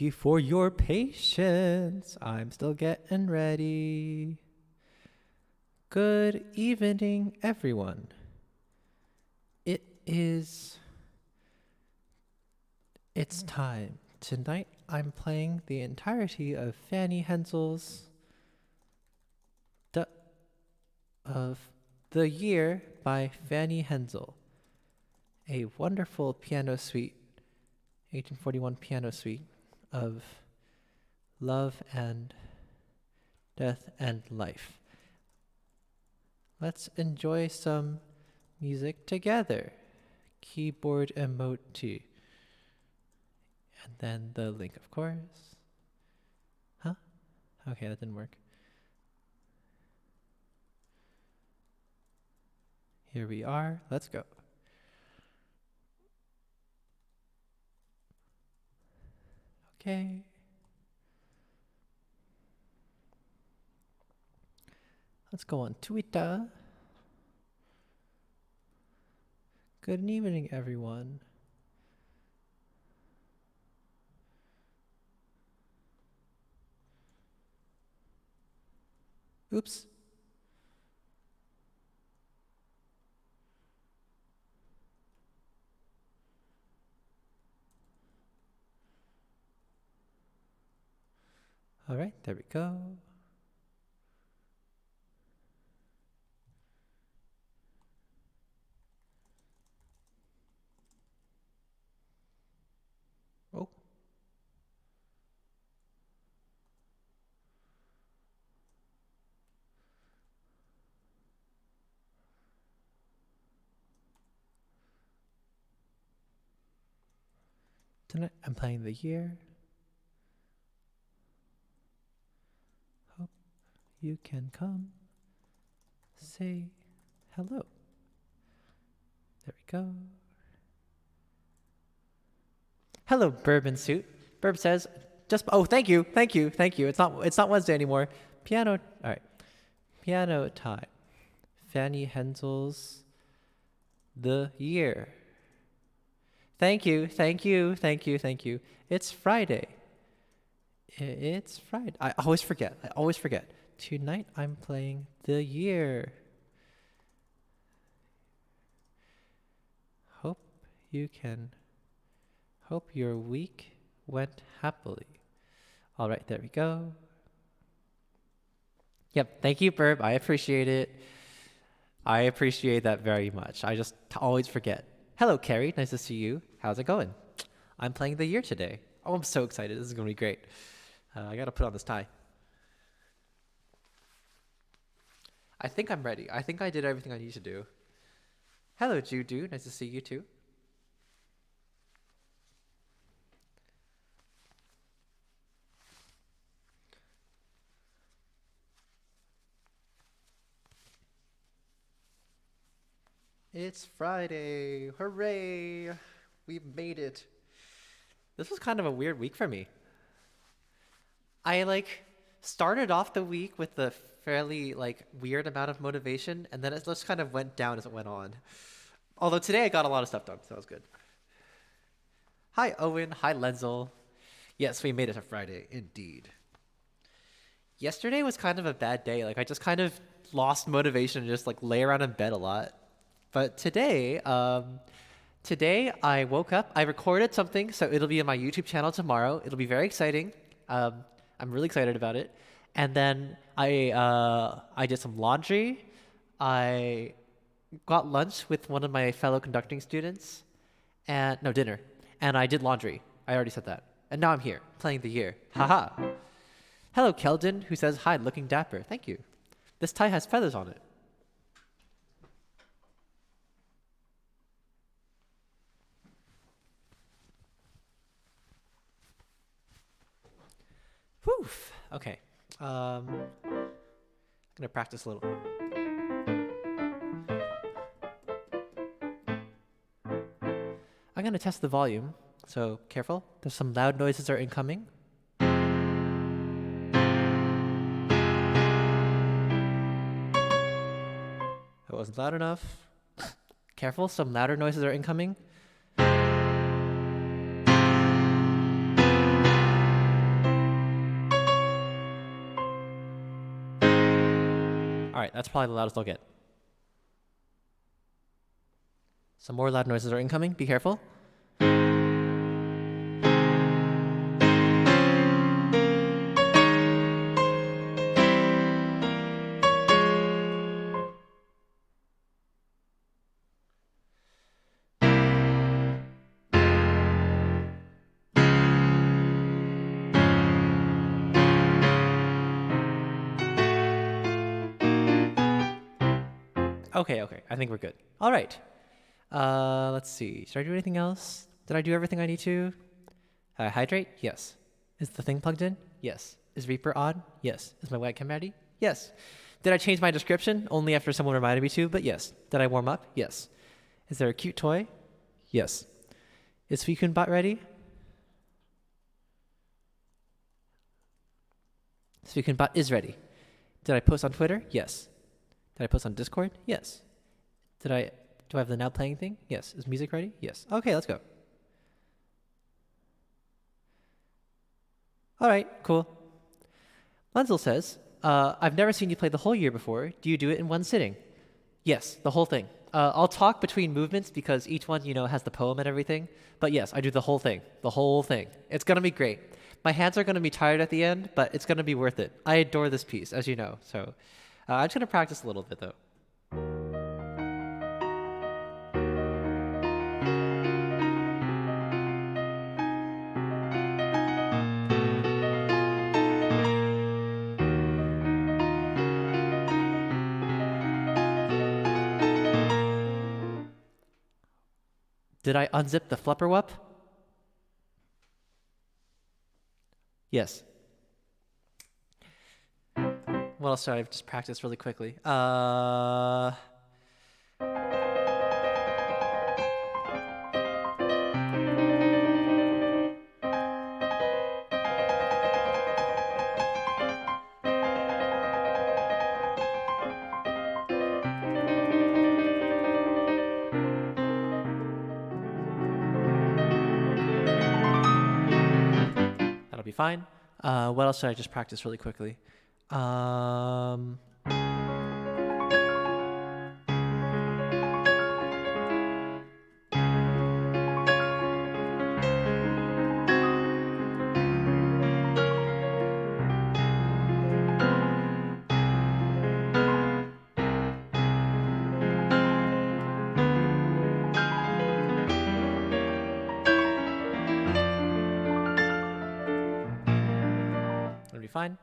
you for your patience. I'm still getting ready. Good evening, everyone. It's time. Tonight I'm playing the entirety of Fanny Hensel's of The Year by Fanny Hensel, a wonderful piano suite, 1841 piano suite of love and death and life. Let's enjoy some music together. Keyboard emoji. And then the link, of course. Huh? Okay, that didn't work. Here we are. Let's go. Okay. Let's go on Twitter. Good evening, everyone. Oops. All right, there we go. Oh. Tonight I'm playing The Year. Hope you can come. Say hello. There we go. Hello, Bourbon Suit. Burb says, thank you. It's not Wednesday anymore. All right. Piano time. Fanny Hensel's The Year. Thank you. It's Friday. It's Friday. I always forget. Tonight I'm playing The Year. Hope your week went happily. All right, there we go. Yep, thank you, Burb. I appreciate it. I appreciate that very much. I just always forget. Hello, Carrie. Nice to see you. How's it going? I'm playing The Year today. Oh, I'm so excited. This is going to be great. I got to put on this tie. I think I'm ready. I think I did everything I need to do. Hello, Judu. Nice to see you too. It's Friday. Hooray. We've made it. This was kind of a weird week for me. I started off the week with a fairly weird amount of motivation, and then it just kind of went down as it went on. Although today I got a lot of stuff done, so that was good. Hi, Owen. Hi, Lenzel. Yes, we made it to Friday, indeed. Yesterday was kind of a bad day. I just kind of lost motivation and just lay around in bed a lot. But today I woke up, I recorded something, so it'll be in my YouTube channel tomorrow. It'll be very exciting. I'm really excited about it. And then I did some laundry. I got lunch with one of my fellow conducting students. Dinner. And I did laundry. I already said that. And now I'm here, playing The Year. Haha. Hello, Keldon, who says, hi, looking dapper. Thank you. This tie has feathers on it. Whew. Okay. I'm gonna practice a little. I'm gonna test the volume, so careful. There's some loud noises are incoming. It wasn't loud enough. Careful, some louder noises are incoming. All right, that's probably the loudest I'll get. Some more loud noises are incoming. Be careful. Okay, I think we're good. All right. Let's see. Should I do anything else? Did I do everything I need to? Hydrate? Yes. Is the thing plugged in? Yes. Is Reaper on? Yes. Is my webcam ready? Yes. Did I change my description? Only after someone reminded me to, but yes. Did I warm up? Yes. Is there a cute toy? Yes. Is suikunkun ready? suikunkun is ready. Did I post on Twitter? Yes. Did I post on Discord? Yes. Do I have the now playing thing? Yes. Is music ready? Yes. Okay, let's go. All right, cool. Lenzel says, I've never seen you play the whole year before. Do you do it in one sitting? Yes, the whole thing. I'll talk between movements because each one, has the poem and everything. But yes, I do the whole thing. The whole thing. It's going to be great. My hands are going to be tired at the end, but it's going to be worth it. I adore this piece, as you know. So I'm just going to practice a little bit, though. Did I unzip the flupperwup? Yes. What else should I just practice really quickly? That'll be fine. What else should I just practice really quickly? That'll be fine.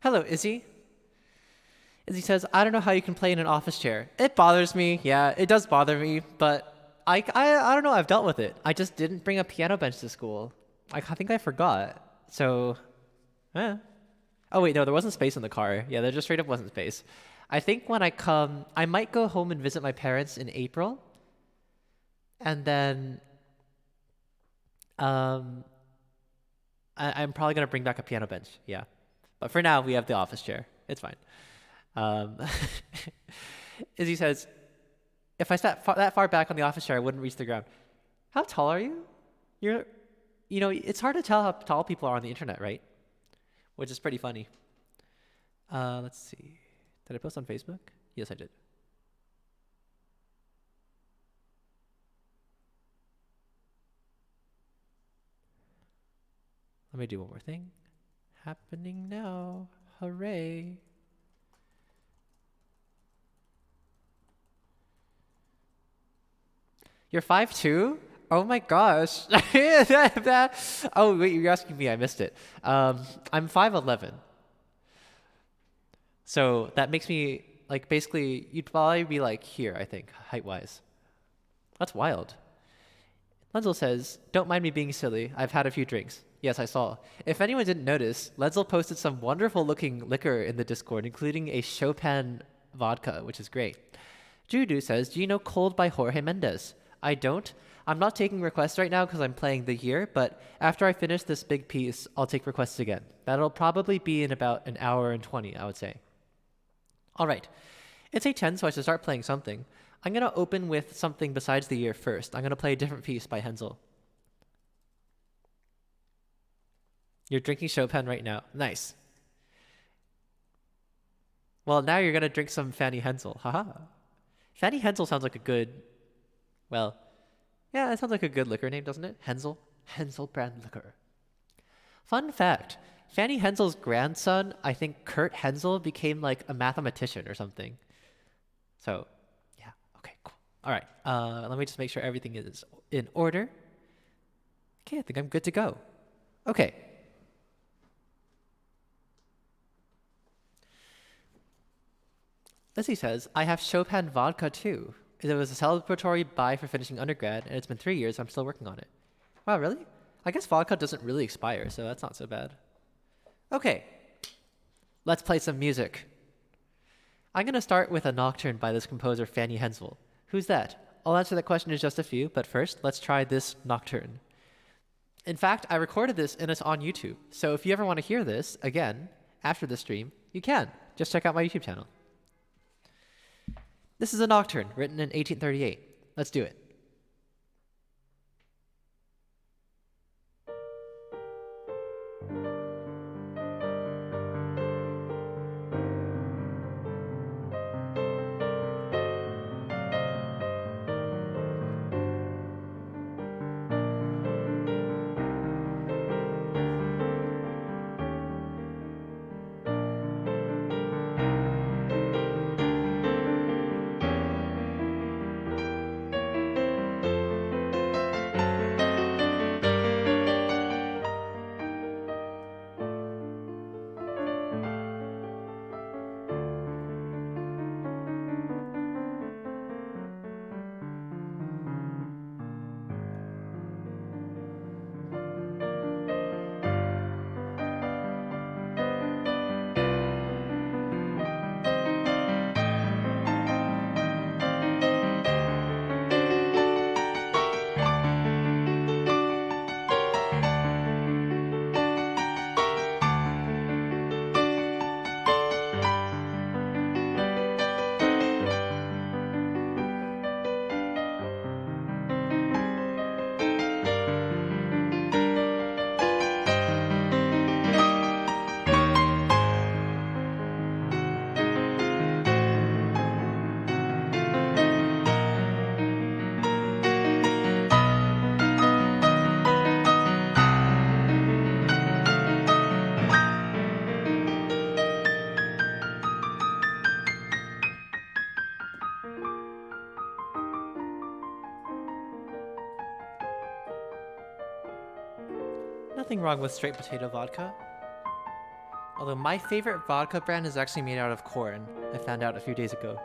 Hello, Izzy. Izzy says, I don't know how you can play in an office chair. It bothers me. Yeah, it does bother me, but I don't know. I've dealt with it. I just didn't bring a piano bench to school. I think I forgot. So, Oh, wait, no, there wasn't space in the car. Yeah, there just straight up wasn't space. I think when I come, I might go home and visit my parents in April. And then I'm probably going to bring back a piano bench. Yeah. But for now, we have the office chair. It's fine. Izzy says, if I sat that far back on the office chair, I wouldn't reach the ground. How tall are you? It's hard to tell how tall people are on the internet, right? Which is pretty funny. Let's see. Did I post on Facebook? Yes, I did. Let me do one more thing. Happening now. Hooray. You're 5'2"? Oh my gosh. Oh, wait, you're asking me. I missed it. I'm 5'11". So that makes me, basically, you'd probably be here, I think, height-wise. That's wild. Lenzel says, don't mind me being silly. I've had a few drinks. Yes, I saw. If anyone didn't notice, Lenzel posted some wonderful-looking liquor in the Discord, including a Chopin vodka, which is great. Judu says, do you know Cold by Jorge Mendes? I don't. I'm not taking requests right now because I'm playing the year, but after I finish this big piece, I'll take requests again. That'll probably be in about an hour and 20, I would say. All right. It's 8:10, so I should start playing something. I'm going to open with something besides the year first. I'm going to play a different piece by Hensel. You're drinking Chopin right now. Nice. Well, now you're gonna drink some Fanny Hensel. Haha. Fanny Hensel sounds like a good, well, yeah, it sounds like a good liquor name, doesn't it? Hensel? Hensel brand liquor. Fun fact, Fanny Hensel's grandson, I think Kurt Hensel, became like a mathematician or something. So, yeah, okay, cool. All right, let me just make sure everything is in order. Okay, I think I'm good to go. Okay. Lizzie says, I have Chopin vodka too. It was a celebratory buy for finishing undergrad, and it's been 3 years. I'm still working on it. Wow, really? I guess vodka doesn't really expire, so that's not so bad. Okay, let's play some music. I'm going to start with a nocturne by this composer, Fanny Hensel. Who's that? I'll answer that question in just a few, but first, let's try this nocturne. In fact, I recorded this and it's on YouTube, so if you ever want to hear this again after the stream, you can. Just check out my YouTube channel. This is a nocturne written in 1838. Let's do it. Nothing wrong with straight potato vodka. Although my favorite vodka brand is actually made out of corn, I found out a few days ago.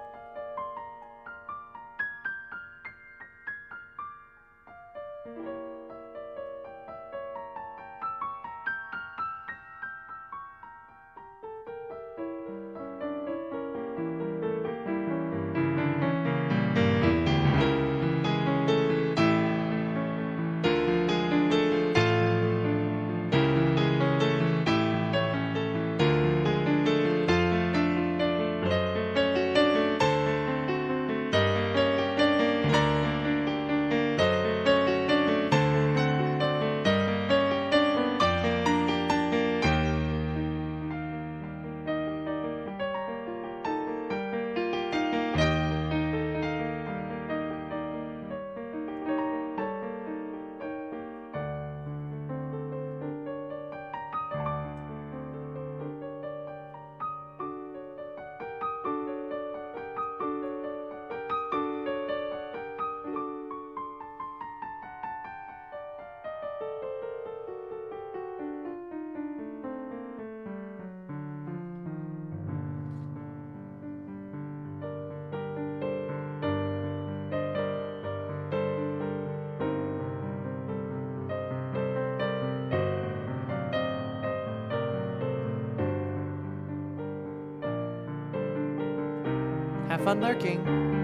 Have fun lurking!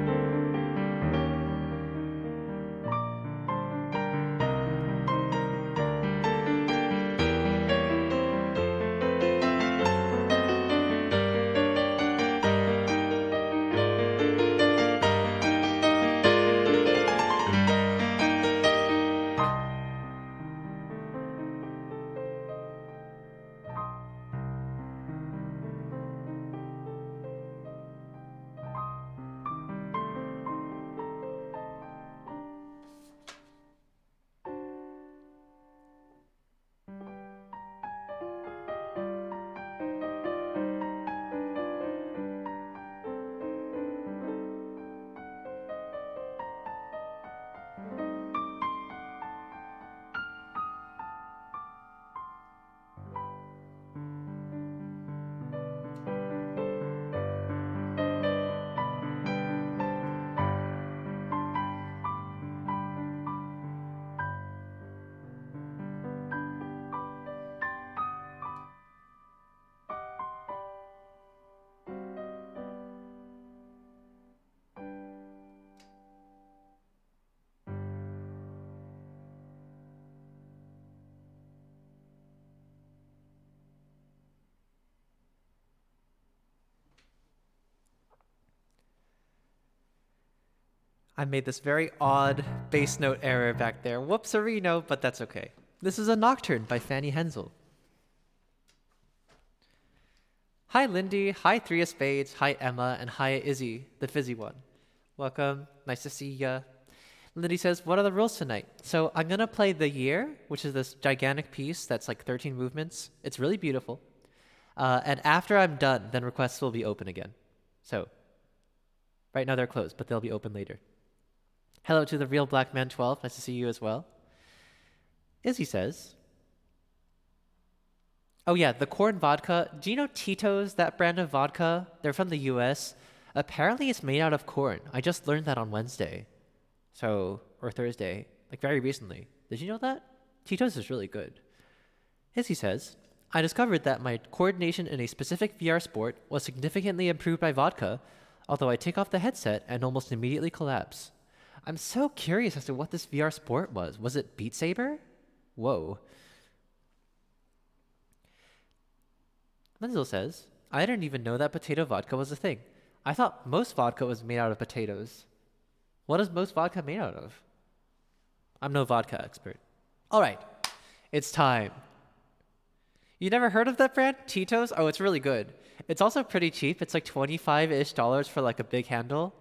I made this very odd bass note error back there. Whoops-a-reno, but that's okay. This is a Nocturne by Fanny Hensel. Hi, Lindy. Hi, Three of Spades. Hi, Emma. And hi, Izzy, the fizzy one. Welcome. Nice to see ya. Lindy says, what are the rules tonight? So I'm going to play The Year, which is this gigantic piece that's like 13 movements. It's really beautiful. And after I'm done, then requests will be open again. So right now they're closed, but they'll be open later. Hello to the Real Black Man 12. Nice to see you as well. Izzy says, oh yeah, the corn vodka. Do you know Tito's, that brand of vodka? They're from the US. Apparently it's made out of corn. I just learned that on Wednesday. Or Thursday, like very recently. Did you know that? Tito's is really good. Izzy says, I discovered that my coordination in a specific VR sport was significantly improved by vodka, although I take off the headset and almost immediately collapse. I'm so curious as to what this VR sport was. Was it Beat Saber? Whoa. Menzel says, I didn't even know that potato vodka was a thing. I thought most vodka was made out of potatoes. What is most vodka made out of? I'm no vodka expert. All right, it's time. You never heard of that brand? Tito's? Oh, it's really good. It's also pretty cheap. It's like $25-ish for like a big handle.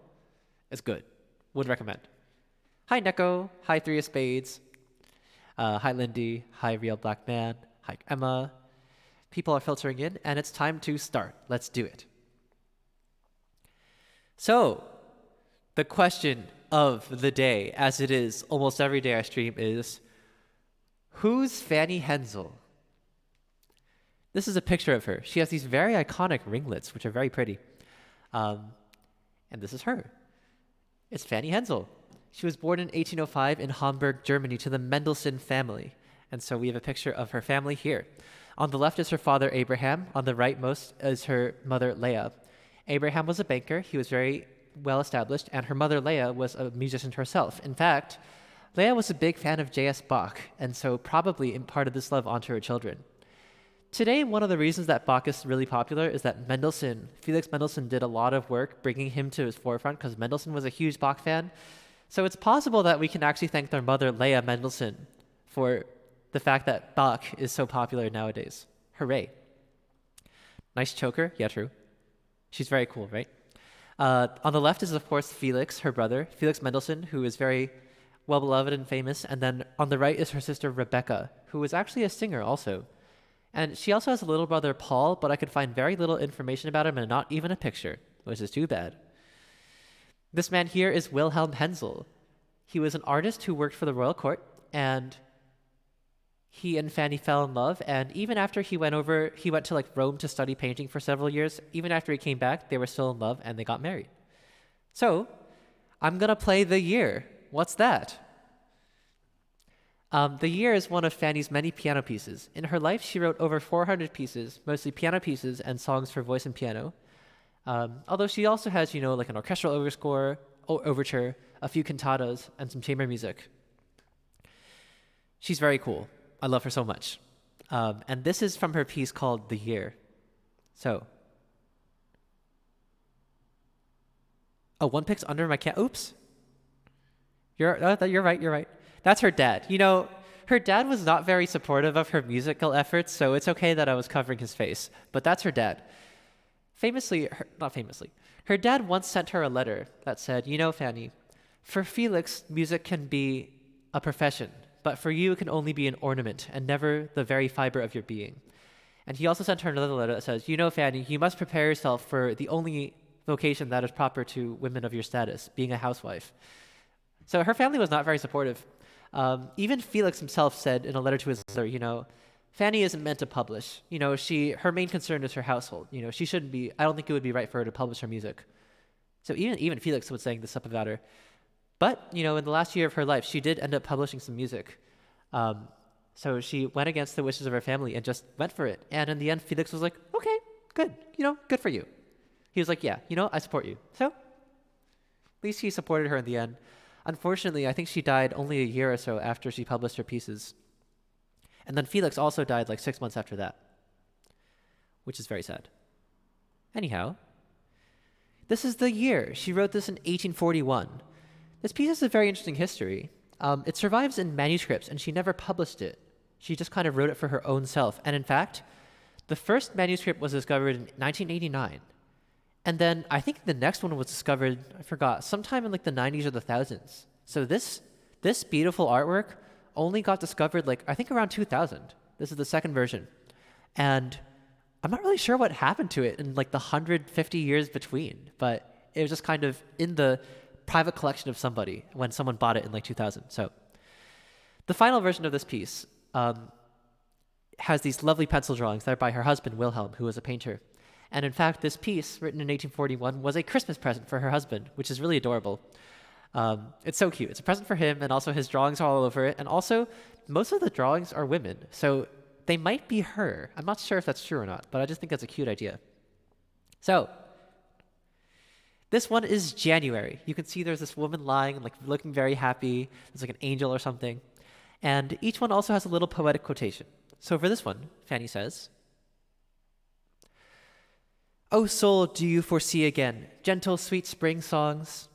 It's good. Would recommend. Hi, Neko. Hi, Three of Spades. Hi, Lindy. Hi, Real Black Man. Hi, Emma. People are filtering in, and it's time to start. Let's do it. So, the question of the day, as it is almost every day I stream, is who's Fanny Hensel? This is a picture of her. She has these very iconic ringlets, which are very pretty. And this is her. It's Fanny Hensel. She was born in 1805 in Hamburg, Germany, to the Mendelssohn family. And so we have a picture of her family here. On the left is her father, Abraham. On the right most is her mother, Leah. Abraham was a banker. He was very well established, and her mother Leah was a musician herself. In fact, Leah was a big fan of J.S. Bach, and so probably imparted this love onto her children. Today, one of the reasons that Bach is really popular is that Felix Mendelssohn did a lot of work bringing him to his forefront because Mendelssohn was a huge Bach fan. So it's possible that we can actually thank their mother, Leah Mendelssohn, for the fact that Bach is so popular nowadays. Hooray. Nice choker. Yeah, true. She's very cool, right? On the left is, of course, Felix, her brother, Felix Mendelssohn, who is very well-beloved and famous. And then on the right is her sister, Rebecca, who is actually a singer also. And she also has a little brother, Paul, but I could find very little information about him and not even a picture, which is too bad. This man here is Wilhelm Hensel. He was an artist who worked for the royal court, and he and Fanny fell in love, and even after he went to like Rome to study painting for several years. Even after he came back, they were still in love and they got married. So, I'm gonna play The Year. What's that? The Year is one of Fanny's many piano pieces. In her life, she wrote over 400 pieces, mostly piano pieces and songs for voice and piano. Although she also has, like an orchestral overture, a few cantatas, and some chamber music. She's very cool. I love her so much. And this is from her piece called The Year. So. Oh, one pick's under my cat. Oops. You're right. That's her dad. Her dad was not very supportive of her musical efforts, so it's okay that I was covering his face. But that's her dad. Her dad once sent her a letter that said, Fanny, for Felix, music can be a profession, but for you, it can only be an ornament and never the very fiber of your being. And he also sent her another letter that says, Fanny, you must prepare yourself for the only vocation that is proper to women of your status, being a housewife. So her family was not very supportive. Even Felix himself said in a letter to his mother, Fanny isn't meant to publish. Her main concern is her household. She shouldn't be. I don't think it would be right for her to publish her music. So even Felix was saying this stuff about her. But in the last year of her life, she did end up publishing some music. So she went against the wishes of her family and just went for it. And in the end, Felix was like, "Okay, good. Good for you." He was like, "Yeah, I support you." So at least he supported her in the end. Unfortunately, I think she died only a year or so after she published her pieces. And then Felix also died like 6 months after that, which is very sad. Anyhow, this is The Year. She wrote this in 1841. This piece has a very interesting history. It survives in manuscripts, and she never published it. She just kind of wrote it for her own self. And in fact, the first manuscript was discovered in 1989. And then I think the next one was discovered, I forgot, sometime in like the 90s or the thousands. So this beautiful artwork only got discovered like, I think around 2000. This is the second version. And I'm not really sure what happened to it in like the 150 years between, but it was just kind of in the private collection of somebody when someone bought it in like 2000. So the final version of this piece has these lovely pencil drawings that are by her husband, Wilhelm, who was a painter. And in fact, this piece, written in 1841, was a Christmas present for her husband, which is really adorable. It's so cute. It's a present for him, and also his drawings are all over it. And also, most of the drawings are women, so they might be her. I'm not sure if that's true or not, but I just think that's a cute idea. So, this one is January. You can see there's this woman lying, like looking very happy. There's like an angel or something. And each one also has a little poetic quotation. So for this one, Fanny says, "O soul, do you foresee again gentle, sweet spring songs?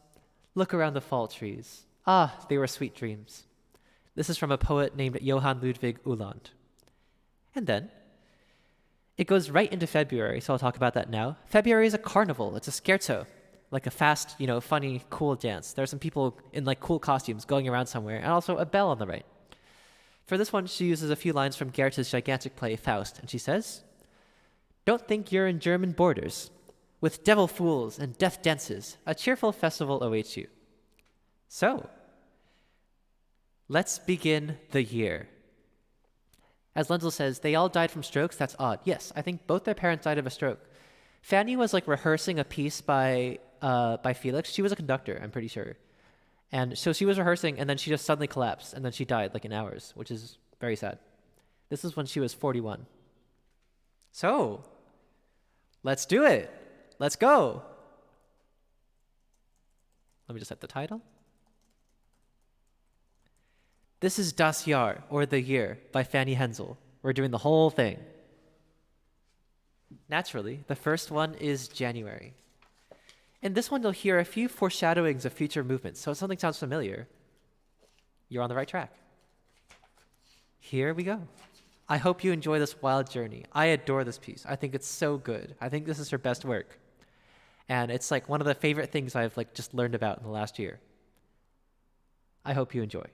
Look around the fall trees. Ah, they were sweet dreams." This is from a poet named Johann Ludwig Uhland. And then it goes right into February, so I'll talk about that now. February is a carnival. It's a scherzo, like a fast, funny, cool dance. There are some people in like cool costumes going around somewhere, and also a bell on the right. For this one, she uses a few lines from Goethe's gigantic play Faust, and she says, "Don't think you're in German borders. With devil fools and death dances, a cheerful festival awaits you." So, let's begin the year. As Lenzel says, they all died from strokes. That's odd. Yes, I think both their parents died of a stroke. Fanny was like rehearsing a piece by Felix. She was a conductor, I'm pretty sure. And so she was rehearsing, and then she just suddenly collapsed, and then she died like in hours, which is very sad. This is when she was 41. So, let's do it. Let's go. Let me just set the title. This is Das Jahr, or The Year, by Fanny Hensel. We're doing the whole thing. Naturally, the first one is January. In this one, you'll hear a few foreshadowings of future movements, so if something sounds familiar, you're on the right track. Here we go. I hope you enjoy this wild journey. I adore this piece. I think it's so good. I think this is her best work. And it's like one of the favorite things I've like just learned about in the last year. I hope you enjoy.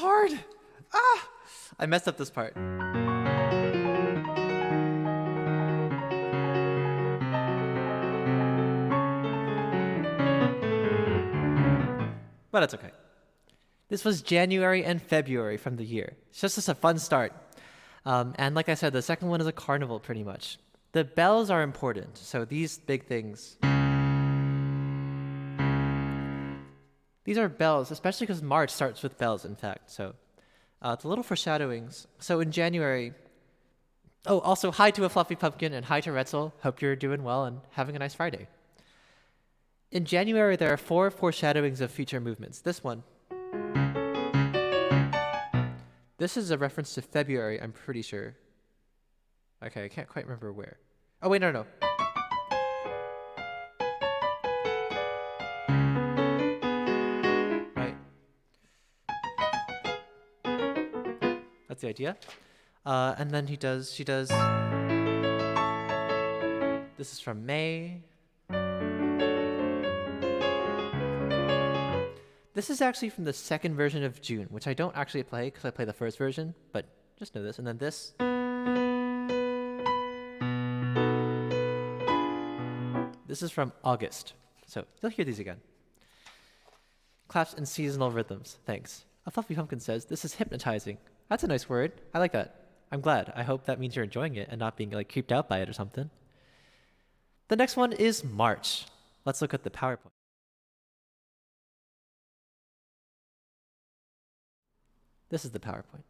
hard. Ah! I messed up this part. But that's okay. This was January and February from the year. It's just a fun start. And like I said, the second one is a carnival pretty much. The bells are important, so these big things. These are bells, especially because March starts with bells, in fact. So it's a little foreshadowings. So in January, oh, also hi to a fluffy pumpkin and hi to Retzel. Hope you're doing well and having a nice Friday. In January, there are 4 foreshadowings of future movements. This one. This is a reference to February, I'm pretty sure. Okay, I can't quite remember where. Oh, wait, no. Right. That's the idea. And then she does. This is from May. This is actually from the second version of June, which I don't actually play because I play the first version, but just know this. And then this. This is from August. So you'll hear these again. Claps in seasonal rhythms. Thanks. A fluffy pumpkin says, this is hypnotizing. That's a nice word. I like that. I'm glad. I hope that means you're enjoying it and not being like creeped out by it or something. The next one is March. Let's look at the PowerPoint. This is the PowerPoint.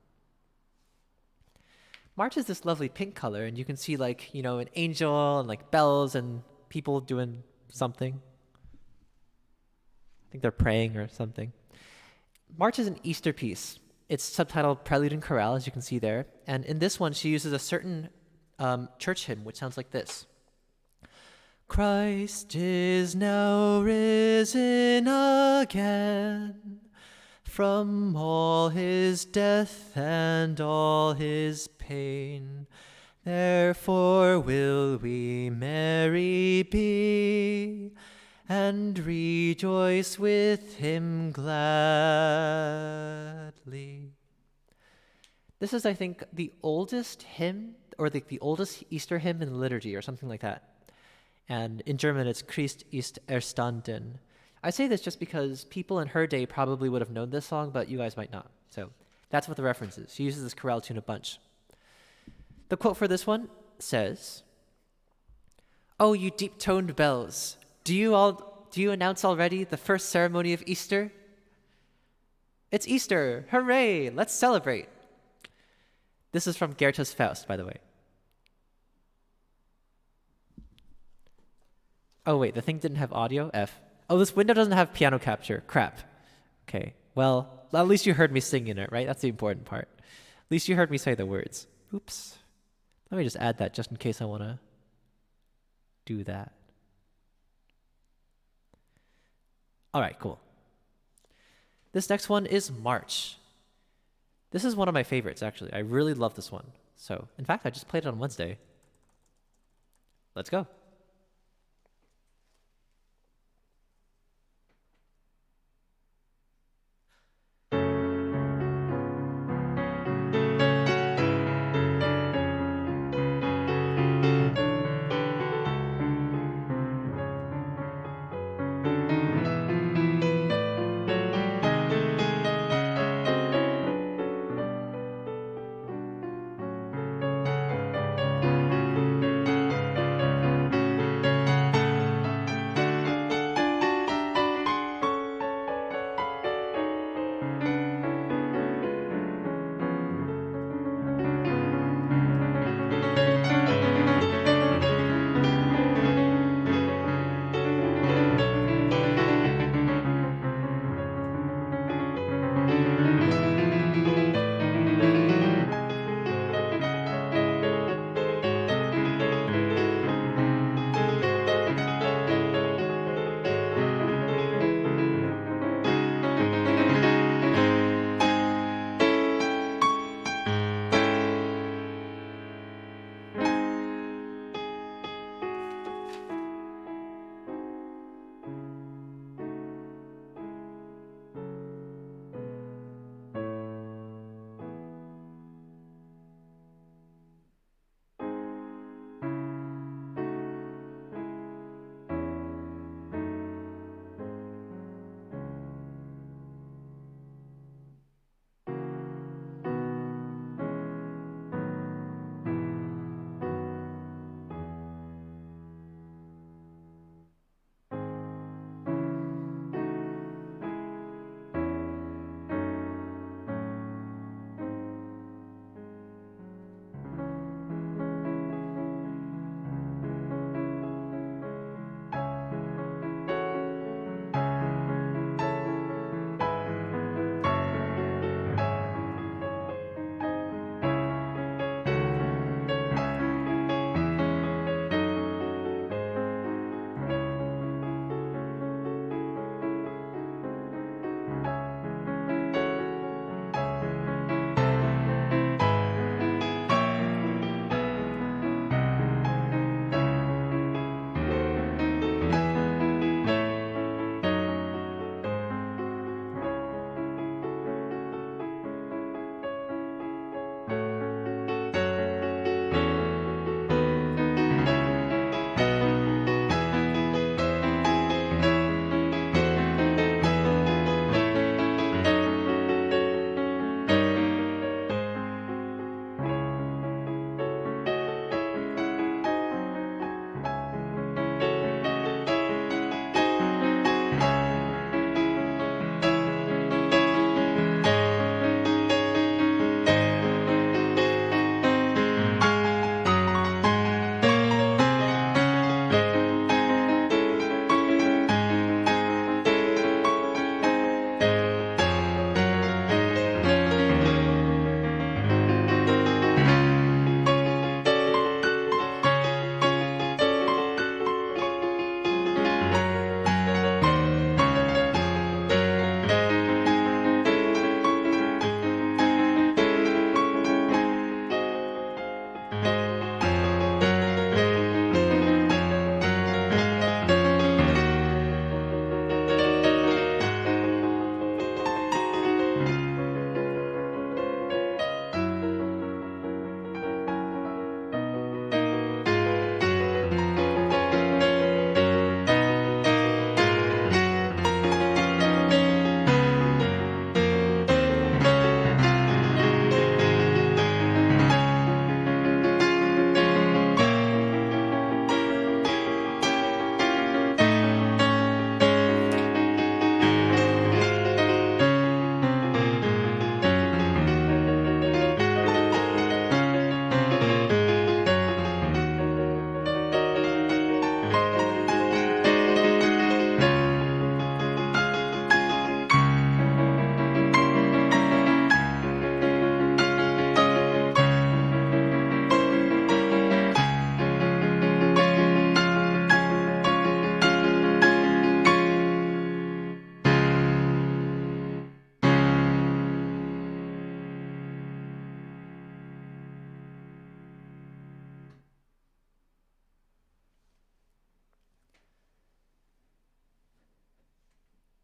March is this lovely pink color, and you can see like, you know, an angel and like bells and people doing something. I think they're praying or something. March is an Easter piece. It's subtitled Prelude and Chorale, as you can see there. And in this one, she uses a certain church hymn, which sounds like this. Christ is now risen again from all his death and all his pain. Therefore will we merry be, and rejoice with him gladly. This is, I think, the oldest hymn, or the oldest Easter hymn in the liturgy, or something like that. And in German, it's Christ ist erstanden. I say this just because people in her day probably would have known this song, but you guys might not. So that's what the reference is. She uses this chorale tune a bunch. The quote for this one says, "Oh, you deep-toned bells, do you announce already the first ceremony of Easter? It's Easter! Hooray! Let's celebrate!" This is from Goethe's Faust, by the way. Oh, wait, the thing didn't have audio? F. Oh, this window doesn't have piano capture. Crap. Okay, well, at least you heard me sing in it, right? That's the important part. At least you heard me say the words. Oops. Let me just add that just in case I want to do that. All right, cool. This next one is March. This is one of my favorites, actually. I really love this one. So, in fact, I just played it on Wednesday. Let's go.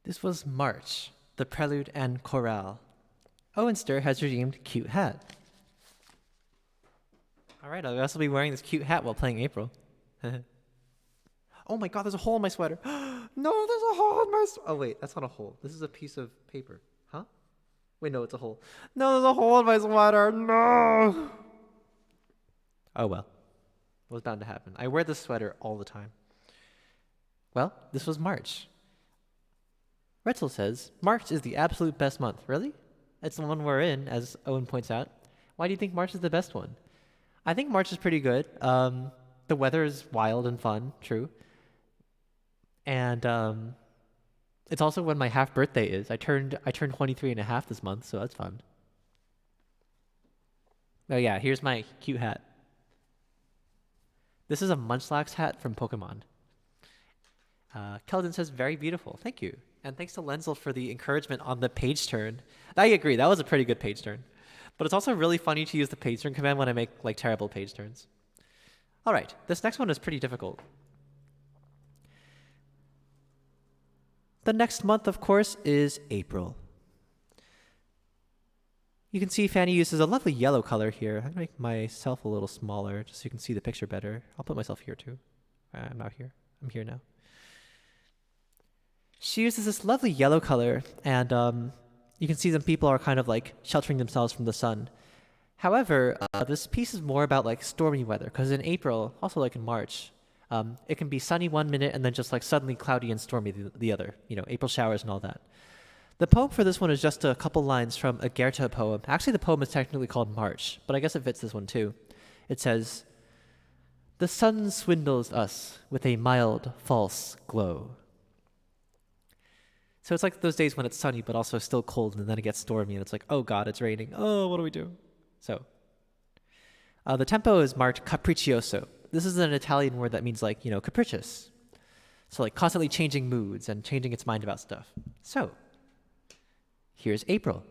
This was March, the prelude and chorale. Owenster has redeemed cute hat. All right, I'll also be wearing this cute hat while playing April. Oh my god, there's a hole in my sweater. No, there's a hole in my Oh wait, that's not a hole. This is a piece of paper. Huh? Wait, no, it's a hole. No, there's a hole in my sweater. No. Oh well. It was bound to happen. I wear this sweater all the time. Well, this was March. Retzel says, March is the absolute best month. Really? It's the one we're in, as Owen points out. Why do you think March is the best one? I think March is pretty good. The weather is wild and fun, true. And it's also when my half birthday is. I turned 23 and a half this month, so that's fun. Oh yeah, here's my cute hat. This is a Munchlax hat from Pokemon. Keldon says, very beautiful. Thank you. And thanks to Lenzel for the encouragement on the page turn. I agree, that was a pretty good page turn. But it's also really funny to use the page turn command when I make like terrible page turns. All right, this next one is pretty difficult. The next month, of course, is April. You can see Fanny uses a lovely yellow color here. I'm going to make myself a little smaller just so you can see the picture better. I'll put myself here too. I'm out here. I'm here now. She uses this lovely yellow color, and you can see some people are kind of like sheltering themselves from the sun. However, this piece is more about like stormy weather, because in April, also like in March, it can be sunny one minute and then just like suddenly cloudy and stormy the other. You know, April showers and all that. The poem for this one is just a couple lines from a Goethe poem. Actually, the poem is technically called March, but I guess it fits this one too. It says, "The sun swindles us with a mild, false glow." So it's like those days when it's sunny but also still cold, and then it gets stormy and it's like, oh god, it's raining. Oh, what do we do? So the tempo is marked capriccioso. This is an Italian word that means like, you know, capricious. So like constantly changing moods and changing its mind about stuff. So here's April.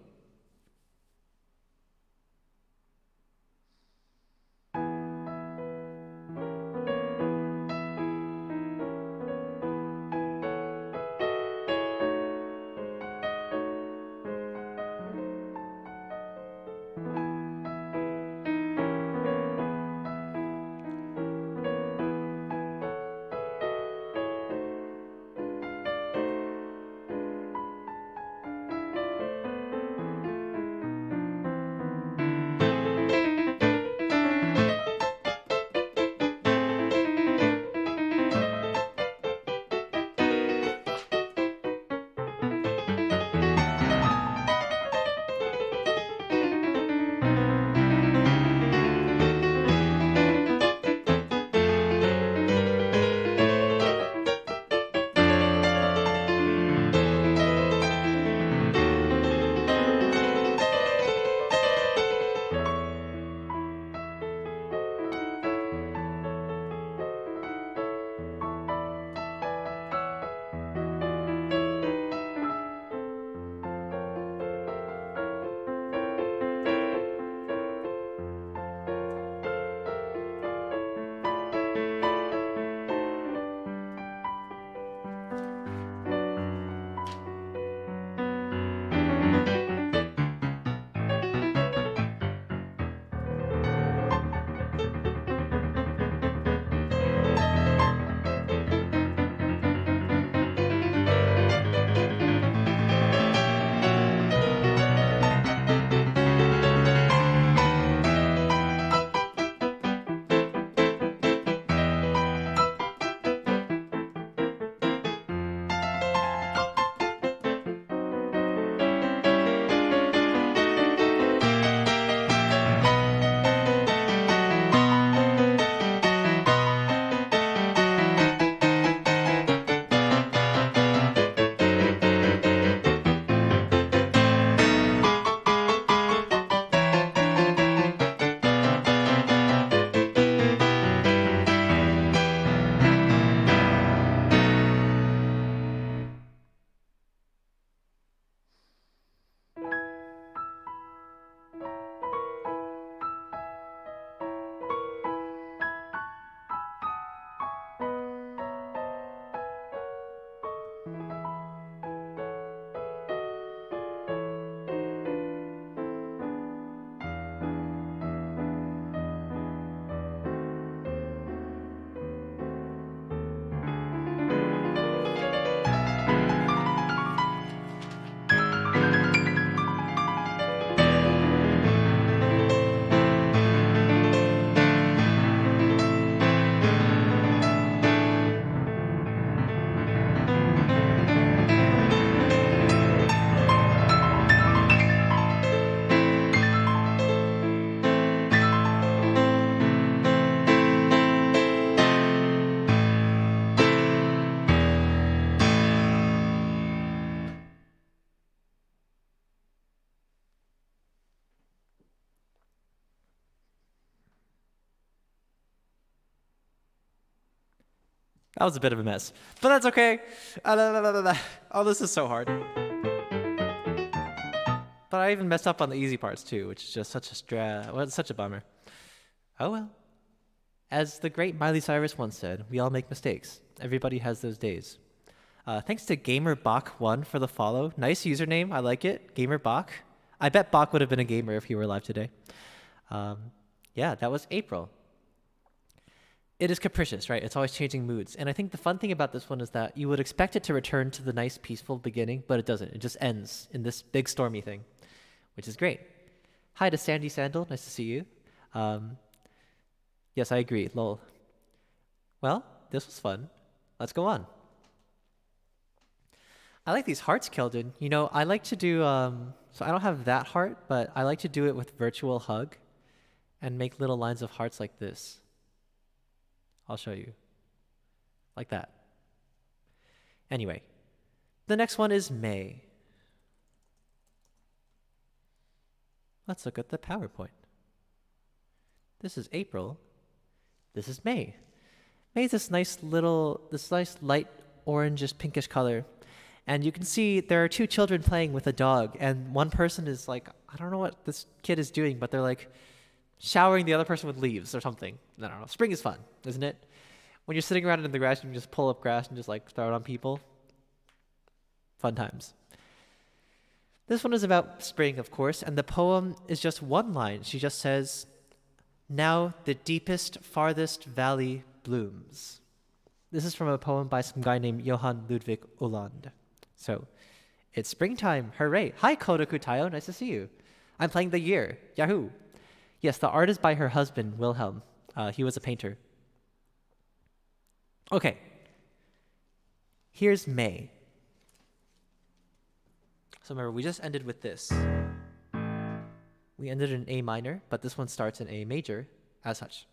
That was a bit of a mess, but that's okay. Oh, this is so hard. But I even messed up on the easy parts too, which is just such a well, it's such a bummer. Oh well. As the great Miley Cyrus once said, we all make mistakes. Everybody has those days. Thanks to GamerBach1 for the follow. Nice username. I like it. GamerBach. I bet Bach would have been a gamer if he were alive today. Yeah, that was April. It is capricious, right? It's always changing moods. And I think the fun thing about this one is that you would expect it to return to the nice, peaceful beginning, but it doesn't. It just ends in this big stormy thing, which is great. Hi to Sandy Sandal. Nice to see you. Yes, I agree. Lol. Well, this was fun. Let's go on. I like these hearts, Keldon. You know, I like to do, so I don't have that heart, but I like to do it with virtual hug and make little lines of hearts like this. I'll show you. Like that. Anyway, the next one is May. Let's look at the PowerPoint. This is April. This is May. May is this nice light orangish pinkish color. And you can see there are two children playing with a dog, and one person is like, I don't know what this kid is doing, but they're like showering the other person with leaves or something. I don't know. Spring is fun, isn't it? When you're sitting around in the grass, you can just pull up grass and just like throw it on people. Fun times. This one is about spring, of course, and the poem is just one line. She just says, "Now the deepest, farthest valley blooms." This is from a poem by some guy named Johann Ludwig Uhland. So, it's springtime. Hooray. Hi, Kodoku Tayo. Nice to see you. I'm playing the year. Yahoo. Yes, the art is by her husband, Wilhelm. He was a painter. Okay. Here's May. So remember, we just ended with this. We ended in A minor, but this one starts in A major as such.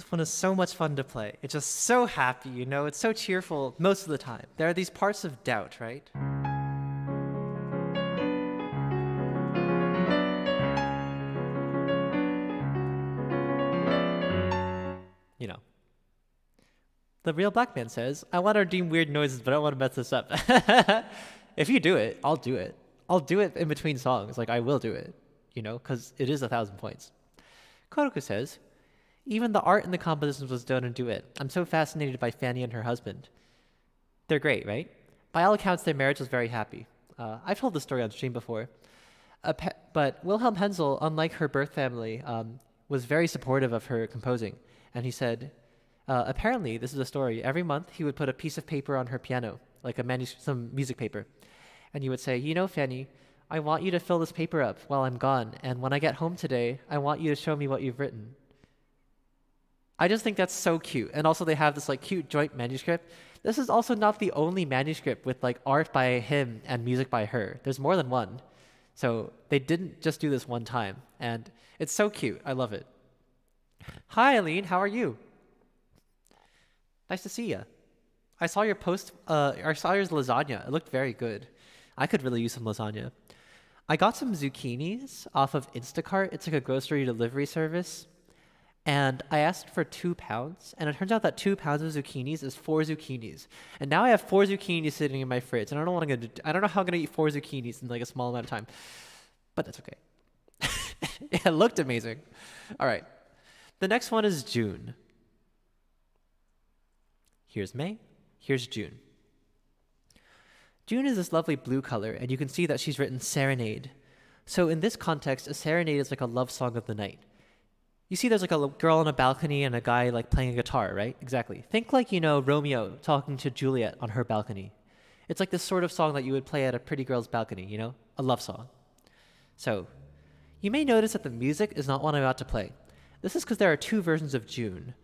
This one is so much fun to play. It's just so happy, you know? It's so cheerful most of the time. There are these parts of doubt, right? You know. The real black man says, I want to redeem weird noises, but I don't want to mess this up. If you do it, I'll do it. I'll do it in between songs. Like, I will do it, you know, because it is 1,000 points. Kotoku says, even the art in the compositions was done in duet. I'm so fascinated by Fanny and her husband. They're great, right? By all accounts, their marriage was very happy. I've told this story on stream before. But Wilhelm Hensel, unlike her birth family, was very supportive of her composing. And he said, apparently, this is a story, every month he would put a piece of paper on her piano, like some music paper. And he would say, you know, Fanny, I want you to fill this paper up while I'm gone. And when I get home today, I want you to show me what you've written. I just think that's so cute. And also they have this like cute joint manuscript. This is also not the only manuscript with like art by him and music by her. There's more than one. So they didn't just do this one time. And it's so cute. I love it. Hi, Eileen. How are you? Nice to see you. I saw your post. I saw your lasagna. It looked very good. I could really use some lasagna. I got some zucchinis off of Instacart. It's like a grocery delivery service. And I asked for 2 pounds, and it turns out that 2 pounds of zucchinis is 4 zucchinis. And now I have 4 zucchinis sitting in my fridge, and I don't know how I'm gonna eat 4 zucchinis in like a small amount of time, but that's okay. It looked amazing. All right, the next one is June. Here's May. Here's June. June is this lovely blue color, and you can see that she's written serenade. So in this context, a serenade is like a love song of the night. You see there's like a girl on a balcony and a guy like playing a guitar, right? Exactly. Think like, you know, Romeo talking to Juliet on her balcony. It's like this sort of song that you would play at a pretty girl's balcony, you know? A love song. So, you may notice that the music is not what I'm about to play. This is because there are 2 versions of June.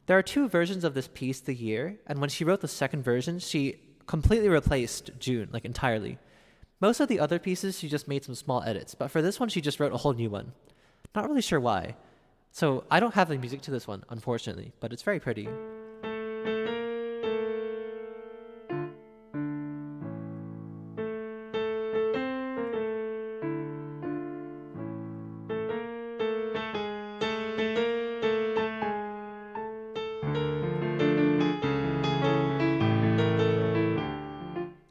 There are 2 versions of this piece, The Year, and when she wrote the second version, she completely replaced June, like entirely. Most of the other pieces, she just made some small edits, but for this one, she just wrote a whole new one. Not really sure why. So I don't have the music to this one, unfortunately, but it's very pretty.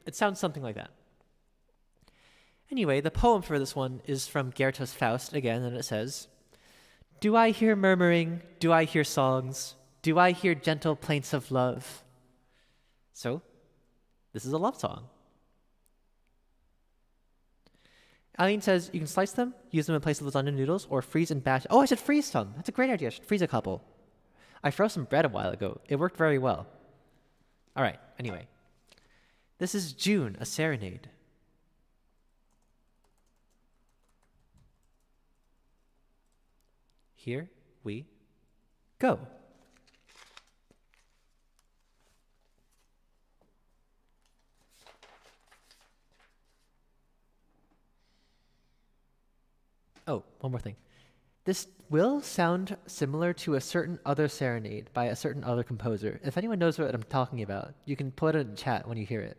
It sounds something like that. Anyway, the poem for this one is from Goethe's Faust again, and it says, do I hear murmuring? Do I hear songs? Do I hear gentle plaints of love? So, this is a love song. Eileen says you can slice them, use them in place of lasagna noodles, or freeze and batch. Oh, I should freeze some. That's a great idea. I should freeze a couple. I froze some bread a while ago. It worked very well. All right, anyway. This is June, a serenade. Here we go. Oh, one more thing. This will sound similar to a certain other serenade by a certain other composer. If anyone knows what I'm talking about, you can put it in chat when you hear it.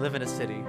live in a city.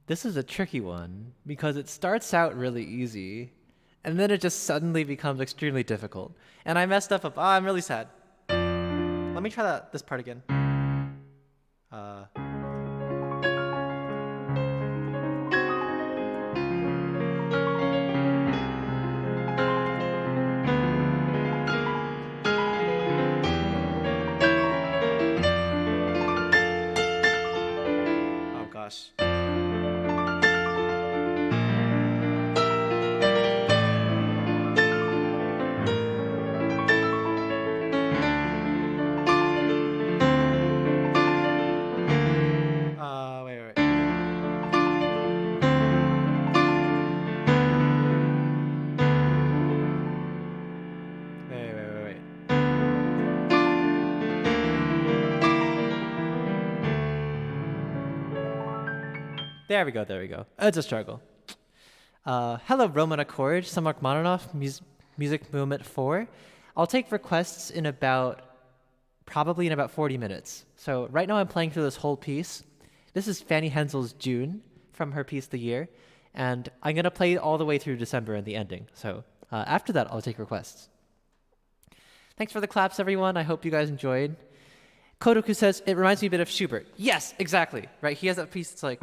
This is a tricky one because it starts out really easy and then it just suddenly becomes extremely difficult. And I messed up. I'm really sad. Let me try this part again. Uh, oh gosh. Wait. Wait. There we go. It's a struggle. Hello, Roman Accord, some Rachmaninoff, Music Movement 4. I'll take requests probably in about 40 minutes. So right now I'm playing through this whole piece. This is Fanny Hensel's June from her piece The Year, and I'm going to play all the way through December and the ending. So after that, I'll take requests. Thanks for the claps, everyone. I hope you guys enjoyed. Kodoku says, it reminds me a bit of Schubert. Yes, exactly. Right, he has that piece that's like...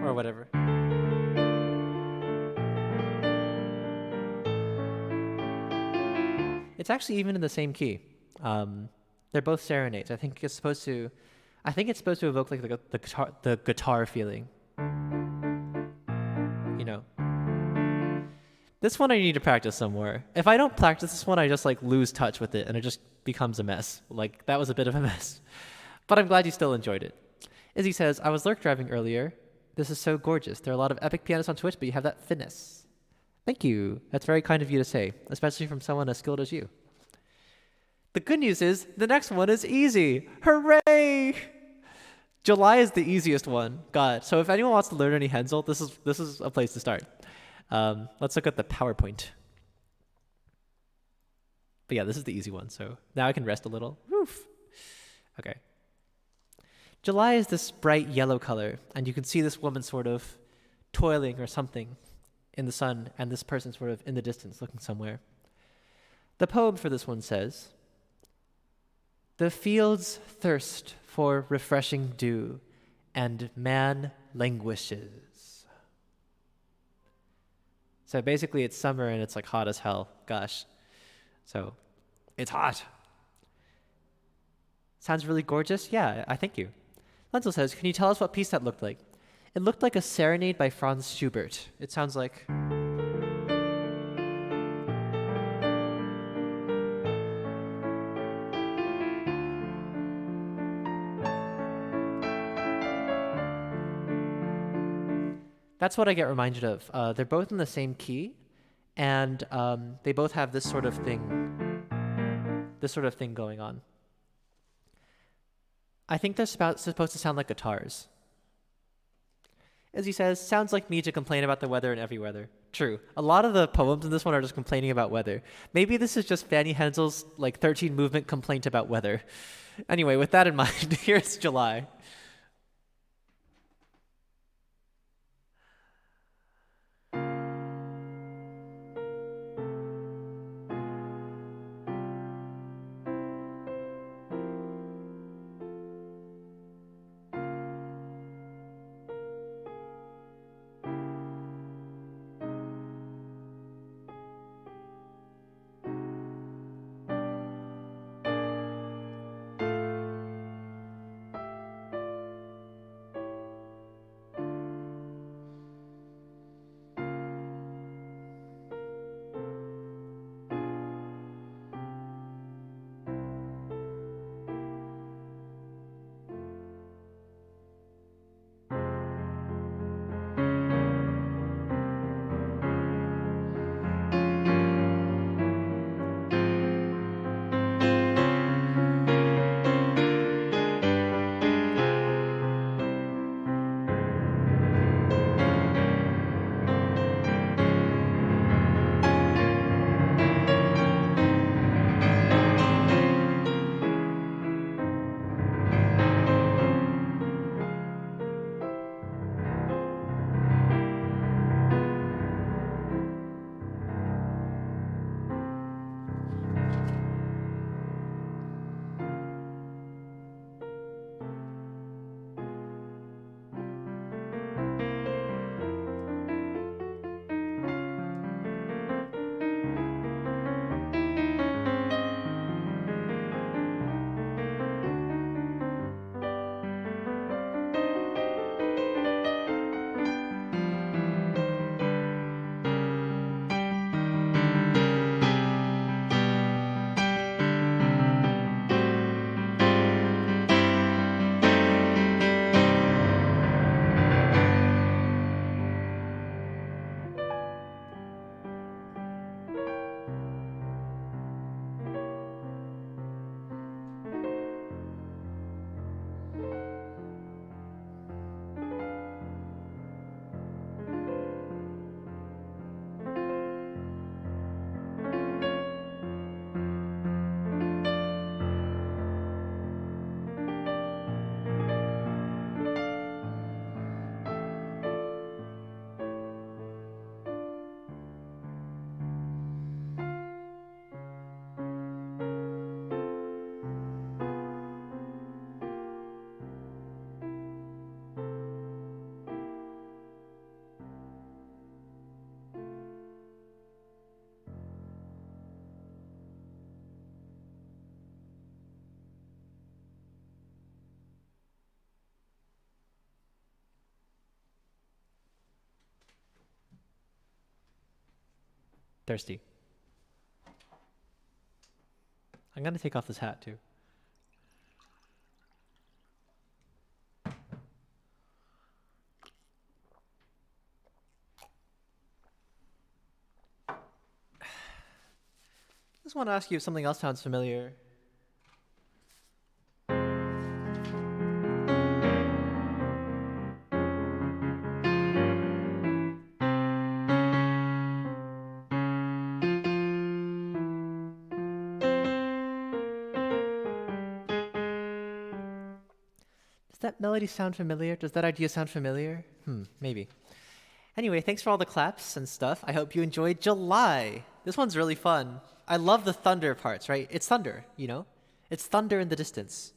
or whatever. It's actually even in the same key. They're both serenades. I think it's supposed to evoke like the guitar feeling. You know. This one I need to practice some more. If I don't practice this one, I just like lose touch with it and it just becomes a mess. Like that was a bit of a mess. But I'm glad you still enjoyed it. Izzy says, I was lurk driving earlier. This is so gorgeous. There are a lot of epic pianists on Twitch, but you have that finesse. Thank you. That's very kind of you to say, especially from someone as skilled as you. The good news is the next one is easy. Hooray! July is the easiest one. God. So if anyone wants to learn any Hensel, this is a place to start. Let's look at the PowerPoint. But yeah, this is the easy one. So now I can rest a little. Woof. Okay. July is this bright yellow color, and you can see this woman sort of toiling or something in the sun, and this person sort of in the distance looking somewhere. The poem for this one says, the fields thirst for refreshing dew, and man languishes. So basically it's summer and it's like hot as hell. Gosh. So it's hot. Sounds really gorgeous? Yeah, I thank you. Lenzel says, can you tell us what piece that looked like? It looked like a serenade by Franz Schubert. It sounds like... That's what I get reminded of. They're both in the same key, and they both have this sort of thing going on. I think they're supposed to sound like guitars. As he says, sounds like me to complain about the weather in every weather. True. A lot of the poems in this one are just complaining about weather. Maybe this is just Fanny Hensel's 13 movement complaint about weather. Anyway, with that in mind, here's July. Thirsty. I'm gonna take off this hat too. Just want to ask you if something else sounds familiar. Does that melody sound familiar? Does that idea sound familiar? Maybe. Anyway, thanks for all the claps and stuff. I hope you enjoyed July. This one's really fun. I love the thunder parts, right? It's thunder, you know? It's thunder in the distance.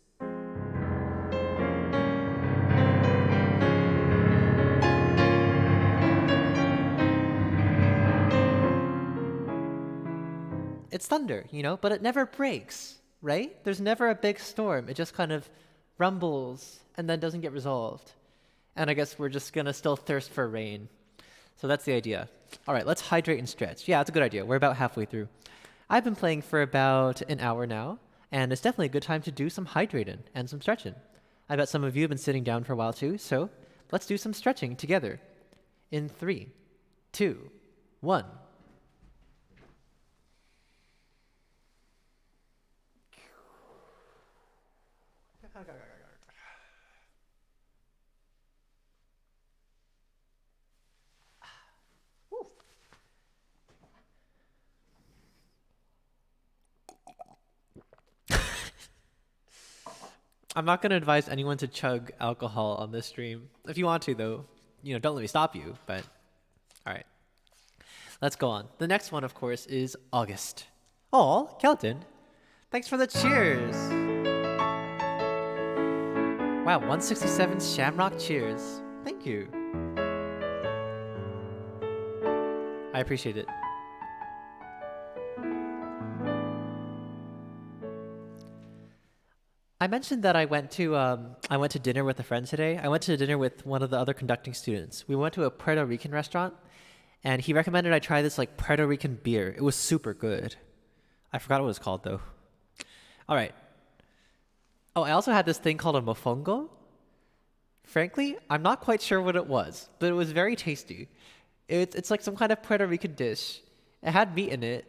It's thunder, you know, but it never breaks, right? There's never a big storm. It just kind of rumbles and then doesn't get resolved. And I guess we're just gonna still thirst for rain. So that's the idea. All right, let's hydrate and stretch. Yeah, that's a good idea. We're about halfway through. I've been playing for about an hour now, and it's definitely a good time to do some hydrating and some stretching. I bet some of you have been sitting down for a while too, so let's do some stretching together. In 3, 2, 1. I'm not going to advise anyone to chug alcohol on this stream. If you want to, though, don't let me stop you, but all right. Let's go on. The next one, of course, is August. Oh, Kelton, thanks for the cheers. Wow, 167 Shamrock cheers. Thank you. I appreciate it. I mentioned that I went to dinner with a friend today. I went to dinner with one of the other conducting students. We went to a Puerto Rican restaurant, and he recommended I try this like Puerto Rican beer. It was super good. I forgot what it was called though. All right. Oh, I also had this thing called a mofongo. Frankly, I'm not quite sure what it was, but it was very tasty. It's like some kind of Puerto Rican dish. It had meat in it.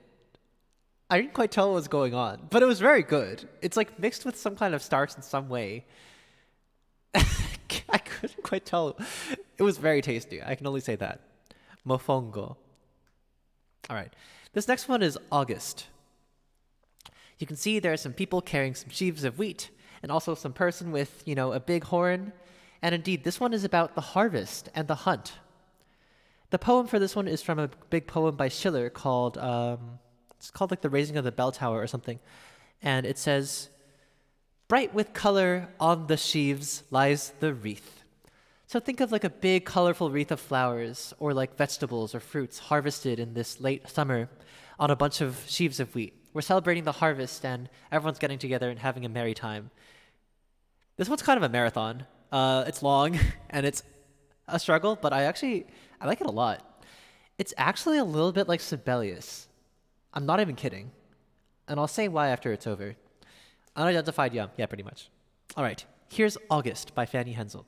I didn't quite tell what was going on, but it was very good. It's like mixed with some kind of starch in some way. I couldn't quite tell. It was very tasty. I can only say that. Mofongo. All right. This next one is August. You can see there are some people carrying some sheaves of wheat and also some person with, a big horn. And indeed, this one is about the harvest and the hunt. The poem for this one is from a big poem by Schiller called... it's called like The Raising of the Bell Tower or something. And it says, bright with color on the sheaves lies the wreath. So think of like a big colorful wreath of flowers or like vegetables or fruits harvested in this late summer on a bunch of sheaves of wheat. We're celebrating the harvest and everyone's getting together and having a merry time. This one's kind of a marathon. It's long and it's a struggle, but I like it a lot. It's actually a little bit like Sibelius. I'm not even kidding. And I'll say why after it's over. Unidentified, yeah, pretty much. All right, here's August by Fanny Hensel.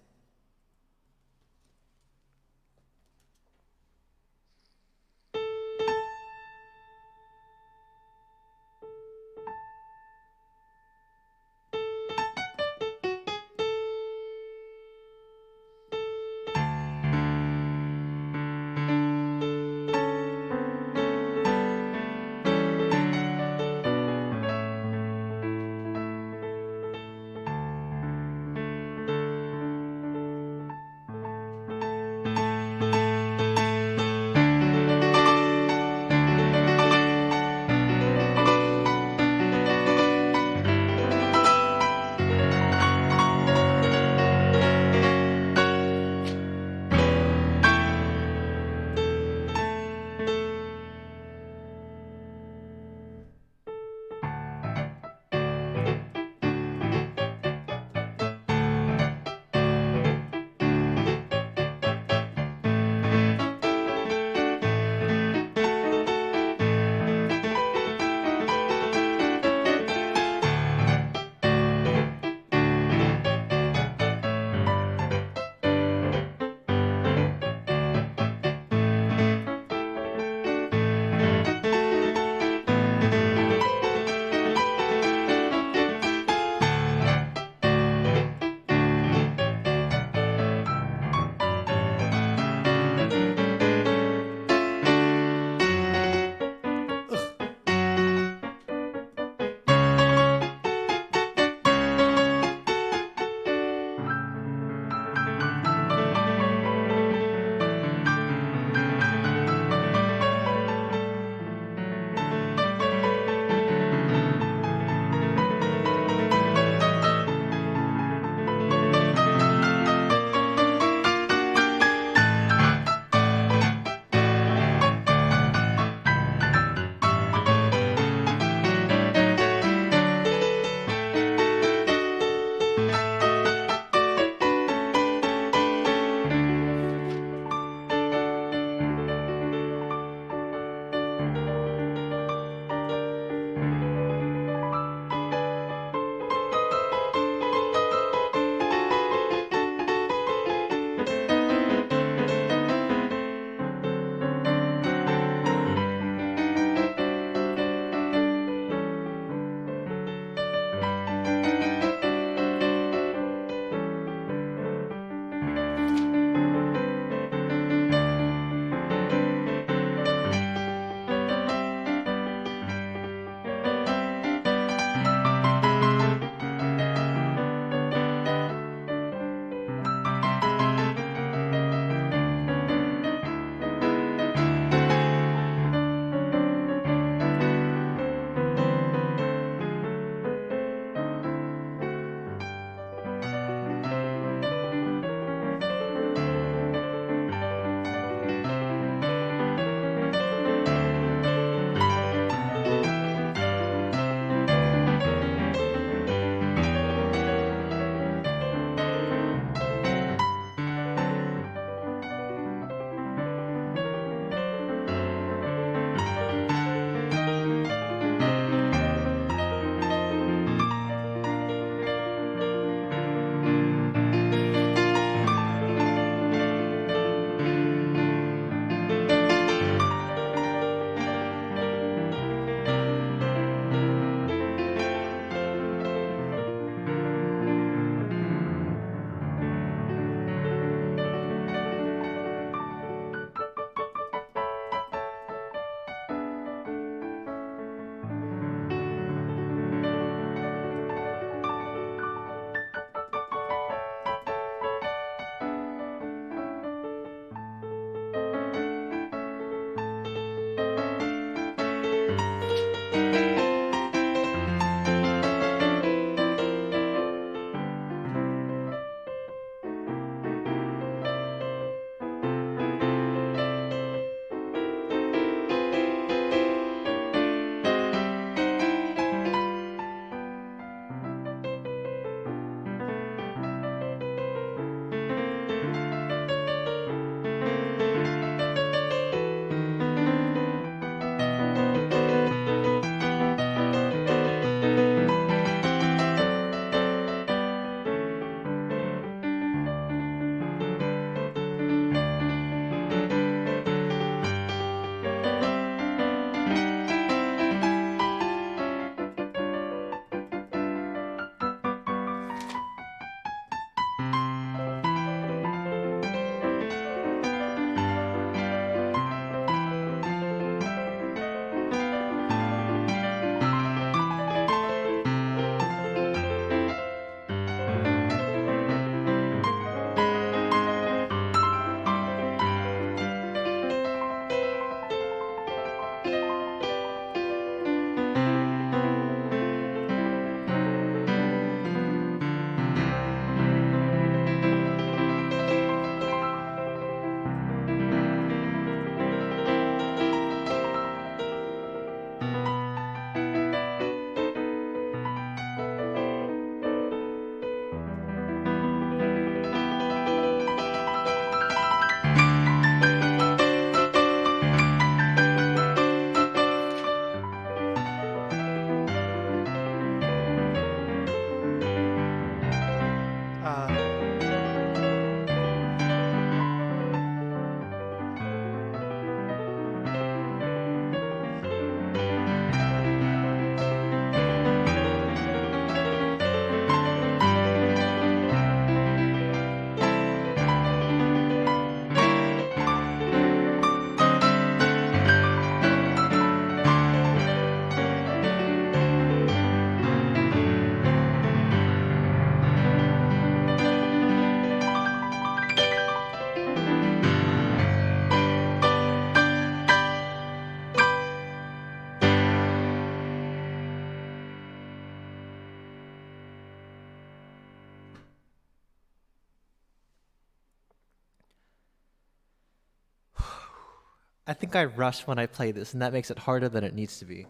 I think I rush when I play this, and that makes it harder than it needs to be.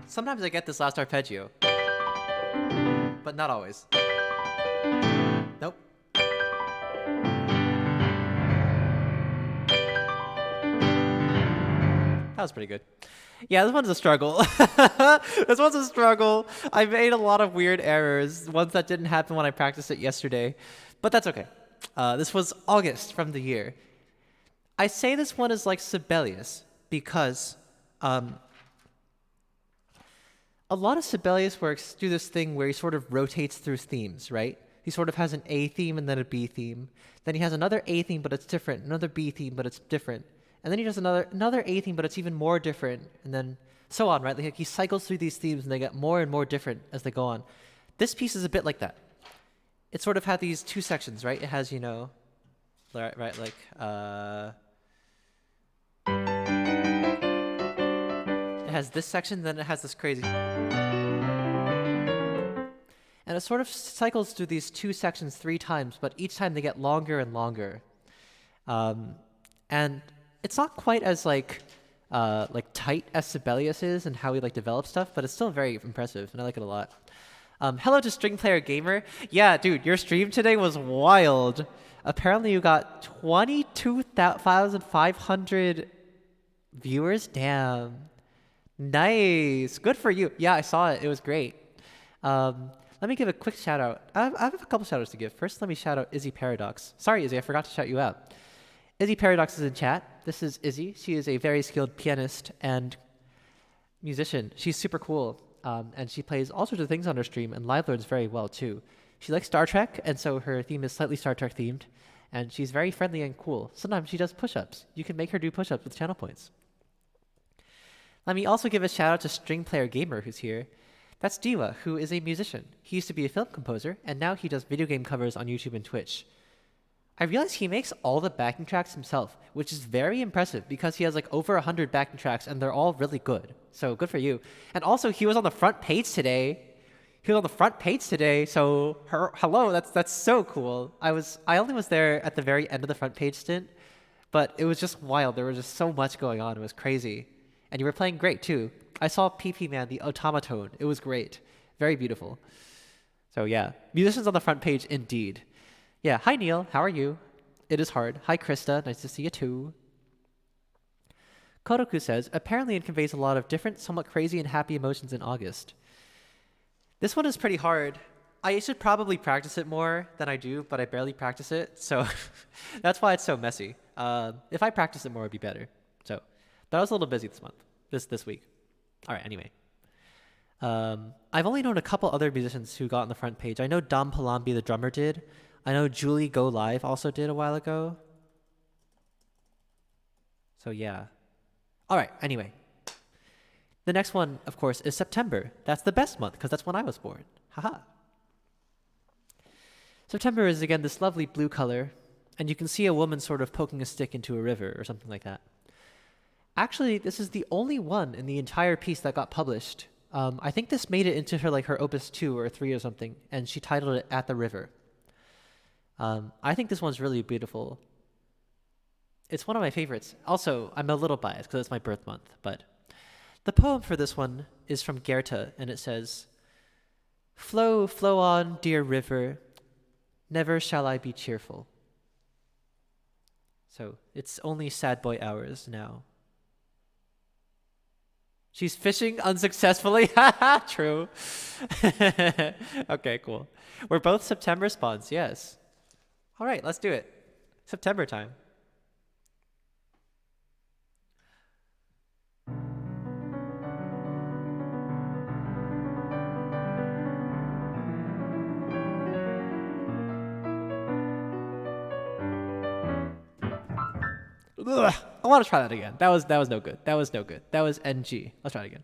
Sometimes I get this last arpeggio, but not always. Nope. That was pretty good. Yeah, this one's a struggle. This one's a struggle. I made a lot of weird errors, ones that didn't happen when I practiced it yesterday, but that's okay. This was August from the year. I say this one is like Sibelius because a lot of Sibelius works do this thing where he sort of rotates through themes, right? He sort of has an A theme and then a B theme. Then he has another A theme, but it's different. Another B theme, but it's different. And then he does another A theme, but it's even more different. And then so on, right? Like he cycles through these themes and they get more and more different as they go on. This piece is a bit like that. It sort of had these two sections, right? It has, you know, right, like, it has this section, then it has this crazy. And it sort of cycles through these two sections 3 times, but each time they get longer and longer. And it's not quite as like tight as Sibelius is and how he like develops stuff, but it's still very impressive, and I like it a lot. Hello to String Player Gamer. Yeah, dude, your stream today was wild. Apparently you got 22,500 viewers. Damn. Nice. Good for you. Yeah, I saw it. It was great. Let me give a quick shout out. I have a couple shout outs to give. First, let me shout out Izzy Paradox. Sorry, Izzy, I forgot to shout you out. Izzy Paradox is in chat. This is Izzy. She is a very skilled pianist and musician. She's super cool. And she plays all sorts of things on her stream and live learns very well too. She likes Star Trek, and so her theme is slightly Star Trek themed. And she's very friendly and cool. Sometimes she does push-ups. You can make her do push-ups with channel points. Let me also give a shout out to String Player Gamer who's here. That's Diwa, who is a musician. He used to be a film composer, and now he does video game covers on YouTube and Twitch. I realized he makes all the backing tracks himself, which is very impressive because he has like over 100 backing tracks and they're all really good. So good for you. And also he was on the front page today. So hello, that's so cool. I only was there at the very end of the front page stint, but it was just wild. There was just so much going on. It was crazy. And you were playing great too. I saw PP Man, the automaton. It was great. Very beautiful. So yeah, musicians on the front page indeed. Yeah, hi Neil, how are you? It is hard. Hi Krista, nice to see you too. Kodoku says, apparently it conveys a lot of different, somewhat crazy and happy emotions in August. This one is pretty hard. I should probably practice it more than I do, but I barely practice it, so that's why it's so messy. If I practice it more, it'd be better. So, but I was a little busy this month, this week. All right, anyway. I've only known a couple other musicians who got on the front page. I know Dom Palambi, the drummer, did. I know Julie Go Live also did a while ago. So yeah. All right, anyway. The next one, of course, is September. That's the best month because that's when I was born. Haha. September is, again, this lovely blue color, and you can see a woman sort of poking a stick into a river or something like that. Actually, this is the only one in the entire piece that got published. I think this made it into her opus 2 or 3 or something, and she titled it At the River. I think this one's really beautiful. It's one of my favorites. Also, I'm a little biased because it's my birth month, but the poem for this one is from Goethe, and it says, "Flow, flow on, dear river, never shall I be cheerful." So, it's only sad boy hours now. She's fishing unsuccessfully? Haha, true. Okay, cool. We're both September spawns, yes. All right, let's do it. September time. Ugh, I want to try that again. That was no good. That was no good. That was NG. Let's try it again.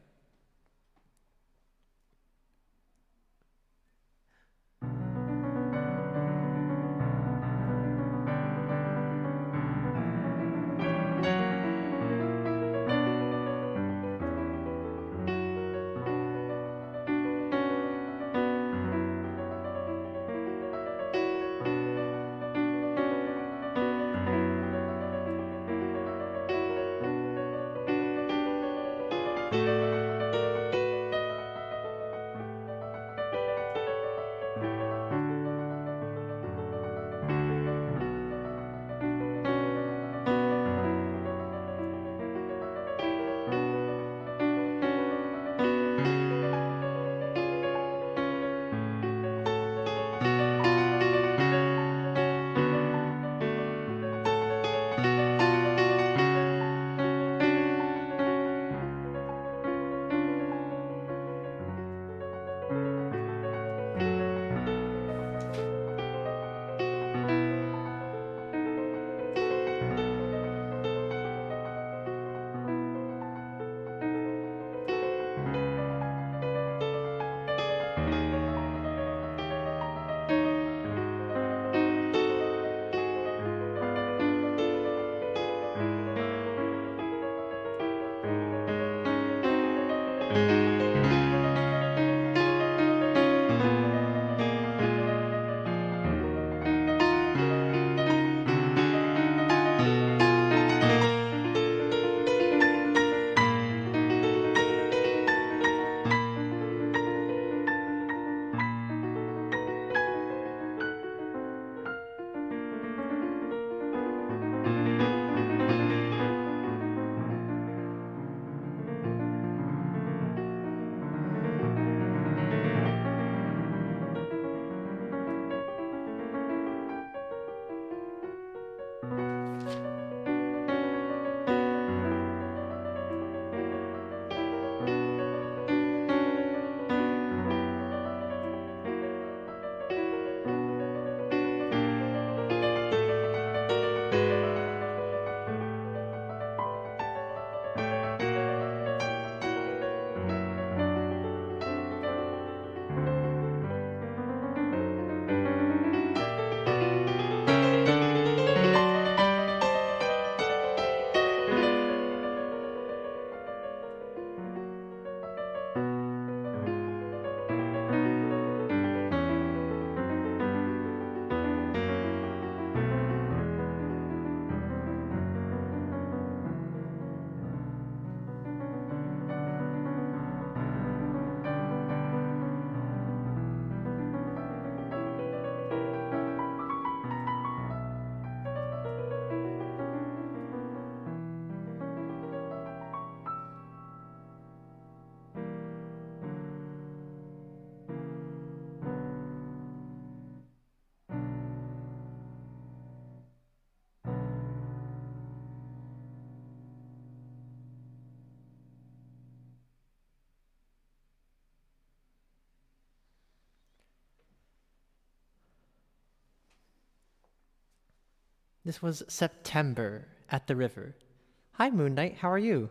This was September at the river. Hi, Moon Knight. How are you?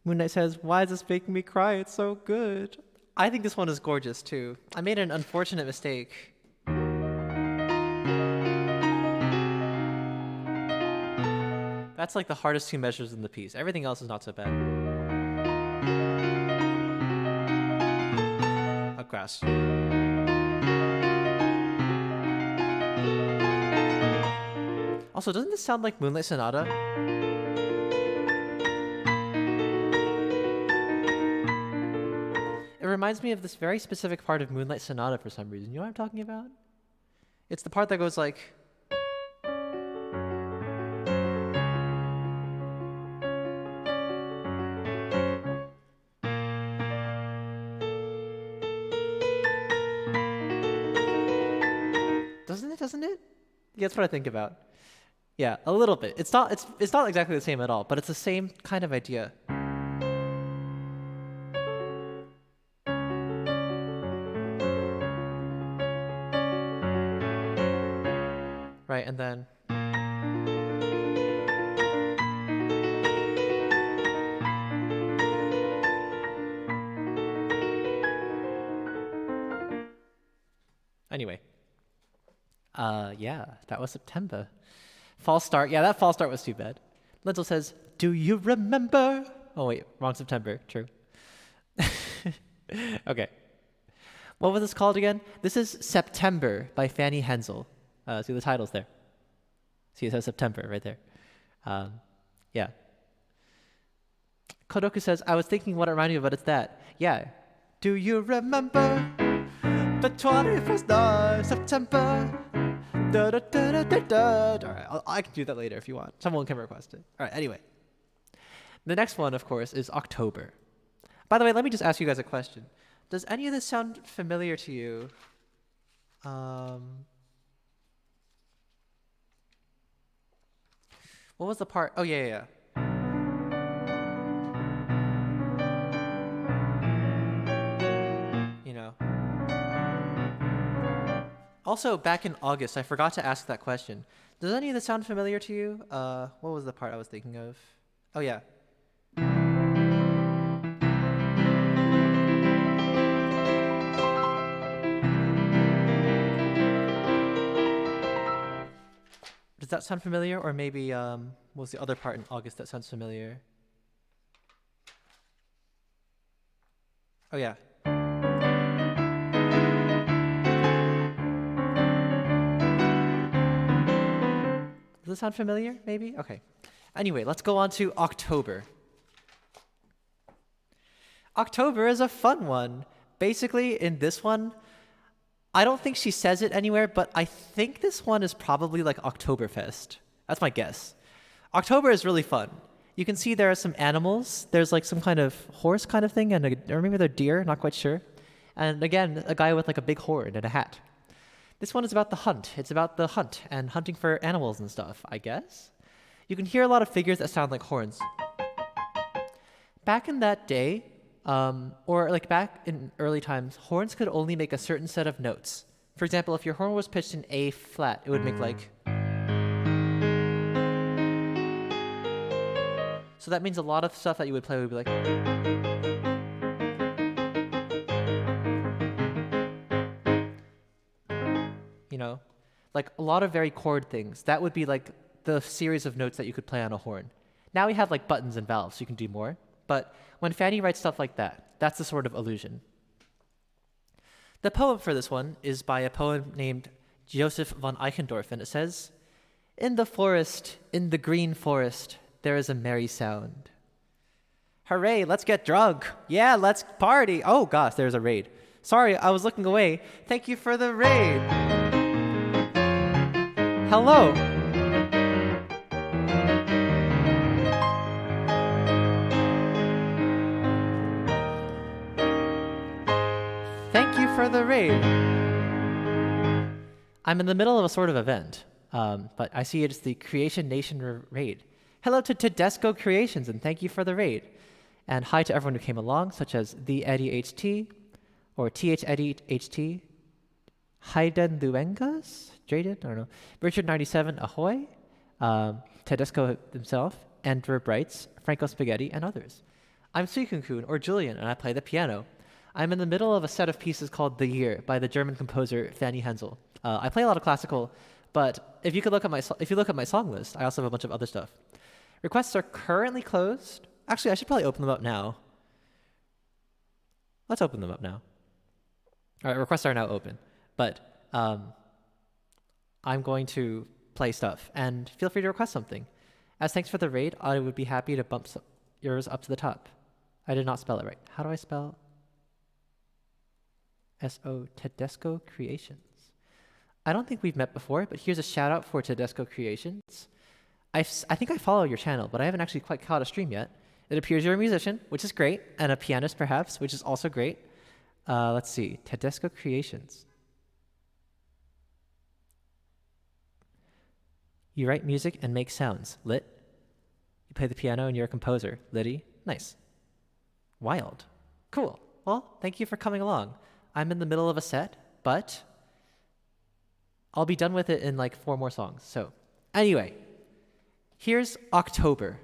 Moon Knight says, why is this making me cry? It's so good. I think this one is gorgeous, too. I made an unfortunate mistake. That's like the hardest two measures in the piece. Everything else is not so bad. A grass. Also, doesn't this sound like Moonlight Sonata? It reminds me of this very specific part of Moonlight Sonata for some reason. You know what I'm talking about? It's the part that goes like... Doesn't it? Yeah, that's what I think about. Yeah, a little bit. It's not exactly the same at all, but it's the same kind of idea. Right, and then... Anyway. Yeah, that was September. False start. Yeah, that false start was too bad. Lentil says, do you remember? Oh, wait, wrong September. True. Okay. What was this called again? This is September by Fanny Hensel. See the titles there. See, it says September right there. Yeah. Kodoku says, I was thinking what it reminded me of, but it's that. Yeah. Do you remember the 21st of September? Da, da, da, da, da, da. All right, I can do that later if you want. Someone can request it. All right, anyway. The next one, of course, is October. By the way, let me just ask you guys a question. Does any of this sound familiar to you? What was the part? Oh, yeah. You know. Also, back in August, I forgot to ask that question. Does any of this sound familiar to you? What was the part I was thinking of? Oh, yeah. Does that sound familiar? Or maybe, what was the other part in August that sounds familiar? Oh, yeah. Does this sound familiar, maybe? Okay. Anyway, let's go on to October. October is a fun one. Basically, in this one, I don't think she says it anywhere, but I think this one is probably like Oktoberfest. That's my guess. October is really fun. You can see there are some animals. There's like some kind of horse kind of thing, or maybe they're deer, not quite sure. And again, a guy with like a big horn and a hat. This one is about the hunt. It's about the hunt and hunting for animals and stuff, I guess. You can hear a lot of figures that sound like horns. Back in that day, or like back in early times, horns could only make a certain set of notes. For example, if your horn was pitched in A flat, it would make like... So that means a lot of stuff that you would play would be like... You know, like a lot of very chord things. That would be like the series of notes that you could play on a horn. Now we have like buttons and valves, so you can do more. But when Fanny writes stuff like that, that's the sort of illusion. The poem for this one is by a poet named Joseph von Eichendorff, and it says, in the forest, in the green forest, there is a merry sound. Hooray, let's get drunk. Yeah, let's party. Oh gosh, there's a raid. Sorry, I was looking away. Thank you for the raid. Hello. Thank you for the raid. I'm in the middle of a sort of event, but I see it's the Creation Nation raid. Hello to Tedesco Creations, and thank you for the raid. And hi to everyone who came along, such as The Eddie HT, or TH Eddie HT, Hayden Luengas, Jaden, I don't know, Richard97, ahoy, Tedesco himself, Andrew Brights, Franco Spaghetti, and others. I'm suikunkun, or Julian, and I play the piano. I'm in the middle of a set of pieces called The Year by the German composer Fanny Hensel. I play a lot of classical, but if you look at my song list, I also have a bunch of other stuff. Requests are currently closed. Actually, I should probably open them up now. Let's open them up now. All right, requests are now open, but I'm going to play stuff, and feel free to request something. As thanks for the raid, I would be happy to bump yours up to the top. I did not spell it right. How do I spell S-O Tedesco Creations? I don't think we've met before, but here's a shout out for Tedesco Creations. I think I follow your channel, but I haven't actually quite caught a stream yet. It appears you're a musician, which is great, and a pianist perhaps, which is also great. Let's see, Tedesco Creations. You write music and make sounds. Lit. You play the piano and you're a composer. Liddy. Nice. Wild. Cool. Well, thank you for coming along. I'm in the middle of a set, but I'll be done with it in like 4 more songs. So anyway, here's October.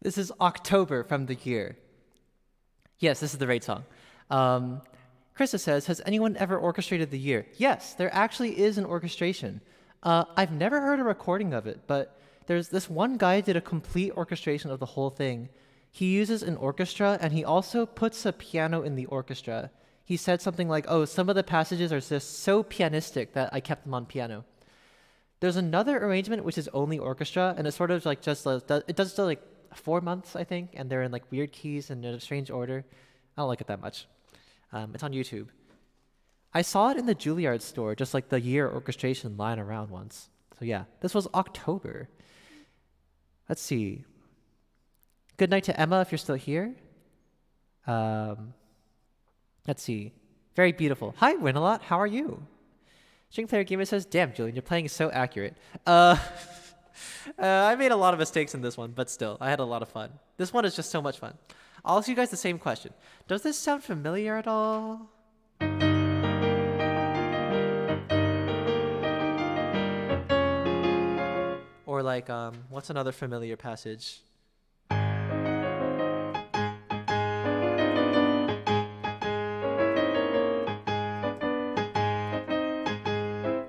This is October from the year. Yes, this is the right song. Krista says, has anyone ever orchestrated the year? Yes, there actually is an orchestration. I've never heard a recording of it, but there's this one guy did a complete orchestration of the whole thing. He uses an orchestra, and he also puts a piano in the orchestra. He said something like, oh, some of the passages are just so pianistic that I kept them on piano. There's another arrangement which is only orchestra, and it's sort of like just, it does still like 4 months, I think, and they're in like weird keys and in a strange order. I don't like it that much. It's on YouTube. I saw it in the Juilliard store, just like the year orchestration lying around once. So yeah, this was October. Let's see. Good night to Emma if you're still here. Let's see. Very beautiful. Hi, Winalot. How are you? String Player Gamer says, damn, Julian, you're playing so accurate. I made a lot of mistakes in this one, but still, I had a lot of fun. This one is just so much fun. I'll ask you guys the same question. Does this sound familiar at all? Or like, what's another familiar passage?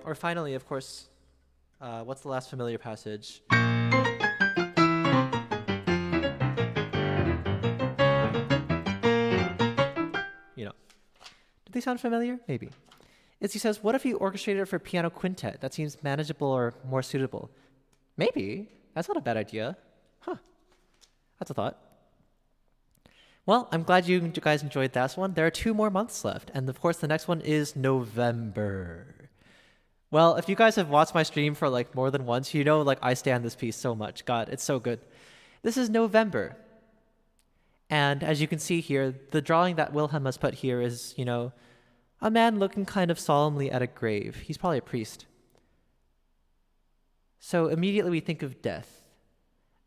Or finally, of course, what's the last familiar passage? You know. Do they sound familiar? Maybe. Izzy says, what if you orchestrated it for piano quintet? That seems manageable or more suitable. Maybe. That's not a bad idea. Huh. That's a thought. Well, I'm glad you guys enjoyed that one. There are 2 more months left. And of course, the next one is November. Well, if you guys have watched my stream for like more than once, you know like I stand this piece so much. God, it's so good. This is November. And as you can see here, the drawing that Wilhelm has put here is, you know, a man looking kind of solemnly at a grave. He's probably a priest. So immediately we think of death.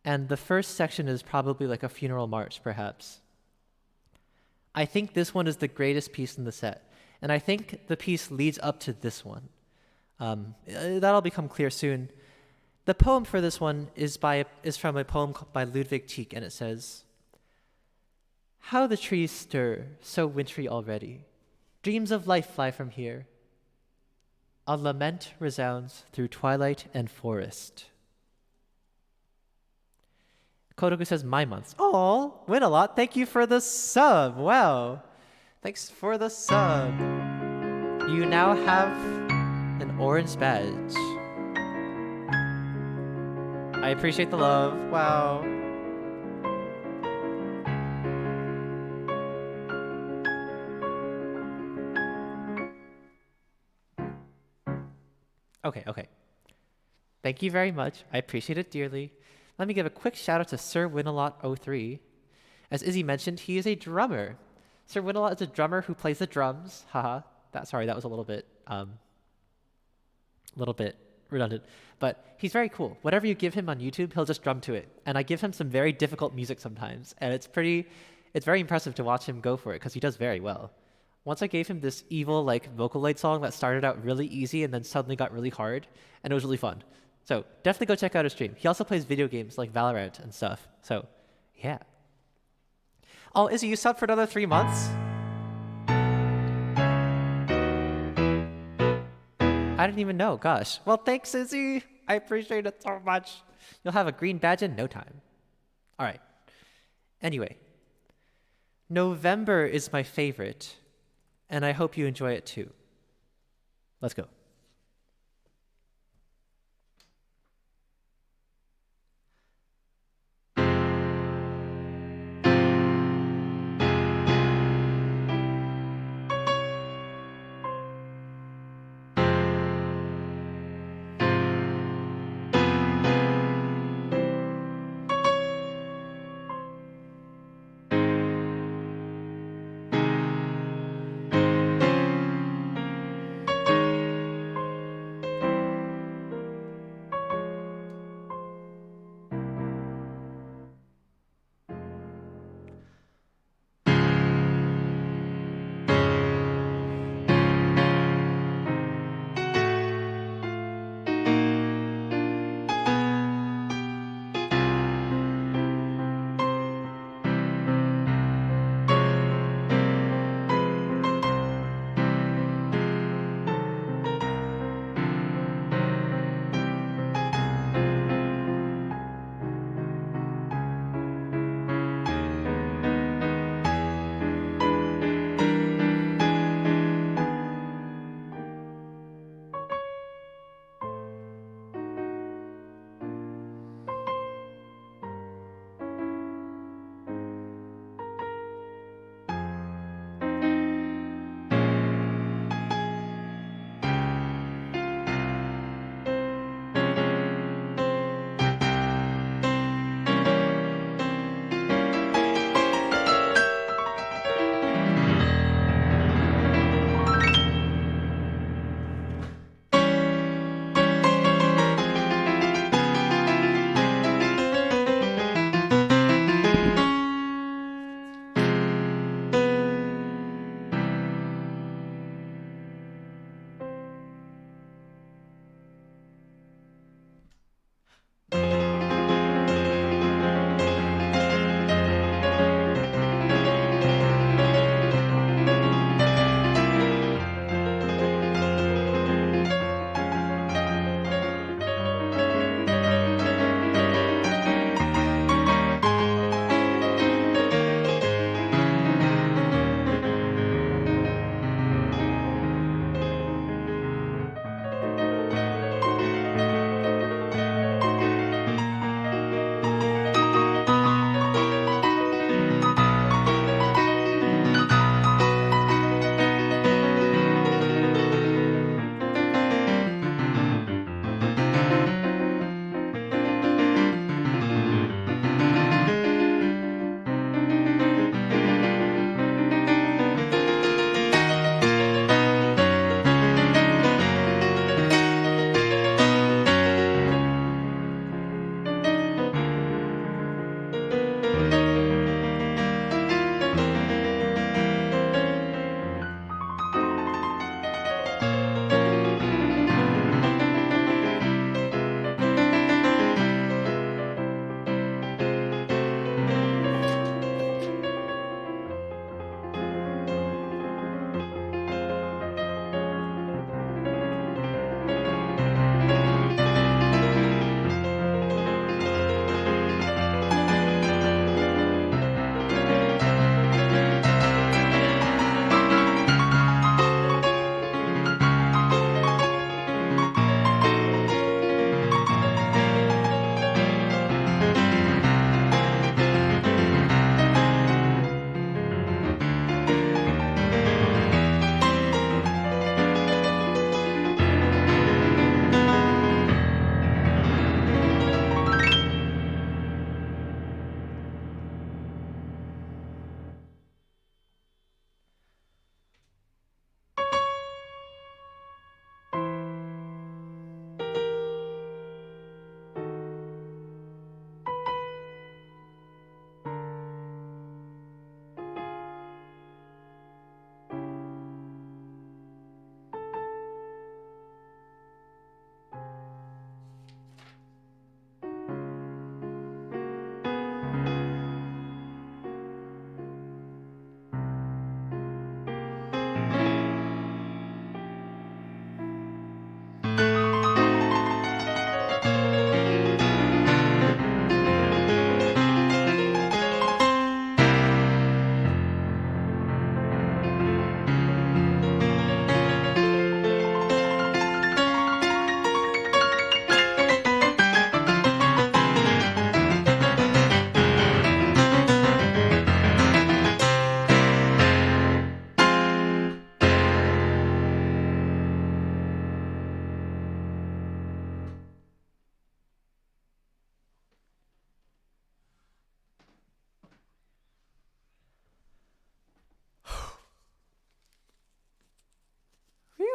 And the first section is probably like a funeral march, perhaps. I think this one is the greatest piece in the set. And I think the piece leads up to this one. That'll become clear soon. The poem for this one is from a poem by Ludwig Tieck, and it says, how the trees stir, so wintry already. Dreams of life fly from here. A lament resounds through twilight and forest. Kodoku says, my months. Oh, win a lot. Thank you for the sub. Wow. Thanks for the sub. You now have an orange badge. I appreciate the love. Wow. Okay. Thank you very much. I appreciate it dearly. Let me give a quick shout out to Sir Winalot03. As Izzy mentioned, he is a drummer. Sir Winalot is a drummer who plays the drums. Haha. Sorry, that was a little bit redundant. But he's very cool. Whatever you give him on YouTube, he'll just drum to it. And I give him some very difficult music sometimes. And it's very impressive to watch him go for it because he does very well. Once I gave him this evil like Vocaloid song that started out really easy and then suddenly got really hard, and it was really fun. So definitely go check out his stream. He also plays video games like Valorant and stuff. So yeah. Oh, Izzy, you subbed for another 3 months? I didn't even know. Gosh. Well, thanks, Izzy. I appreciate it so much. You'll have a green badge in no time. All right. Anyway, November is my favorite, and I hope you enjoy it too. Let's go.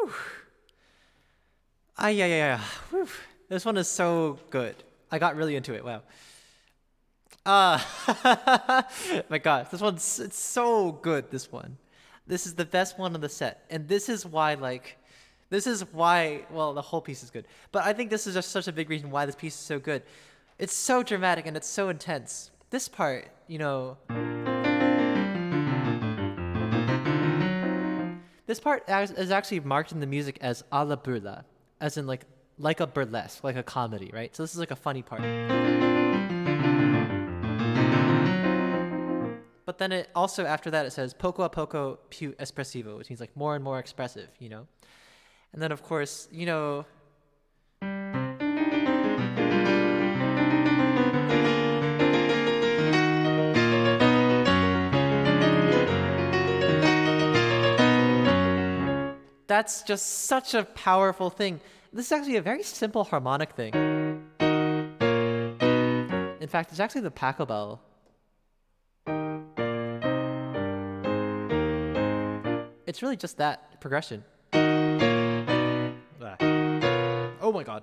Whew. Ah, yeah, yeah, yeah. Whew. This one is so good. I got really into it. Wow. My God, it's so good. This one, this is the best one on the set, and well, the whole piece is good, but I think this is just such a big reason why this piece is so good. It's so dramatic and it's so intense. This part, is actually marked in the music as a la burla, as in like a burlesque, like a comedy, right? So this is like a funny part. But then it also, after that, it says poco a poco più espressivo, which means like more and more expressive, And then, of course, that's just such a powerful thing. This is actually a very simple harmonic thing. In fact, it's actually the pachelbel. It's really just that progression. Oh my God.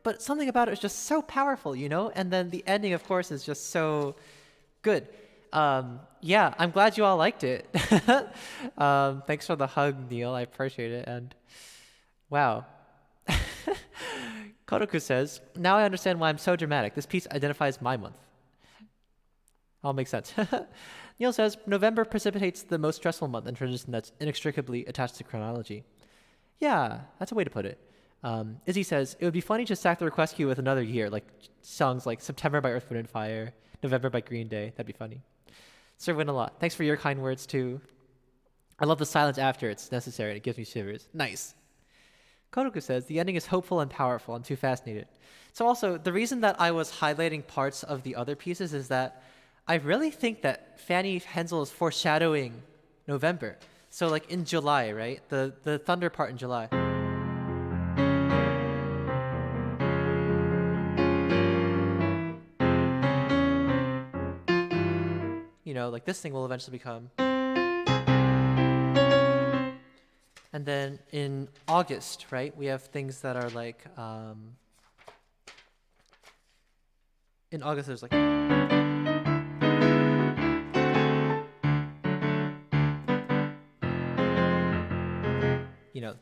But something about it is just so powerful, And then the ending, of course, is just so good. Yeah, I'm glad you all liked it. Thanks for the hug, Neil. I appreciate it. And wow. Kodoku says, now I understand why I'm so dramatic. This piece identifies my month. All makes sense. Neil says, November precipitates the most stressful month in tradition that's inextricably attached to chronology. Yeah, that's a way to put it. Izzy says, it would be funny to stack the request queue with another year, like songs like September by Earth, Wind & Fire, November by Green Day. That'd be funny. Sir Win a lot. Thanks for your kind words, too. I love the silence after. It's necessary. It gives me shivers. Nice. Kodoku says, the ending is hopeful and powerful. I'm too fascinated. So also, the reason that I was highlighting parts of the other pieces is that I really think that Fanny Hensel is foreshadowing November. So like in July, right? The thunder part in July. Like this thing will eventually become. And then in August, right? We have things that are like, in August there's like.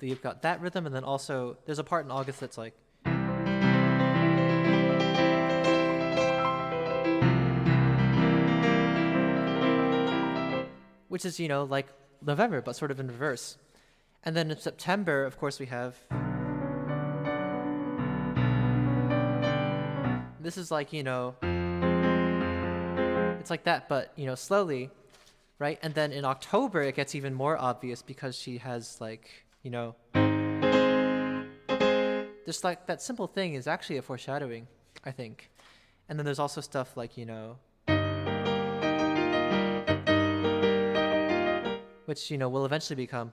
You've got that rhythm, and then also there's a part in August that's like. Which is, like November, but sort of in reverse. And then in September, of course, we have. This is like, it's like that, but, slowly, right? And then in October, it gets even more obvious because she has like, just like that simple thing is actually a foreshadowing, I think. And then there's also stuff like, which, will eventually become.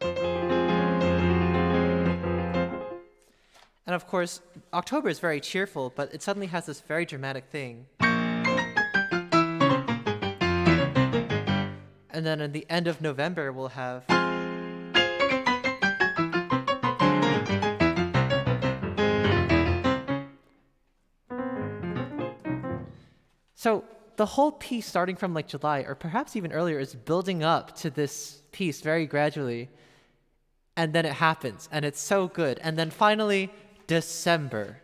And of course, October is very cheerful, but it suddenly has this very dramatic thing. And then at the end of November, we'll have. So the whole piece, starting from like July, or perhaps even earlier, is building up to this piece very gradually. And then it happens, and it's so good. And then finally, December.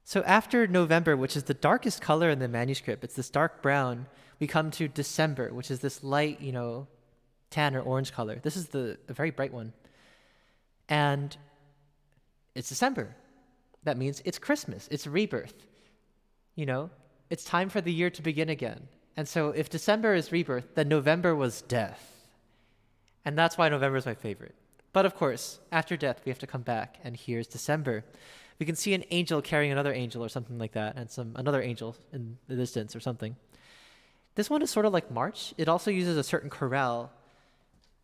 So after November, which is the darkest color in the manuscript, it's this dark brown, we come to December, which is this light, tan or orange color. This is a very bright one. And it's December. That means it's Christmas, it's rebirth. It's time for the year to begin again. And so if December is rebirth, then November was death. And that's why November is my favorite. But of course, after death, we have to come back, and here's December. We can see an angel carrying another angel or something like that, and another angel in the distance or something. This one is sort of like March. It also uses a certain chorale.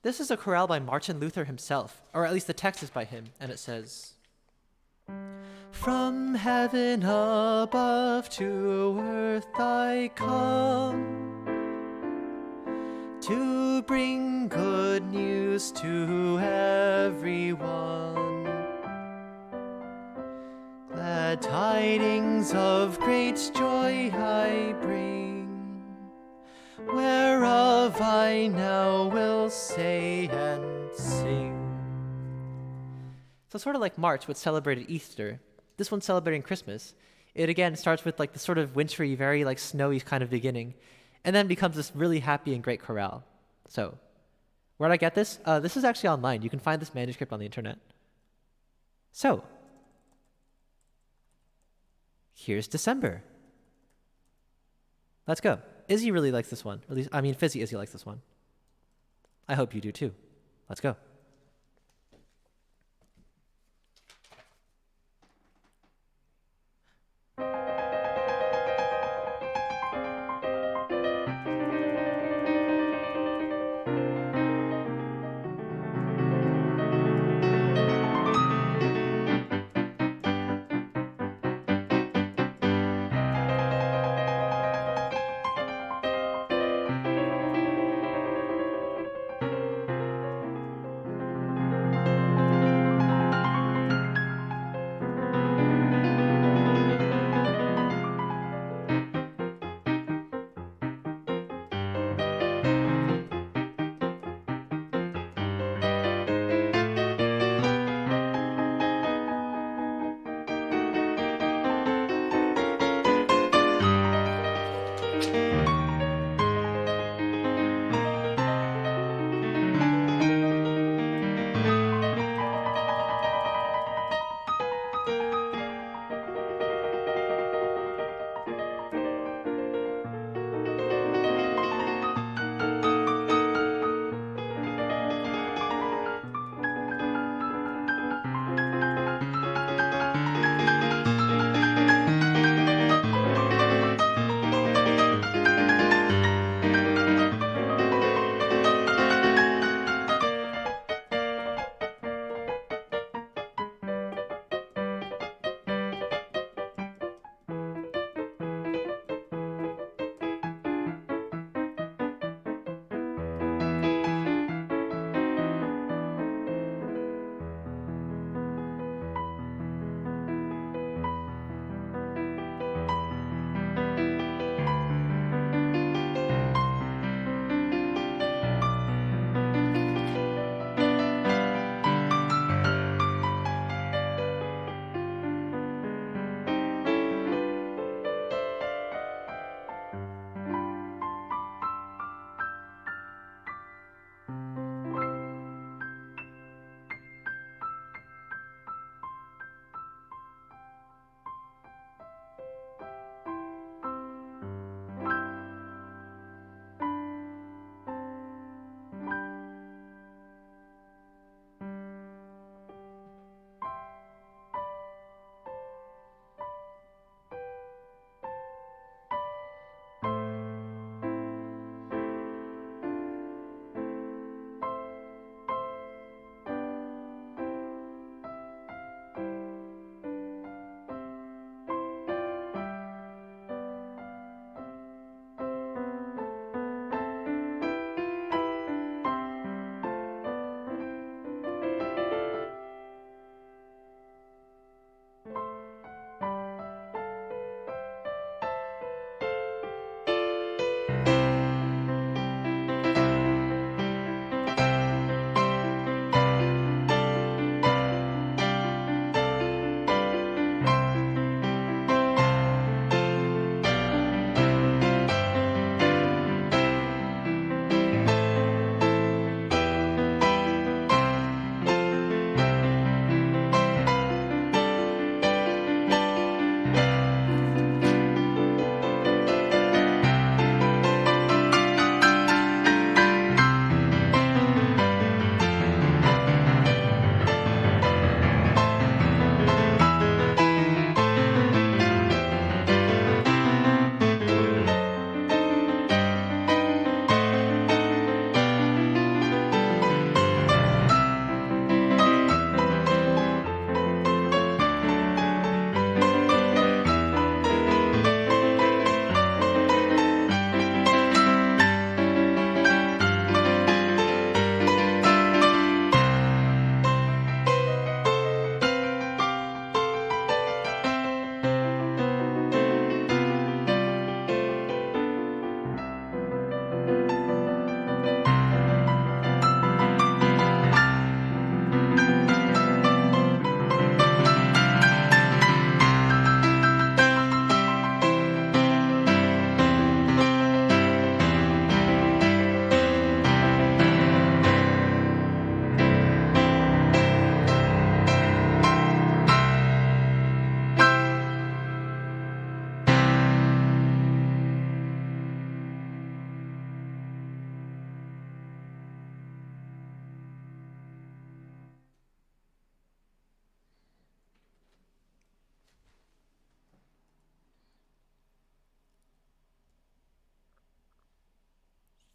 This is a chorale by Martin Luther himself, or at least the text is by him, and it says, "From heaven above to earth I come, to bring good news to everyone. Glad tidings of great joy I bring, whereof I now will say and sing. So sort of like March, which celebrated Easter, this one's celebrating Christmas. It again starts with like the sort of wintry, very like snowy kind of beginning, and then becomes this really happy and great chorale. So, where'd I get this? This is actually online. You can find this manuscript on the internet. So, here's December. Let's go. Izzy really likes this one. Or at least, I mean, Fizzy Izzy likes this one. I hope you do too. Let's go.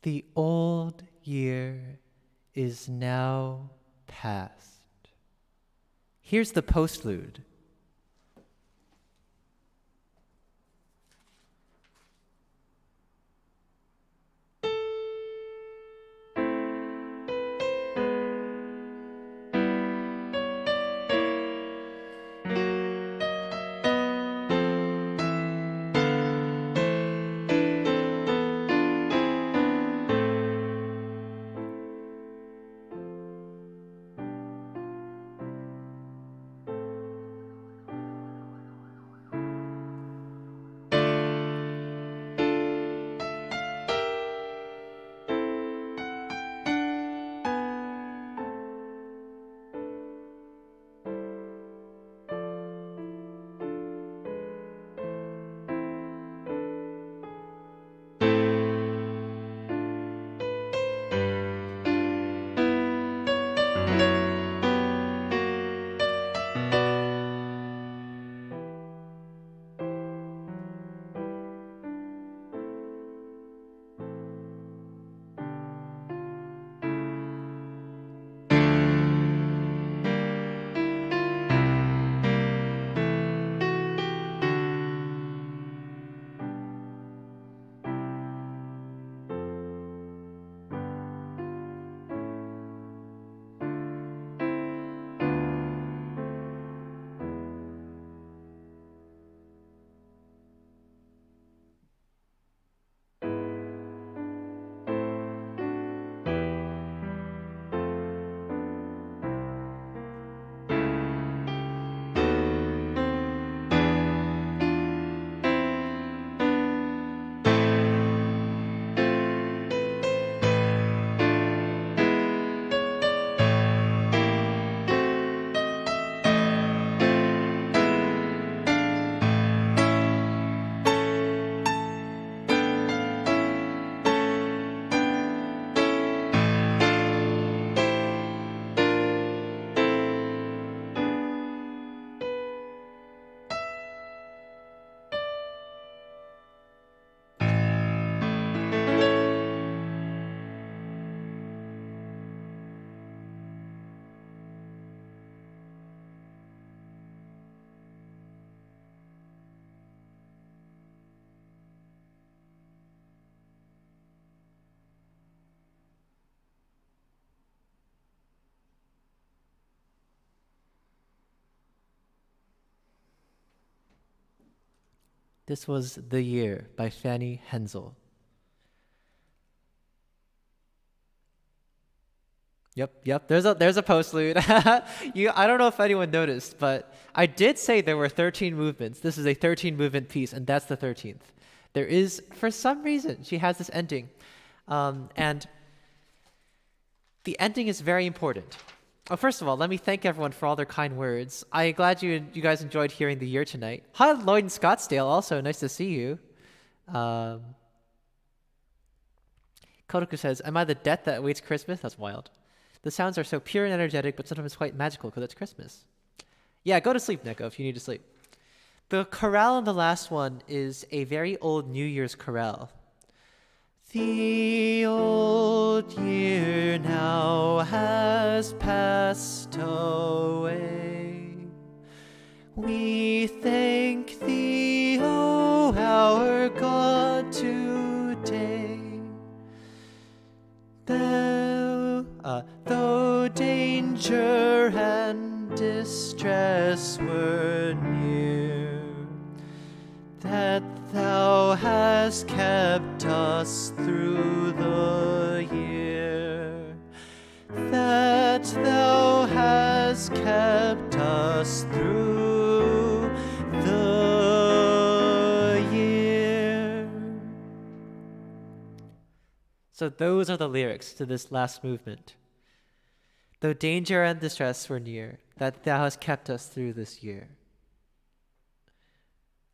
The old year is now past. Here's the postlude. This was The Year by Fanny Hensel. Yep. There's a postlude. I don't know if anyone noticed, but I did say there were 13 movements. This is a 13 movement piece, and that's the 13th. There is, for some reason, she has this ending, and the ending is very important. Oh, first of all, let me thank everyone for all their kind words. I'm glad you guys enjoyed hearing The Year tonight. Hi, Lloyd in Scottsdale. Also, nice to see you. Kotoku says, "Am I the death that awaits Christmas?" That's wild. The sounds are so pure and energetic, but sometimes quite magical because it's Christmas. Yeah, go to sleep, Neko, if you need to sleep. The chorale in the last one is a very old New Year's chorale. The old year now has passed away. We thank thee, O our God, today. Though danger and distress were near, that thou hast kept us through the year, that thou hast kept us through the year. So those are the lyrics to this last movement. Though danger and distress were near, that thou hast kept us through this year.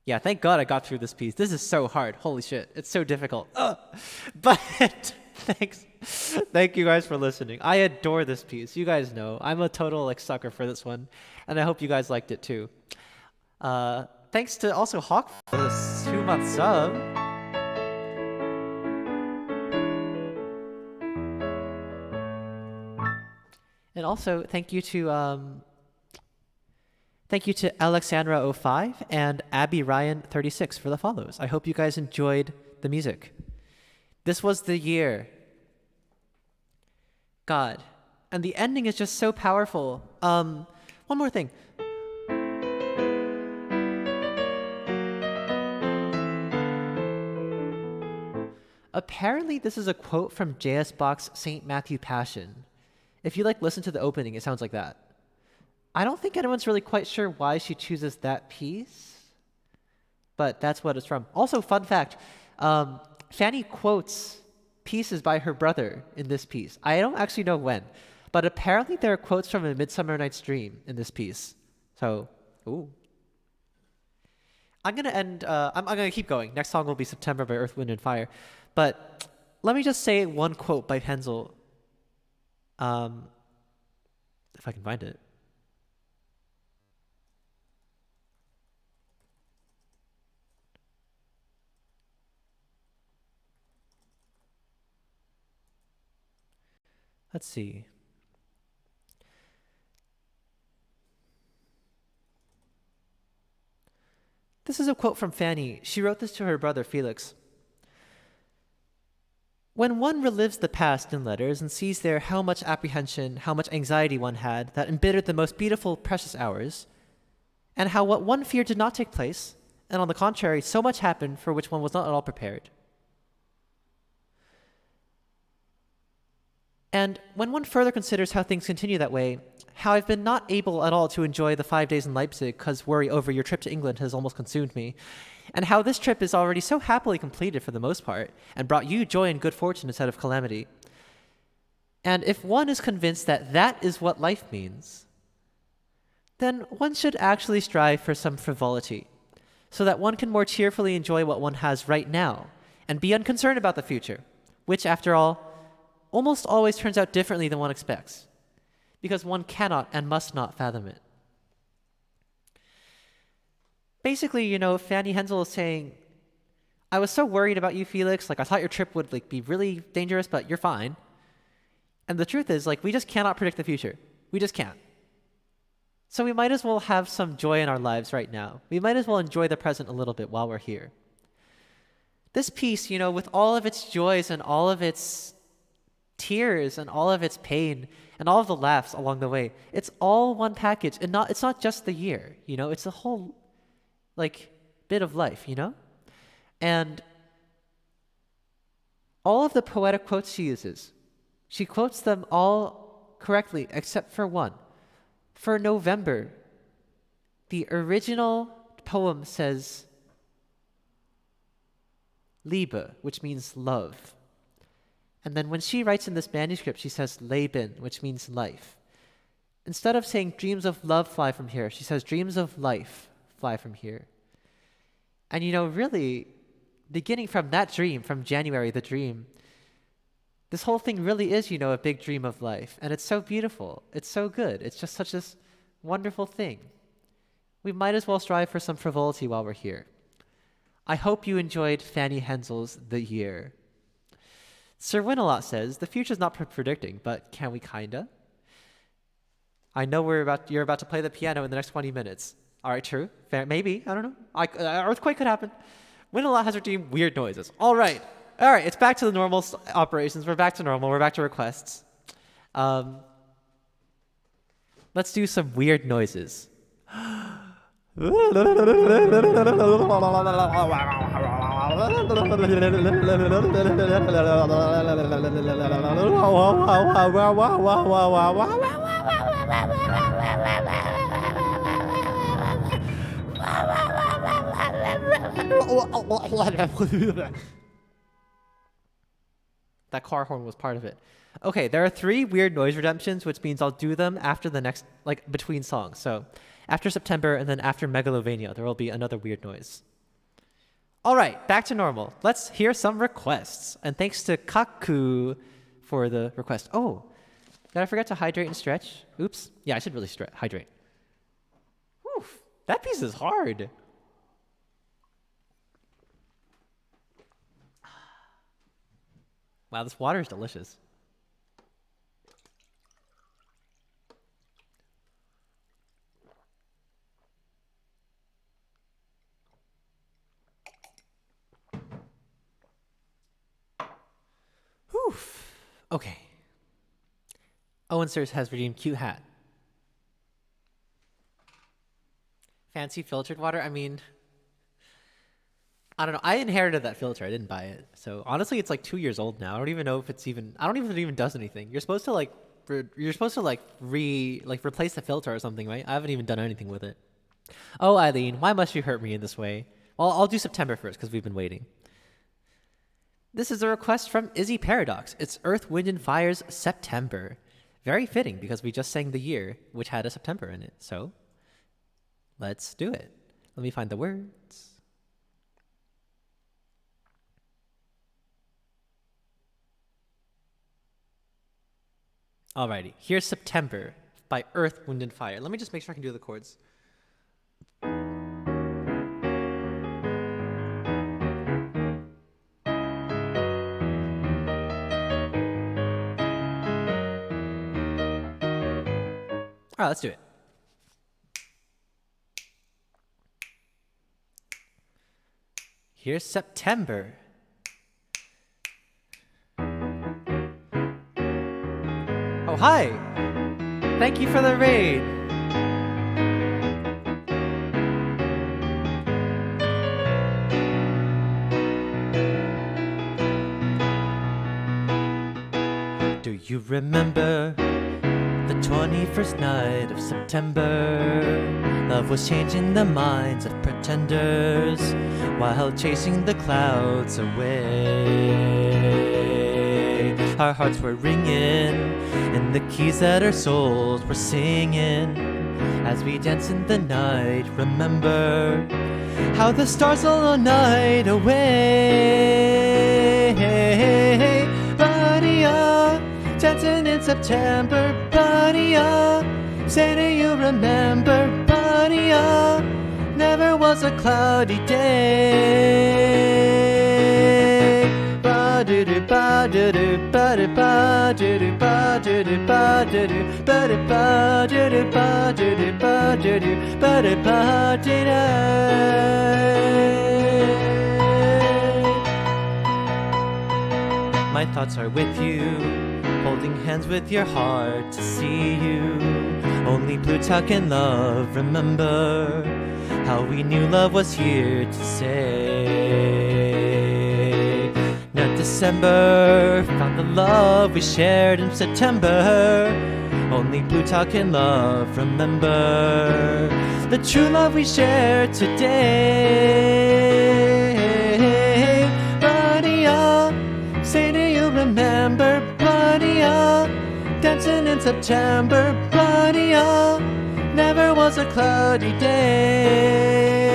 Yeah, thank God I got through this piece. This is so hard. Holy shit. It's so difficult. But thanks. Thank you guys for listening. I adore this piece. You guys know. I'm a total sucker for this one. And I hope you guys liked it too. Thanks to also Hawk for this 2-month sub. And also, thank you to Alexandra05 and Abby Ryan36 for the follows. I hope you guys enjoyed the music. This was the year. God. And the ending is just so powerful. One more thing. Apparently, this is a quote from JS Bach's St. Matthew Passion. If you listen to the opening, it sounds like that. I don't think anyone's really quite sure why she chooses that piece, but that's what it's from. Also, fun fact, Fanny quotes pieces by her brother in this piece. I don't actually know when, but apparently there are quotes from A Midsummer Night's Dream in this piece. So, ooh. I'm gonna keep going. Next song will be September by Earth, Wind, and Fire. But let me just say one quote by Hensel. If I can find it. Let's see. This is a quote from Fanny. She wrote this to her brother Felix. When one relives the past in letters and sees there how much apprehension, how much anxiety one had that embittered the most beautiful, precious hours, and how what one feared did not take place, and on the contrary, so much happened for which one was not at all prepared. And when one further considers how things continue that way, how I've been not able at all to enjoy the 5 days in Leipzig because worry over your trip to England has almost consumed me, and how this trip is already so happily completed for the most part, and brought you joy and good fortune instead of calamity. And if one is convinced that that is what life means, then one should actually strive for some frivolity, so that one can more cheerfully enjoy what one has right now, and be unconcerned about the future, which, after all, almost always turns out differently than one expects, because one cannot and must not fathom it. Basically, Fanny Hensel is saying, I was so worried about you, Felix. I thought your trip would be really dangerous, but you're fine. And the truth is, we just cannot predict the future. We just can't. So we might as well have some joy in our lives right now. We might as well enjoy the present a little bit while we're here. This piece, with all of its joys and all of its tears and all of its pain and all of the laughs along the way, it's all one package. And it's not just the year, it's a whole bit of life, And all of the poetic quotes she uses, she quotes them all correctly except for one. For November, the original poem says Liebe, which means love. And then when she writes in this manuscript, she says Leben, which means life. Instead of saying dreams of love fly from here, she says dreams of life fly from here. And really, beginning from that dream, from January, the dream, this whole thing really is, a big dream of life. And it's so beautiful. It's so good. It's just such a wonderful thing. We might as well strive for some frivolity while we're here. I hope you enjoyed Fanny Hensel's The Year. Sir Winalot says, the future's not predicting, but can we kinda? I know you're about to play the piano in the next 20 minutes. All right, true. Fair, maybe. I don't know. Earthquake could happen. Winalot has redeemed weird noises. All right, it's back to the normal operations. We're back to normal. We're back to requests. Let's do some weird noises. That car horn was part of it. Okay, there are 3 weird noise redemptions, which means I'll do them after the next, between songs. So after September and then after Megalovania, there will be another weird noise. All right, back to normal. Let's hear some requests. And thanks to Kaku for the request. Oh, did I forget to hydrate and stretch? Oops. Yeah, I should really hydrate. Whew, that piece is hard. Wow, this water is delicious. Okay. Owen Sirs has redeemed cute hat. Fancy filtered water? I mean, I don't know. I inherited that filter. I didn't buy it. So honestly, it's like 2 years old now. I don't even know if it's even. I don't even know if it even does anything. You're supposed to replace the filter or something, right? I haven't even done anything with it. Oh, Eileen, why must you hurt me in this way? Well, I'll do September first because we've been waiting. This is a request from Izzy Paradox. It's Earth, Wind, and Fire's September. Very fitting because we just sang the year, which had a September in it. So, let's do it. Let me find the words. Alrighty, here's September by Earth, Wind, and Fire. Let me just make sure I can do the chords. All right, let's do it. Here's September. Oh, hi. Thank you for the raid. Do you remember the 21st night of September? Love was changing the minds of pretenders while chasing the clouds away. Our hearts were ringing and the keys that our souls were singing as we danced in the night. Remember how the stars all night away. Buddy up, dancing in September. Buddy up, say do you remember? Buddy up, never was a cloudy day. Ba-do-do, ba-do-do, ba-do, ba-do-do, ba-do-do, ba-do-do, ba-do, ba-do-do, ba-do-do, ba-do-do, ba-do, ba-do-do. My thoughts are with you, holding hands with your heart to see you. Only blue talk and love, remember how we knew love was here to stay. Now December found the love we shared in September. Only blue talk and love, remember the true love we shared today. Buddy up, say do you remember? Buddy up, dancing in September. Buddy up, never was a cloudy day.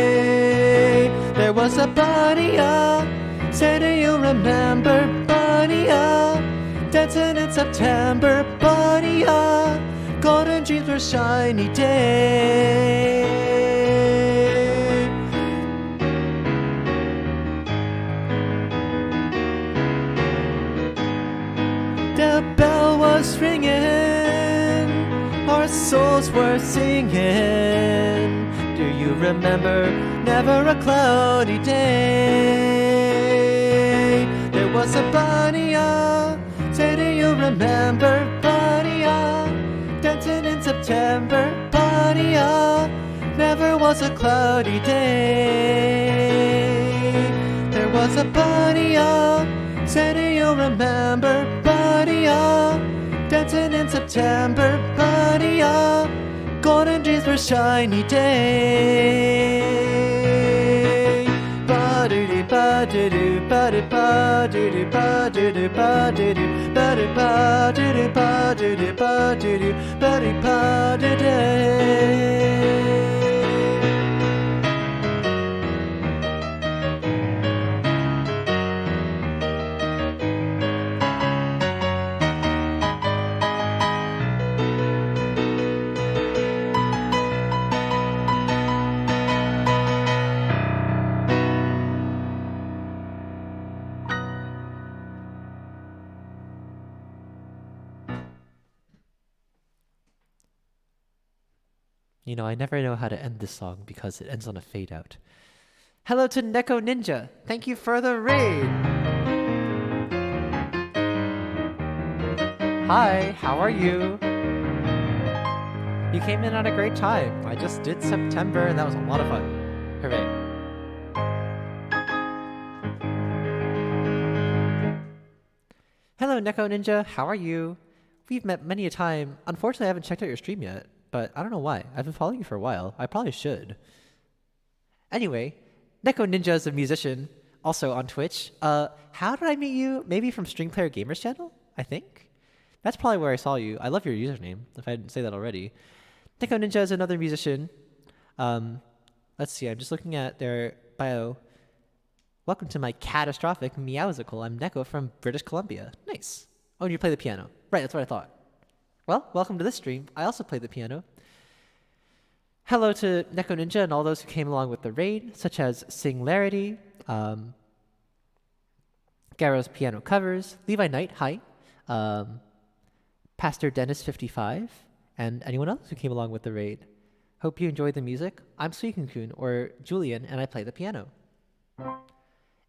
There was a buddy up, say do you remember? Buddy up, dancing in September. Buddy up, golden dreams were shiny day. The bell was ringing, our souls were singing. Do you remember? Never a cloudy day. There was a bunny up, say do you remember? Bunny up, dancing in September. Bunny up, never was a cloudy day. There was a bunny up, say do you remember? Buddy up, dancing in September. Buddy up, golden dreams were shiny day. Ba-do-do, ba-do-do, ba-do, ba-do-do, ba-do-do, ba-do-do, ba-do, ba-do-do, ba-do-do, ba-do-do, ba-do, ba-do-do. You know, I never know how to end this song because it ends on a fade out. Hello to Neko Ninja. Thank you for the raid. Hi, how are you? You came in at a great time. I just did September and that was a lot of fun. Hooray. Hello, Neko Ninja. How are you? We've met many a time. Unfortunately, I haven't checked out your stream yet, but I don't know why. I've been following you for a while. I probably should. Anyway, Neko Ninja is a musician, also on Twitch. How did I meet you? Maybe from String Player Gamers channel, I think? That's probably where I saw you. I love your username, if I didn't say that already. Neko Ninja is another musician. Let's see, I'm just looking at their bio. Welcome to my catastrophic meowsicle. I'm Neko from British Columbia. Nice. Oh, and you play the piano. Right, that's what I thought. Well, welcome to this stream. I also play the piano. Hello to Neko Ninja and all those who came along with the raid, such as Singularity, Garo's Piano Covers, Levi Knight, hi, Pastor Dennis 55, and anyone else who came along with the raid. Hope you enjoyed the music. I'm Suikunkun, or Julian, and I play the piano.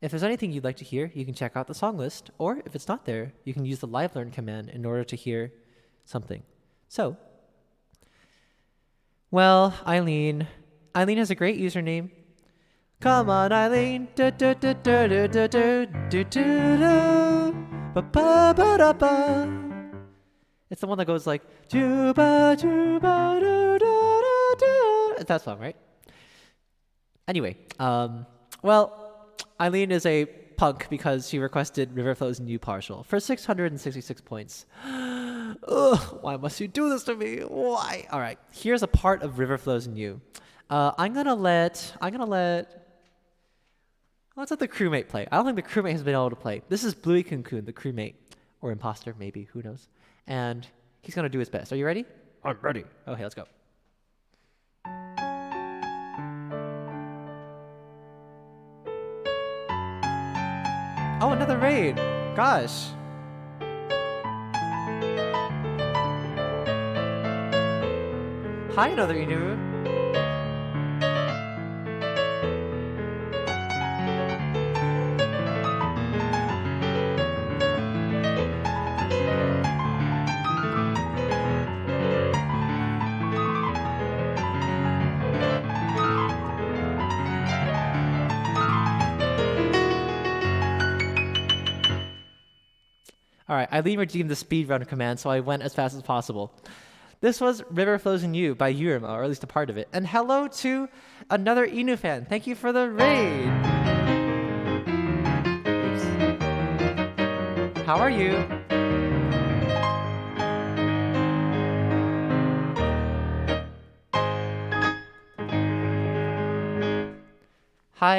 If there's anything you'd like to hear, you can check out the song list, or if it's not there, you can use the live learn command in order to hear something. So, well, Eileen has a great username. Come on, Eileen. Do do do do do do do do do ba ba ba da ba. It's the one that goes like juba juba do do do do. It's that song, right? Anyway, well, Eileen is a punk because she requested River Flows in You partial for 666 points. Ugh, why must you do this to me? Why? All right, here's a part of River Flows in You. Let's let the crewmate play. I don't think the crewmate has been able to play. This is Bluey Kunkun, the crewmate, or imposter, maybe, who knows. And he's gonna do his best. Are you ready? I'm ready. Okay, let's go. Oh, another raid. Gosh. Hi, another Inu. All right, Eileen redeemed the speedrun command, so I went as fast as possible. This was River Flows in You by Yurima, or at least a part of it. And hello to another Inu fan. Thank you for the raid. Oops. How are you? Hi,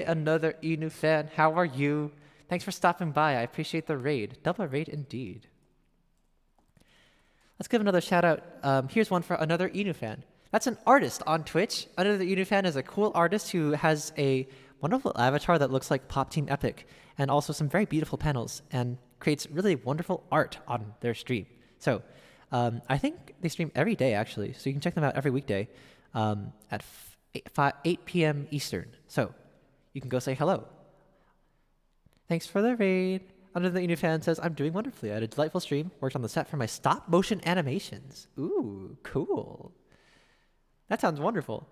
another Inu fan. How are you? Thanks for stopping by. I appreciate the raid. Double raid indeed. Let's give another shout out. Here's one for another Inu fan. That's an artist on Twitch. Another Inu fan is a cool artist who has a wonderful avatar that looks like Pop Team Epic and also some very beautiful panels and creates really wonderful art on their stream. So I think they stream every day actually. So you can check them out every weekday at 8 p.m. Eastern. So you can go say hello. Thanks for the raid. Under the Inu fan says, I'm doing wonderfully. I had a delightful stream. Worked on the set for my stop motion animations. Ooh, cool. That sounds wonderful.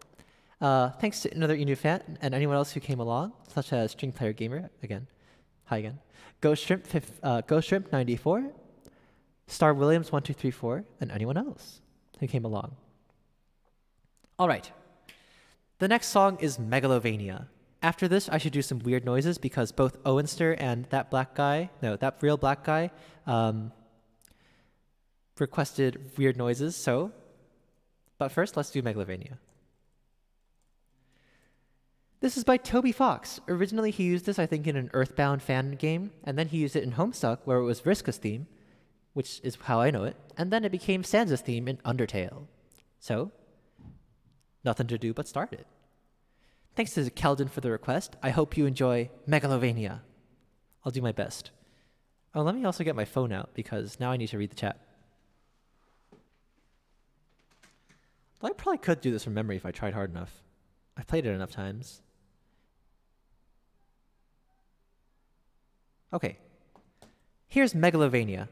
Thanks to another Inu fan and anyone else who came along, such as String Player Gamer, again. Hi again. Ghost Shrimp 94, Star Williams 1234, and anyone else who came along. All right. The next song is Megalovania. After this, I should do some weird noises because both Owenster and that real black guy, requested weird noises. But first, let's do Megalovania. This is by Toby Fox. Originally, he used this, I think, in an Earthbound fan game, and then he used it in Homestuck, where it was Vriska's theme, which is how I know it, and then it became Sansa's theme in Undertale. So, nothing to do but start it. Thanks to Keldon for the request. I hope you enjoy Megalovania. I'll do my best. Oh, let me also get my phone out because now I need to read the chat. Well, I probably could do this from memory if I tried hard enough. I've played it enough times. Okay. Here's Megalovania.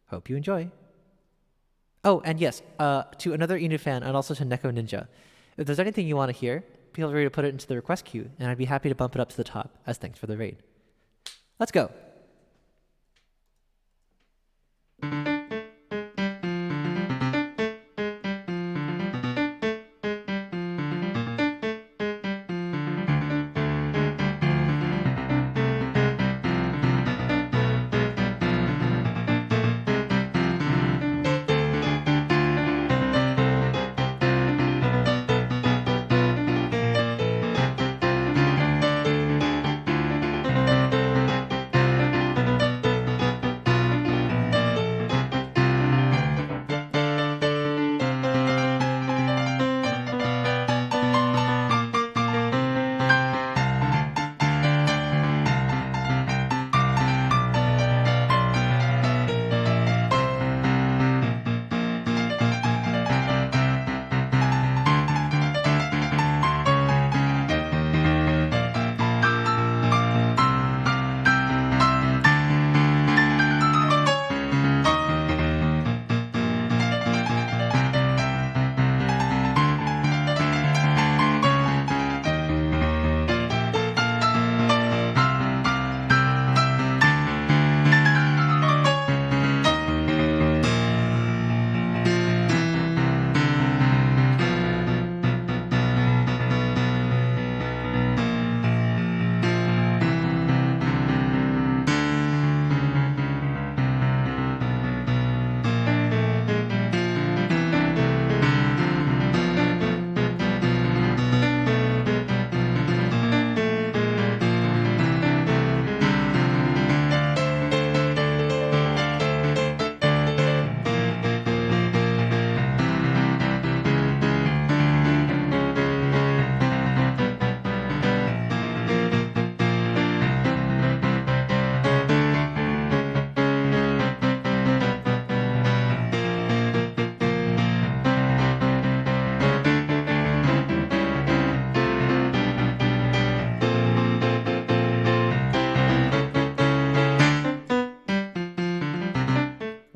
Hope you enjoy. Oh, and yes, to another Inu fan and also to Neko Ninja, if there's anything you want to hear, feel free to put it into the request queue, and I'd be happy to bump it up to the top as thanks for the raid. Let's go.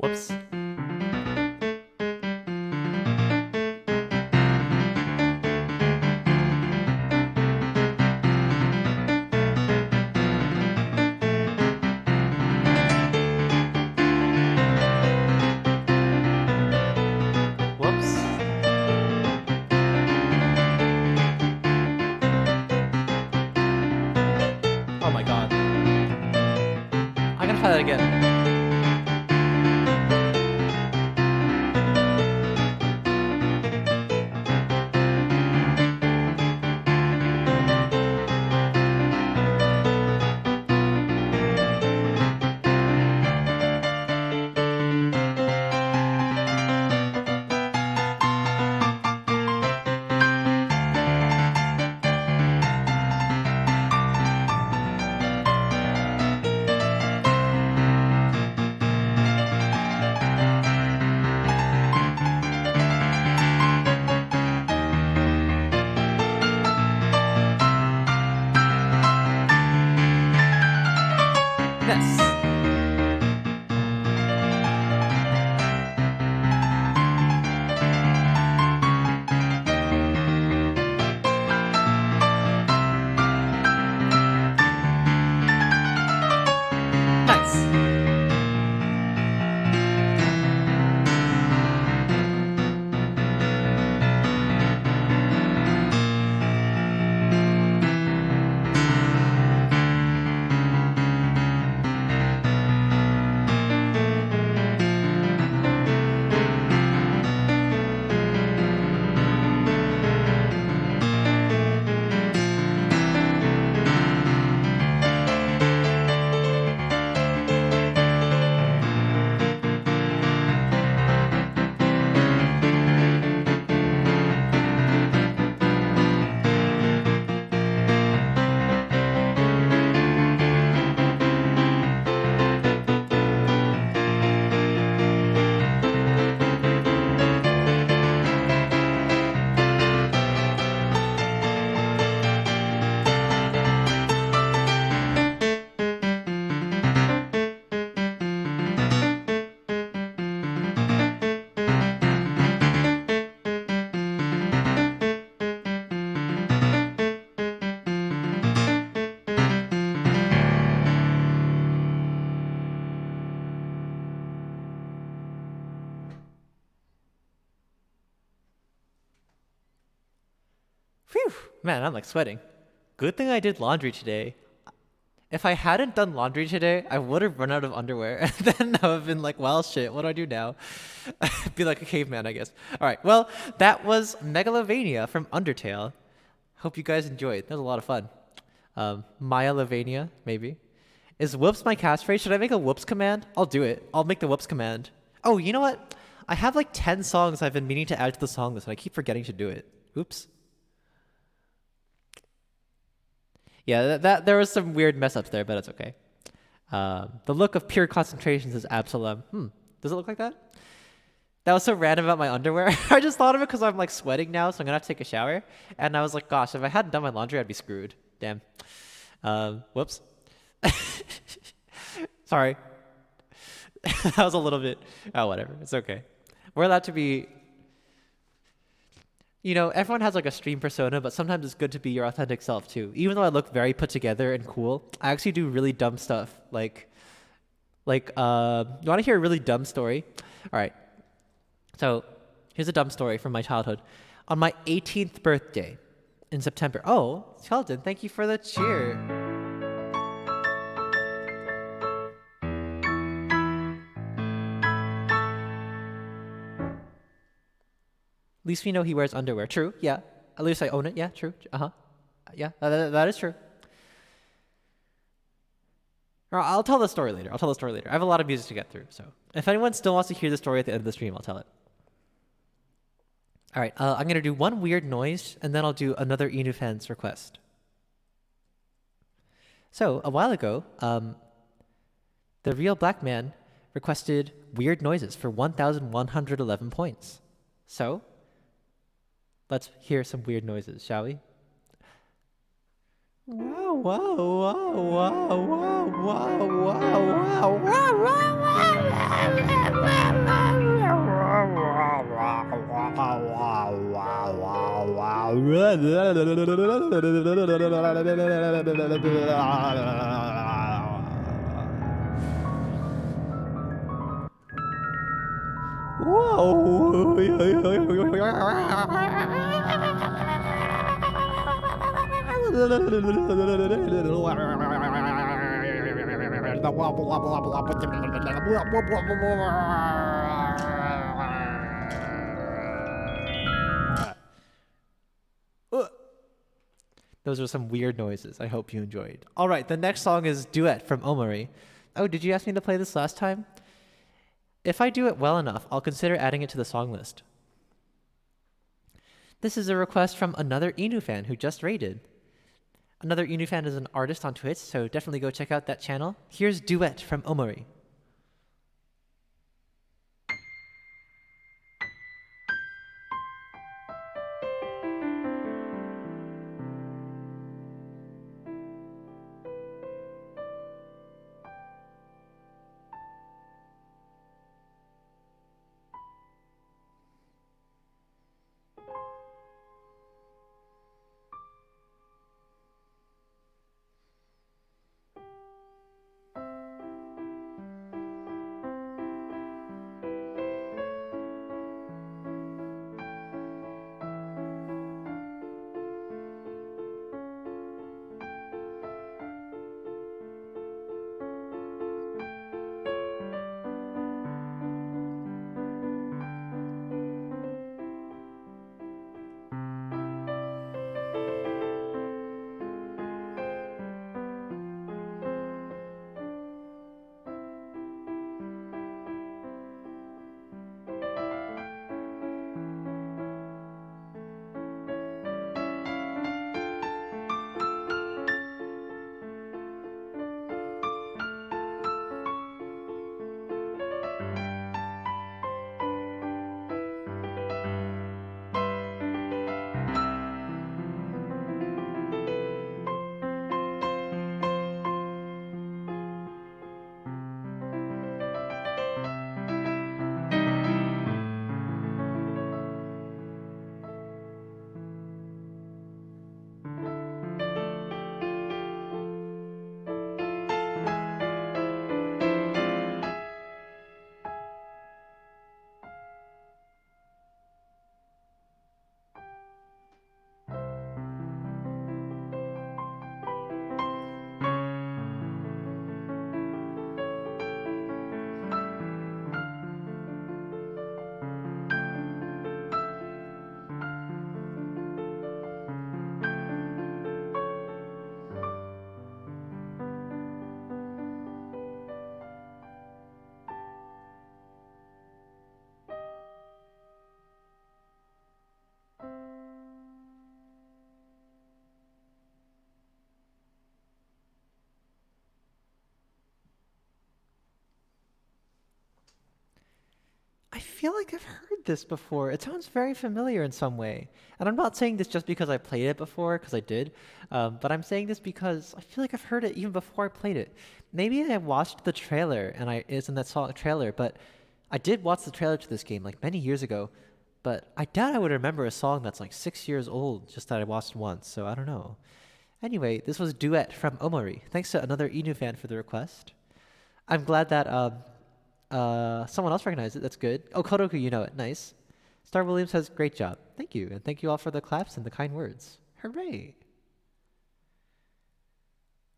Whoops. Whoops. Oh my god. I'm gonna try that again. Man, I'm like sweating. Good thing I did laundry today. If I hadn't done laundry today, I would have run out of underwear. And then I would have been like, well, shit, what do I do now? Be like a caveman, I guess. All right, well, that was Megalovania from Undertale. Hope you guys enjoyed. That was a lot of fun. Maya Lavania, maybe. Is whoops my catchphrase? Should I make a whoops command? I'll do it. I'll make the whoops command. Oh, you know what? I have like 10 songs I've been meaning to add to the song list, and I keep forgetting to do it. Oops. Yeah, that there was some weird mess ups there, but it's okay. The look of pure concentration says Absalom. Does it look like that? That was so random about my underwear. I just thought of it because I'm like sweating now, so I'm gonna have to take a shower. And I was like, gosh, if I hadn't done my laundry, I'd be screwed. Damn. Whoops. Sorry. That was a little bit. Oh, whatever. It's okay. We're allowed to be. You know, everyone has like a stream persona, but sometimes it's good to be your authentic self too. Even though I look very put together and cool, I actually do really dumb stuff. You want to hear a really dumb story? All right. So, here's a dumb story from my childhood. On my 18th birthday in September. Oh, Sheldon, thank you for the cheer. At least we know he wears underwear. True, yeah. At least I own it. Yeah, true. Yeah, that is true. I'll tell the story later. I have a lot of music to get through, so if anyone still wants to hear the story at the end of the stream, I'll tell it. All right, I'm going to do one weird noise, and then I'll do another Inu fan's request. So, a while ago, the real black man requested weird noises for 1,111 points. So, let's hear some weird noises, shall we? Wow, wow, wow, wow, wow, wow, wow, Those are some weird noises. I hope you enjoyed. All right, the next song is Duet from Omori. Oh, did you ask me to play this last time? If I do it well enough, I'll consider adding it to the song list. This is a request from another Inu fan who just raided. Another Inu fan is an artist on Twitch, so definitely go check out that channel. Here's Duet from Omori. feel like I've heard this before. It sounds very familiar in some way. And I'm not saying this just because I played it before, because I did, but I'm saying this because I feel like I've heard it even before I played it. Maybe I watched the trailer and it's in that song trailer, but I did watch the trailer to this game like many years ago, but I doubt I would remember a song that's like 6 years old just that I watched once, so I don't know. Anyway, this was Duet from Omori. Thanks to another Inu fan for the request. I'm glad that someone else recognized it. That's good. Oh, Kodoku, you know it. Nice. Star Williams says, great job. Thank you. And thank you all for the claps and the kind words. Hooray.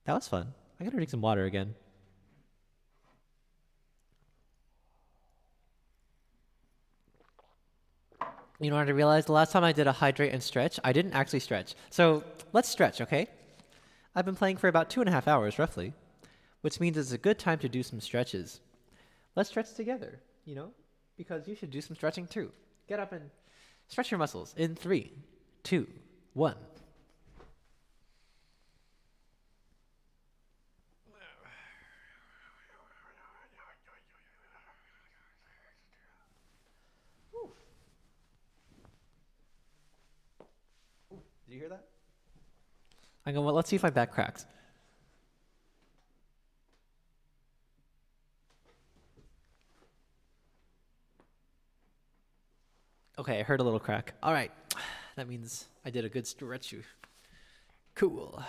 That was fun. I gotta drink some water again. You know what I realized? The last time I did a hydrate and stretch, I didn't actually stretch. So let's stretch, okay? I've been playing for about 2.5 hours, roughly, which means it's a good time to do some stretches. Let's stretch together, you know? Because you should do some stretching too. Get up and stretch your muscles in 3, 2, 1. Did you hear that? I go, well, let's see if my back cracks. Okay, I heard a little crack. All right. That means I did a good stretch. Cool.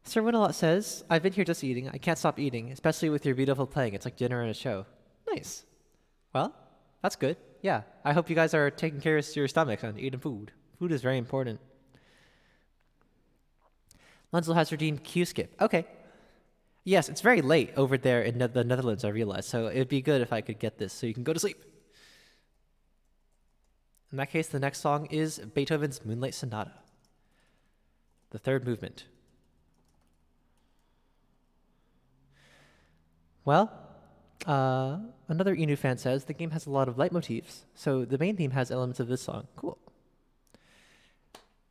Sir Winalot says, I've been here just eating. I can't stop eating, especially with your beautiful playing. It's like dinner and a show. Nice. Well, that's good. Yeah, I hope you guys are taking care of your stomachs and eating food. Food is very important. Lenzel has redeemed Q-Skip. Okay. Yes, it's very late over there in the Netherlands, I realize, so it would be good if I could get this so you can go to sleep. In that case, the next song is Beethoven's Moonlight Sonata, the third movement. Well, another Inu fan says the game has a lot of leitmotifs, so the main theme has elements of this song. Cool.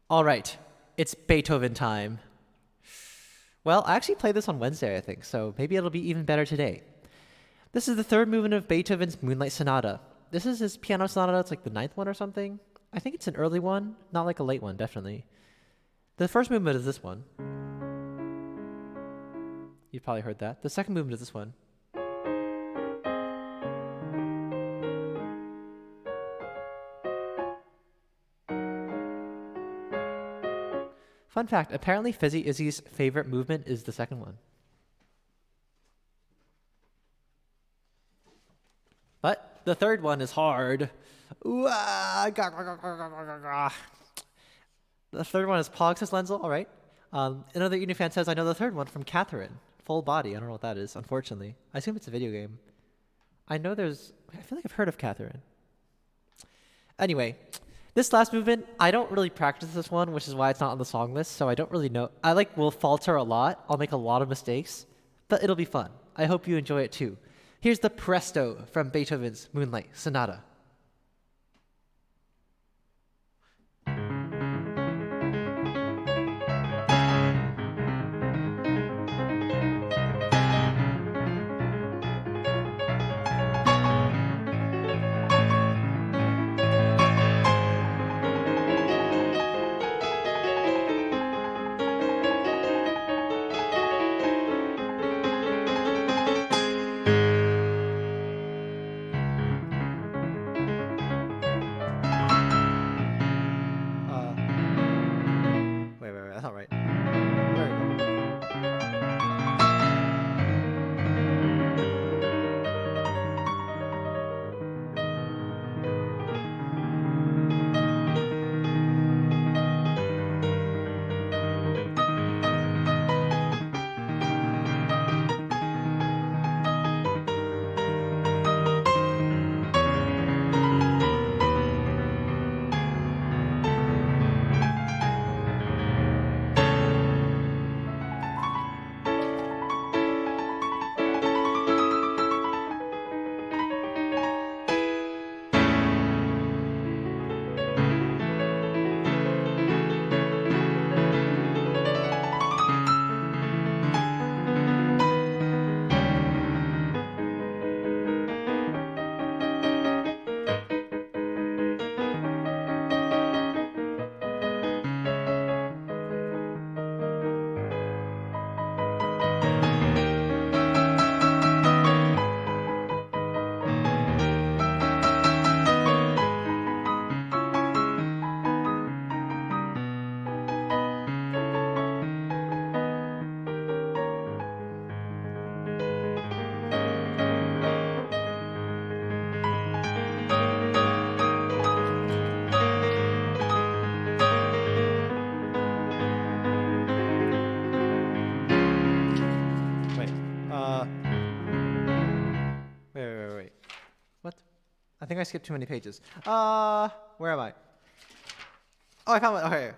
All right, it's Beethoven time. Well, I actually played this on Wednesday, I think, so maybe it'll be even better today. This is the third movement of Beethoven's Moonlight Sonata. This is his piano sonata. It's like the 9th one or something. I think it's an early one, not like a late one, definitely. The first movement is this one. You've probably heard that. The second movement is this one. Fun fact, apparently Fizzy Izzy's favorite movement is the second one. But the third one is hard. The third one is Pog, says Lenzel. All right. Another Inu fan says, I know the third one from Catherine. Full body. I don't know what that is, unfortunately. I assume it's a video game. I feel like I've heard of Catherine. Anyway, this last movement, I don't really practice this one, which is why it's not on the song list, so I don't really know. Will falter a lot. I'll make a lot of mistakes, but it'll be fun. I hope you enjoy it too. Here's the Presto from Beethoven's Moonlight Sonata. I think I skipped too many pages. Where am I? Oh, I found one. Okay.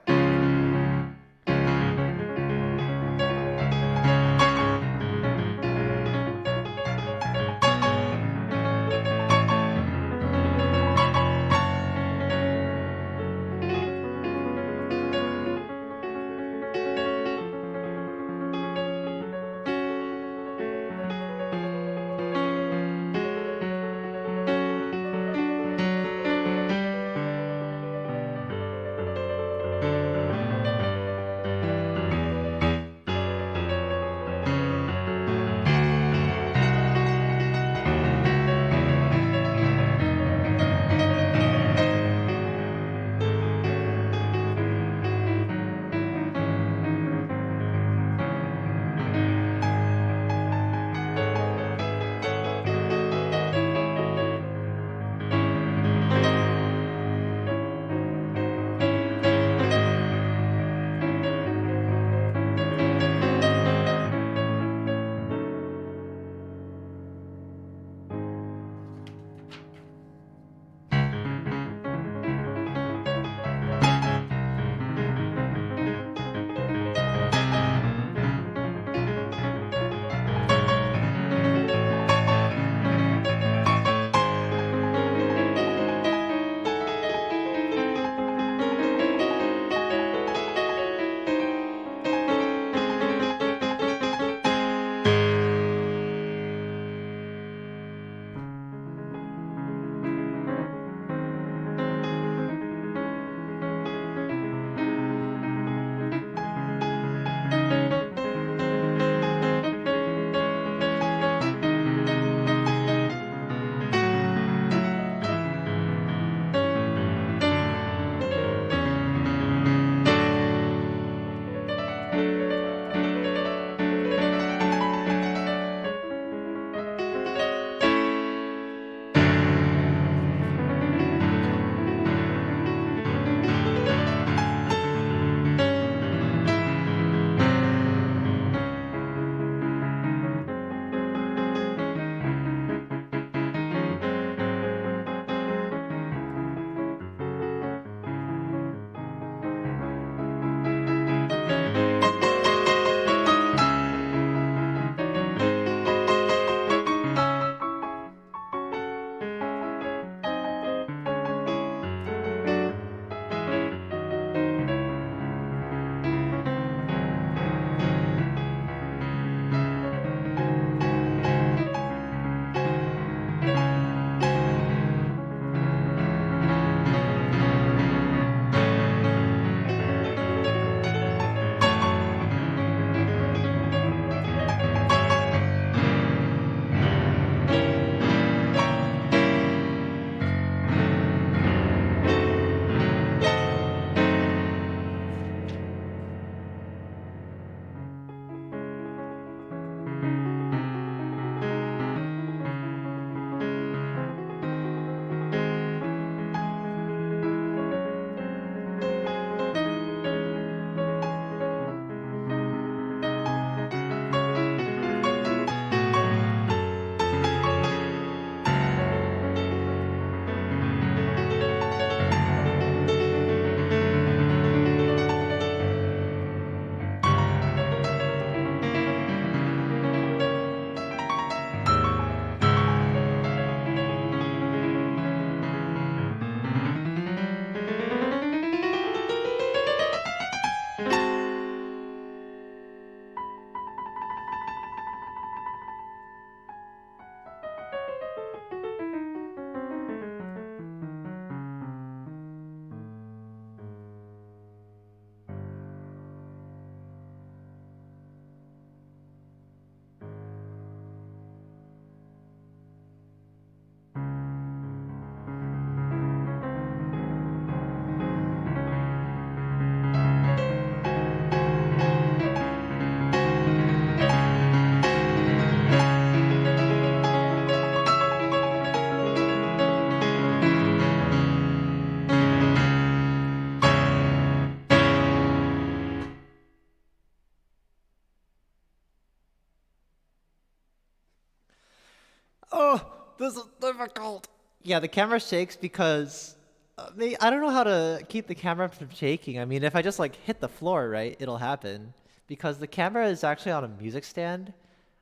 Oh, this is difficult. Yeah, the camera shakes because I don't know how to keep the camera from shaking. I mean, if I just like hit the floor, right, it'll happen. Because the camera is actually on a music stand.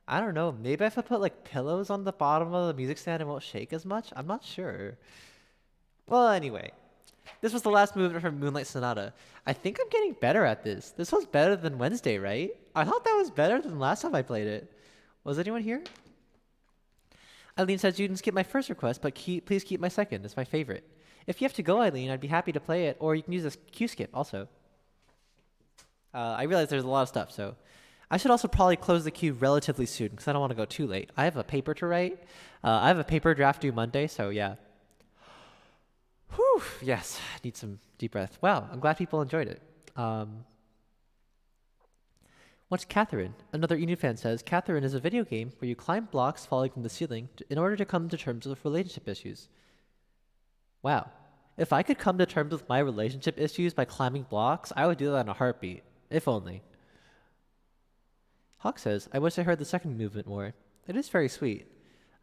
I don't know. Maybe if I put like pillows on the bottom of the music stand, it won't shake as much. I'm not sure. Well, anyway, this was the last movement from Moonlight Sonata. I think I'm getting better at this. This was better than Wednesday, right? I thought that was better than last time I played it. Was anyone here? Eileen says you didn't skip my first request, but please keep my second. It's my favorite. If you have to go, Eileen, I'd be happy to play it, or you can use this Q skip also. I realize there's a lot of stuff, so I should also probably close the queue relatively soon because I don't want to go too late. I have a paper to write. I have a paper draft due Monday, so yeah. Whew, yes, need some deep breath. Wow, I'm glad people enjoyed it. What's Catherine? Another Inu fan says, Catherine is a video game where you climb blocks falling from the ceiling in order to come to terms with relationship issues. Wow. If I could come to terms with my relationship issues by climbing blocks, I would do that in a heartbeat. If only. Hawk says, I wish I heard the second movement more. It is very sweet.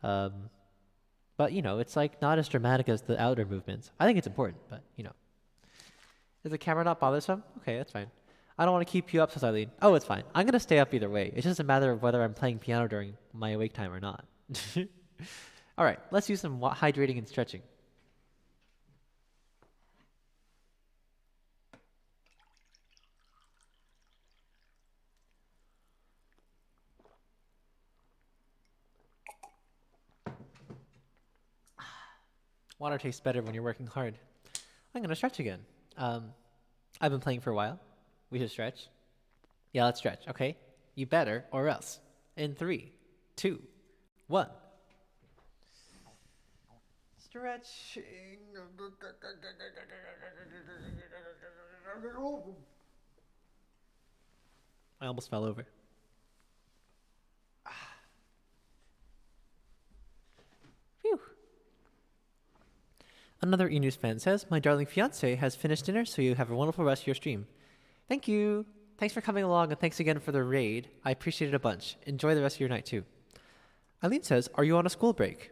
But, you know, it's like not as dramatic as the outer movements. I think it's important, but, you know. Is the camera not bothersome? Okay, that's fine. I don't want to keep you up, says Eileen. Oh, it's fine. I'm going to stay up either way. It's just a matter of whether I'm playing piano during my awake time or not. All right, let's do some hydrating and stretching. Water tastes better when you're working hard. I'm going to stretch again. I've been playing for a while. We should stretch. Yeah, let's stretch, okay? You better or else. In 3, 2, 1. Stretching. I almost fell over. Phew. Another E-News fan says, my darling fiance has finished dinner, so you have a wonderful rest of your stream. Thank you. Thanks for coming along, and thanks again for the raid. I appreciate it a bunch. Enjoy the rest of your night, too. Eileen says, are you on a school break?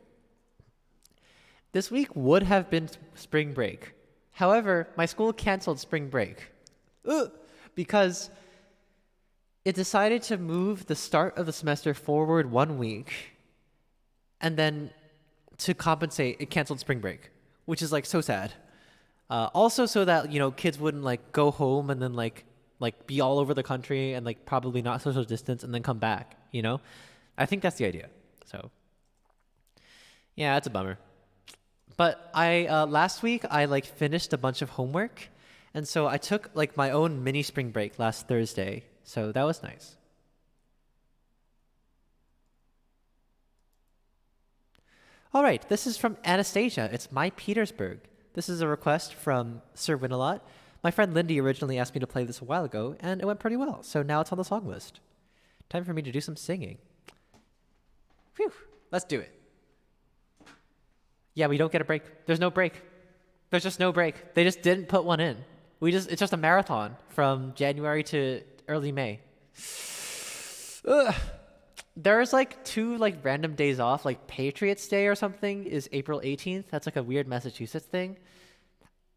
This week would have been spring break. However, my school canceled spring break. Because it decided to move the start of the semester forward 1 week, and then to compensate, it canceled spring break, which is like so sad. Also so that, you know, kids wouldn't like go home and then like be all over the country and like probably not social distance and then come back, you know? I think that's the idea. So yeah, it's a bummer. But I last week I like finished a bunch of homework, and so I took like my own mini spring break last Thursday. So that was nice. All right, this is from Anastasia. It's My Petersburg. This is a request from Sir Winalot. My friend Lindy originally asked me to play this a while ago, and it went pretty well, so now it's on the song list. Time for me to do some singing. Phew, let's do it. Yeah, we don't get a break. There's no break. There's just no break. They just didn't put one in. It's just a marathon from January to early May. Ugh. There's like 2 like random days off, like Patriots Day or something is April 18th. That's like a weird Massachusetts thing.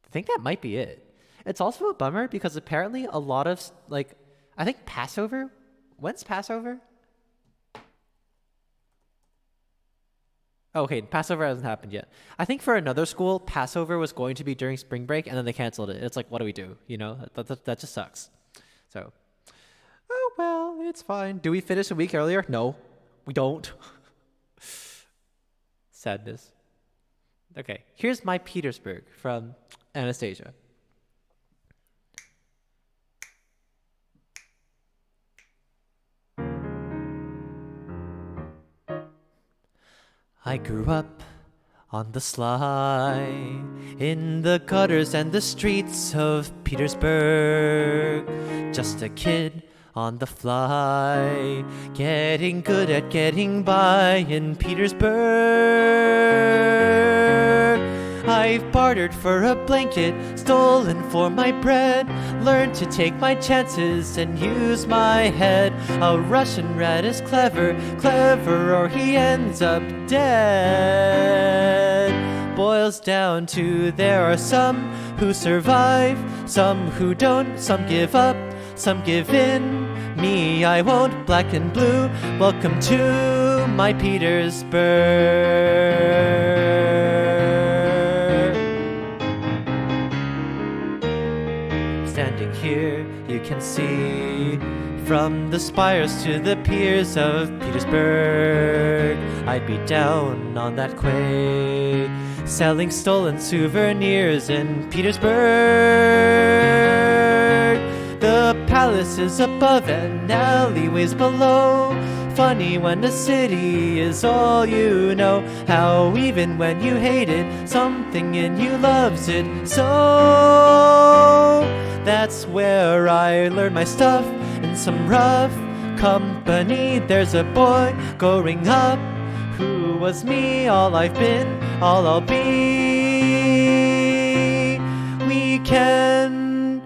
I think that might be it. It's also a bummer because apparently a lot of like, I think Passover. When's Passover? Okay, Passover hasn't happened yet. I think for another school, Passover was going to be during spring break, and then they canceled it. It's like, what do we do? You know, that just sucks. So, oh well, it's fine. Do we finish a week earlier? No, we don't. Sadness. Okay, here's My Petersburg from Anastasia. I grew up on the sly, in the gutters and the streets of Petersburg. Just a kid on the fly, getting good at getting by in Petersburg. I've bartered for a blanket, stolen for my bread, learned to take my chances and use my head. A Russian rat is clever, clever or he ends up dead. boils down to there are some who survive, some who don't, some give up, some give in. Me, I won't. Black and blue, welcome to my Petersburg. Standing here, you can see from the spires to the piers of Petersburg. I'd be down on that quay, selling stolen souvenirs in Petersburg. The palace is above and alleyways below. Funny when a city is all you know, how even when you hate it, something in you loves it. So that's where I learned my stuff, in some rough company. There's a boy growing up who was me, all I've been, all I'll be. We can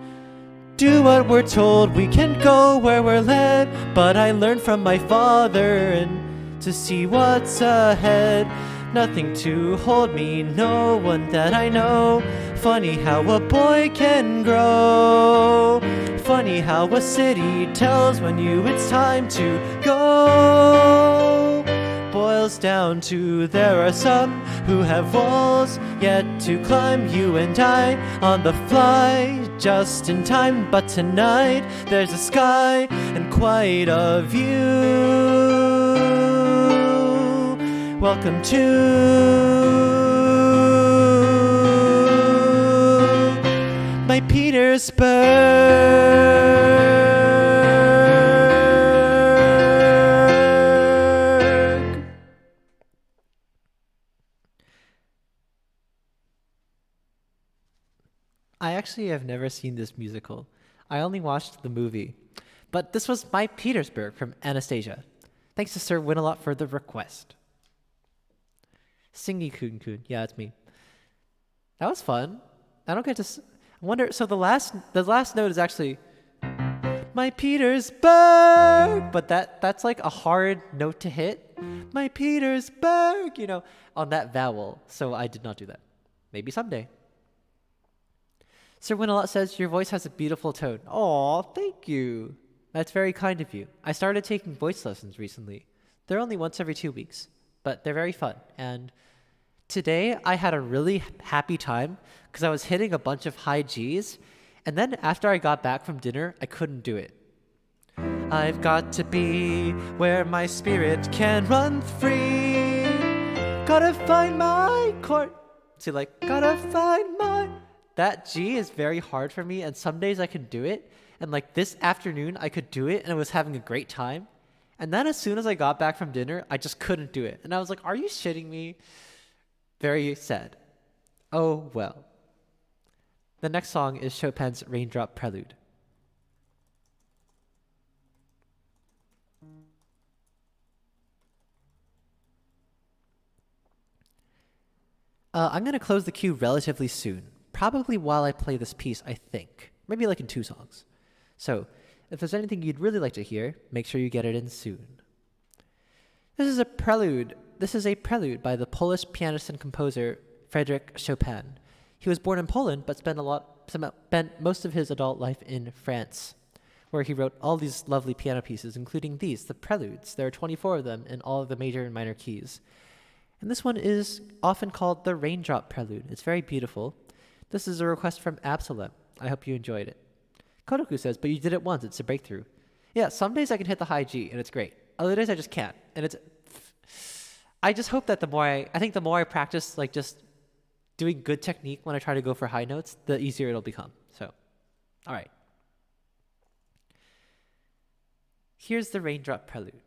do what we're told, we can go where we're led, but I learned from my father and to see what's ahead. Nothing to hold me, no one that I know. Funny how a boy can grow. Funny how a city tells when it's time to go. Boils down to there are some who have walls yet to climb. You and I on the fly, just in time. But tonight there's a sky and quite a view. Welcome to my Petersburg. I actually have never seen this musical. I only watched the movie. But this was My Petersburg from Anastasia. Thanks to Sir Winalot for the request. Suikunkun. Yeah, it's me. That was fun. I don't get to... I wonder... So the last note is actually... My Petersburg! But that's like a hard note to hit. My Petersburg! You know, on that vowel. So I did not do that. Maybe someday. Sir Winalot says, your voice has a beautiful tone. Aw, thank you. That's very kind of you. I started taking voice lessons recently. They're only once every 2 weeks, but they're very fun. And today I had a really happy time because I was hitting a bunch of high Gs, and then after I got back from dinner, I couldn't do it. I've got to be where my spirit can run free. Gotta find my court. See, like, gotta find my... That G is very hard for me, and some days I can do it. And like this afternoon, I could do it, and I was having a great time. And then as soon as I got back from dinner, I just couldn't do it. And I was like, are you shitting me? Very sad. Oh, well. The next song is Chopin's Raindrop Prelude. I'm going to close the queue relatively soon. Probably while I play this piece, I think. Maybe like in 2 songs. So, if there's anything you'd really like to hear, make sure you get it in soon. This is a prelude. This is a prelude by the Polish pianist and composer Frédéric Chopin. He was born in Poland, but spent most of his adult life in France, where he wrote all these lovely piano pieces, including these, the preludes. There are 24 of them in all of the major and minor keys. And this one is often called the Raindrop Prelude. It's very beautiful. This is a request from Absalom. I hope you enjoyed it. Kodoku says, but you did it once. It's a breakthrough. Yeah, some days I can hit the high G, and it's great. Other days I just can't. And it's... I just hope that the more I practice, like, just doing good technique when I try to go for high notes, the easier it'll become. So, all right. Here's the Raindrop Prelude.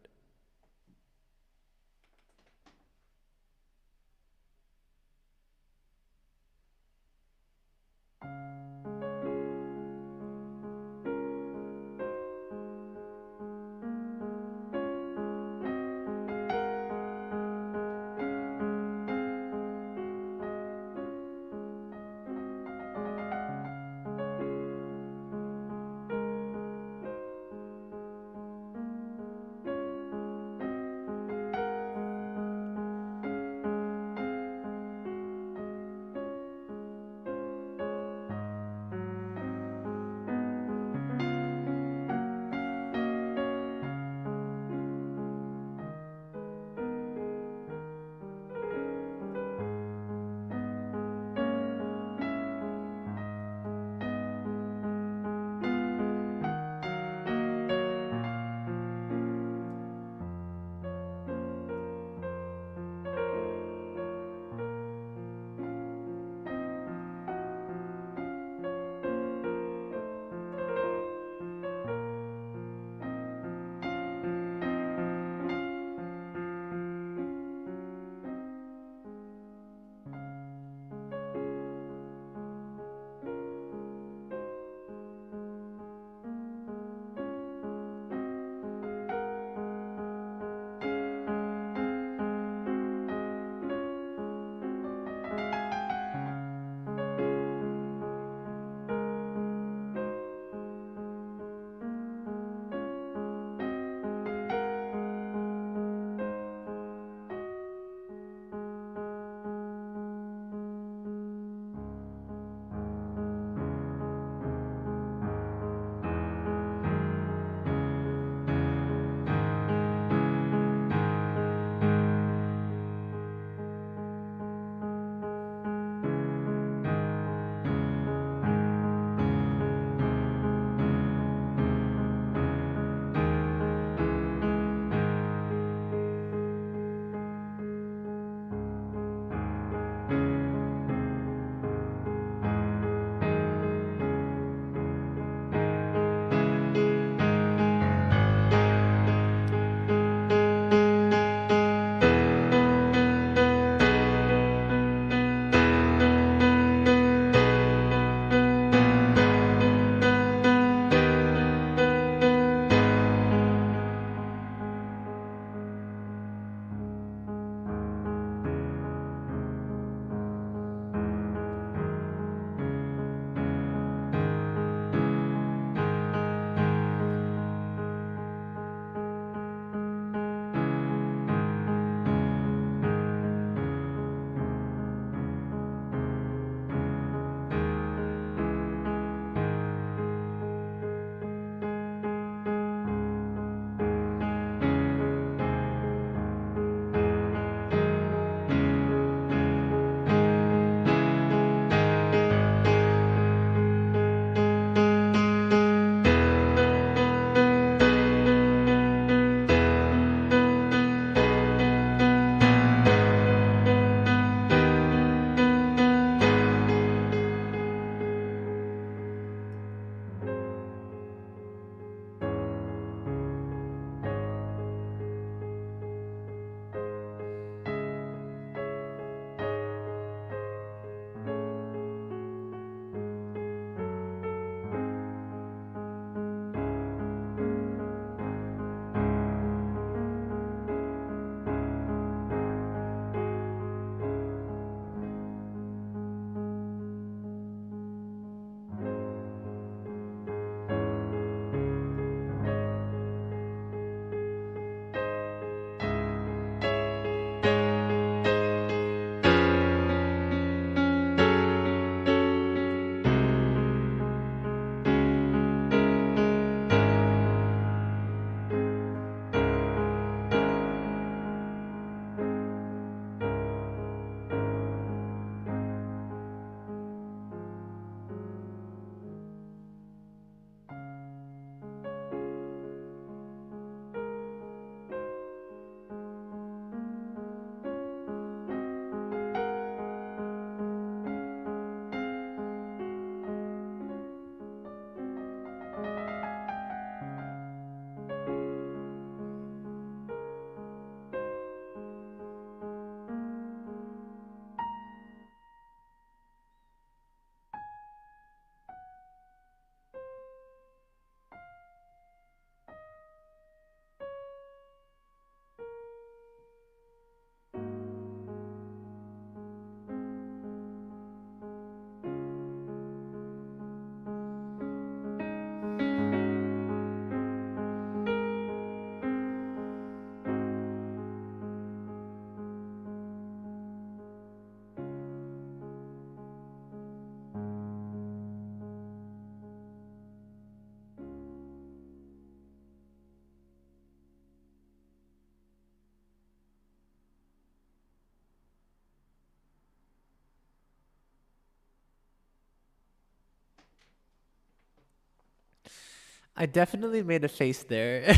I definitely made a face there.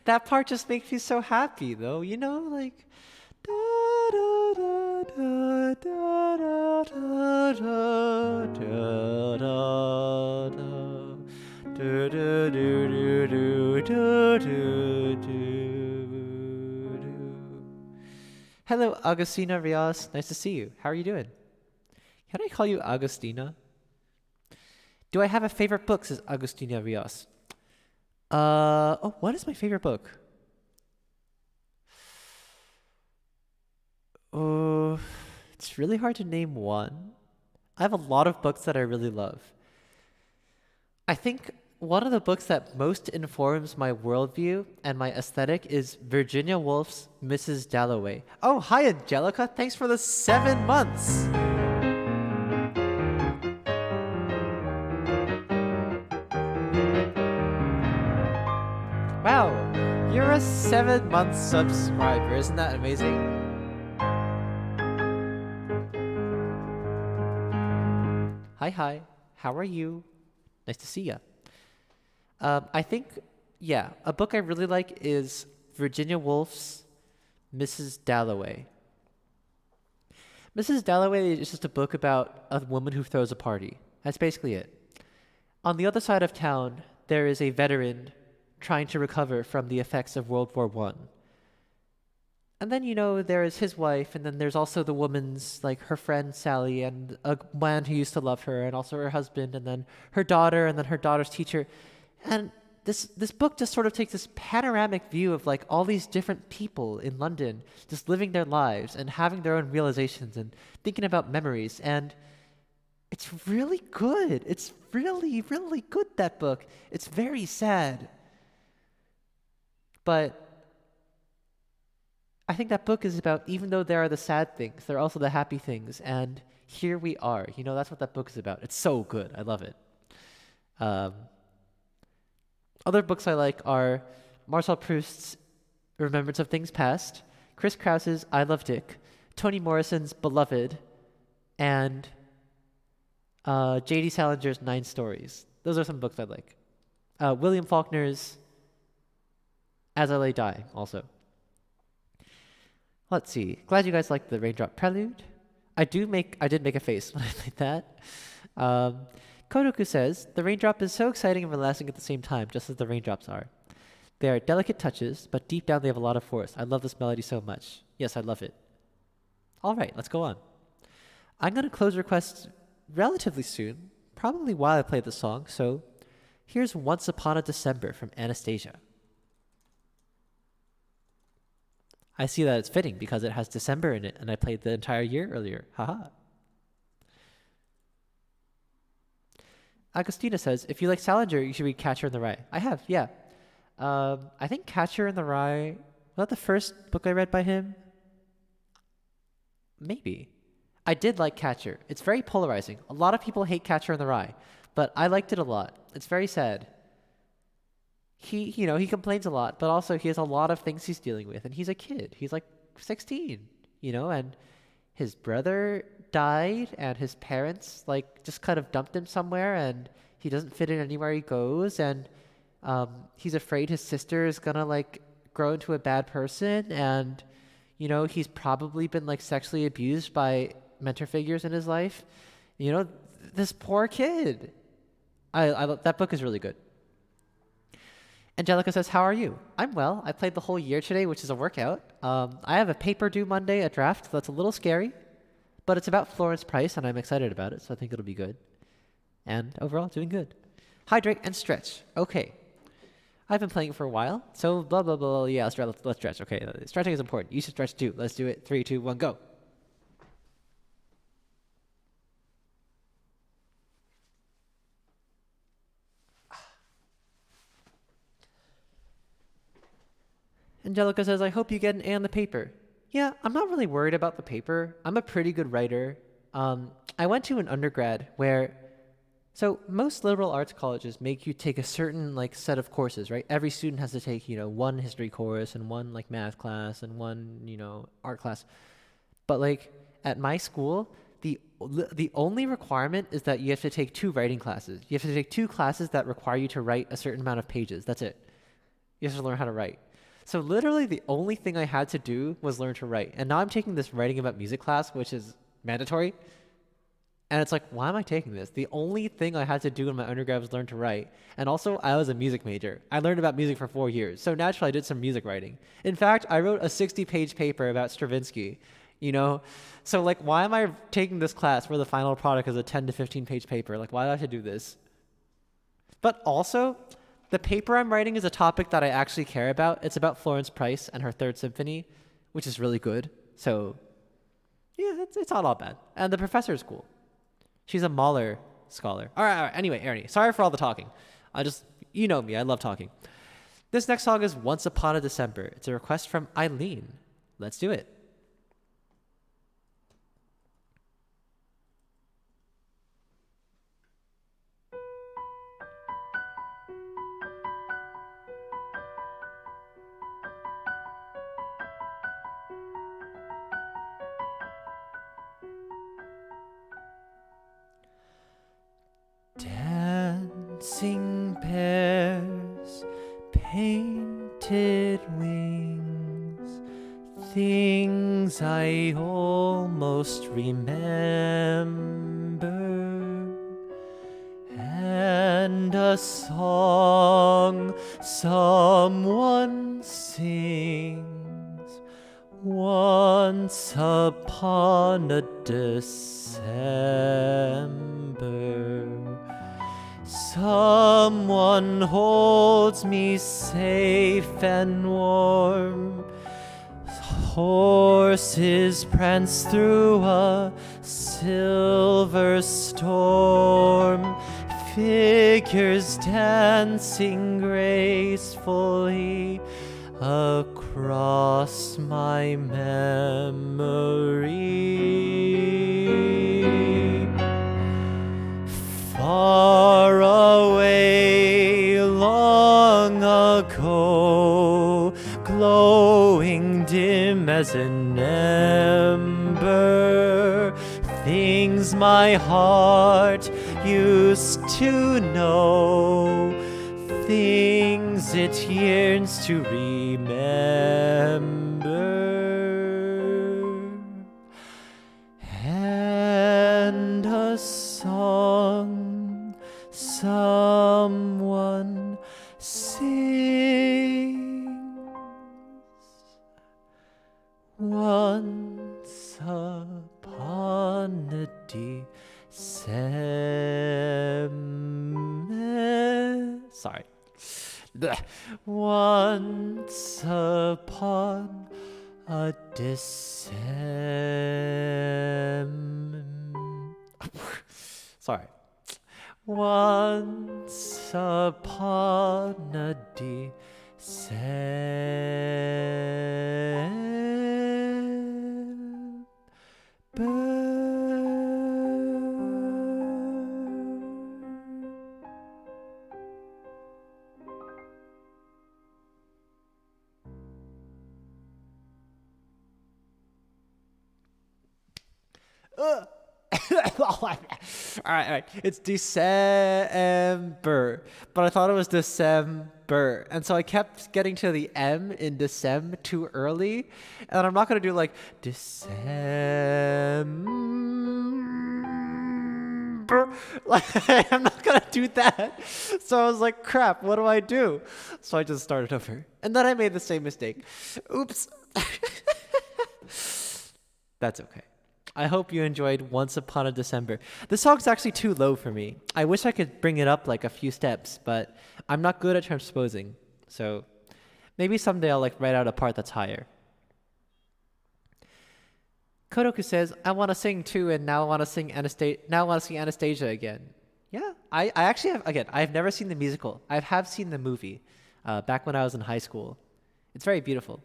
That part just makes me so happy, though. You know, like. Da, da, da, da, da, da, da, da, da, da, da. Do, do, do, do, do, do, do, do, do. Hello, Agustina Rios. Nice to see you. How are you doing? Can I call you Agustina? Do I have a favorite book? Says Agustina Rios. Oh, what is my favorite book? Oh, it's really hard to name one. I have a lot of books that I really love. I think one of the books that most informs my worldview and my aesthetic is Virginia Woolf's Mrs. Dalloway. Oh, hi, Angelica. Thanks for the 7 months. Wow, you're a 7 month subscriber. Isn't that amazing? Hi, hi. How are you? Nice to see ya. I think, yeah, a book I really like is Virginia Woolf's Mrs. Dalloway. Mrs. Dalloway is just a book about a woman who throws a party. That's basically it. On the other side of town, there is a veteran trying to recover from the effects of World War One. And then, there is his wife, and then there's also the woman's, like, her friend Sally, and a man who used to love her, and also her husband, and then her daughter, and then her daughter's teacher. And this book just sort of takes this panoramic view of, like, all these different people in London just living their lives and having their own realizations and thinking about memories. And it's really good. It's really, really good, that book. It's very sad. But I think that book is about, even though there are the sad things, there are also the happy things, and here we are. That's what that book is about. It's so good. I love it. Other books I like are Marcel Proust's Remembrance of Things Past, Chris Krause's I Love Dick, Toni Morrison's Beloved, and J.D. Salinger's 9 Stories. Those are some books I like. William Faulkner's As I Lay Dying, also. Let's see. Glad you guys liked the Raindrop Prelude. I did make a face when I played that. Kodoku says, the raindrop is so exciting and relaxing at the same time, just as the raindrops are. They are delicate touches, but deep down they have a lot of force. I love this melody so much. Yes, I love it. All right, let's go on. I'm going to close requests relatively soon, probably while I play the song, so here's Once Upon a December from Anastasia. I see that it's fitting because it has December in it, and I played the entire year earlier. Haha. Agustina says, if you like Salinger, you should read Catcher in the Rye. I have, yeah. I think Catcher in the Rye, was that the first book I read by him? Maybe. I did like Catcher. It's very polarizing. A lot of people hate Catcher in the Rye, but I liked it a lot. It's very sad. He complains a lot, but also he has a lot of things he's dealing with, and he's a kid. He's like 16, and his brother died, and his parents like just kind of dumped him somewhere, and he doesn't fit in anywhere he goes, and he's afraid his sister is gonna like grow into a bad person, and he's probably been like sexually abused by mentor figures in his life. This poor kid. I that book is really good. Angelica says, how are you? I'm well. I played the whole year today, which is a workout. I have a paper due Monday, a draft, that's a little scary, but it's about Florence Price, and I'm excited about it, so I think it'll be good. And overall, doing good. Hydrate and stretch. Okay. I've been playing for a while, so blah, blah, blah. Yeah, let's stretch. Okay, stretching is important. You should stretch too. Let's do it. 3, 2, 1, go. Angelica says, I hope you get an A on the paper. Yeah, I'm not really worried about the paper. I'm a pretty good writer. I went to an undergrad so most liberal arts colleges make you take a certain like set of courses, right? Every student has to take, one history course and one like math class and one, art class. But like at my school, the the only requirement is that you have to take 2 writing classes. You have to take 2 classes that require you to write a certain amount of pages. That's it. You have to learn how to write. So literally the only thing I had to do was learn to write. And now I'm taking this writing about music class, which is mandatory. And it's like, why am I taking this? The only thing I had to do in my undergrad was learn to write. And also, I was a music major. I learned about music for 4 years. So naturally, I did some music writing. In fact, I wrote a 60-page paper about Stravinsky, you know? So like, why am I taking this class where the final product is a 10 to 15-page paper? Like, why do I have to do this? But also, the paper I'm writing is a topic that I actually care about. It's about Florence Price and her Third Symphony, which is really good. So yeah, it's not all bad. And the professor is cool. She's a Mahler scholar. All right. Anyway, Ernie, sorry for all the talking. You know me, I love talking. This next song is Once Upon a December. It's a request from Eileen. Let's do it. Dancing bears, painted wings, things I almost remember, and a song someone sings once upon a December. Someone holds me safe and warm. Horses prance through a silver storm. Figures dancing gracefully across my memory. Far away, long ago, glowing dim as an ember, things my heart used to know, things it yearns to remember, and a song someone sings once upon a December. Sorry. Once upon a December. Sorry. Once upon a December. All right. It's December, but I thought it was December, and so I kept getting to the M in December too early, and I'm not gonna do like December. Like I'm not gonna do that. So I was like, crap, what do I do? So I just started over, and then I made the same mistake. Oops. That's okay. I hope you enjoyed Once Upon a December. This song's actually too low for me. I wish I could bring it up like a few steps, but I'm not good at transposing. So maybe someday I'll like write out a part that's higher. Kodoku says, I want to sing too, and now I want to sing Anastasia again. Yeah, I actually have, again, I've never seen the musical. I have seen the movie back when I was in high school. It's very beautiful.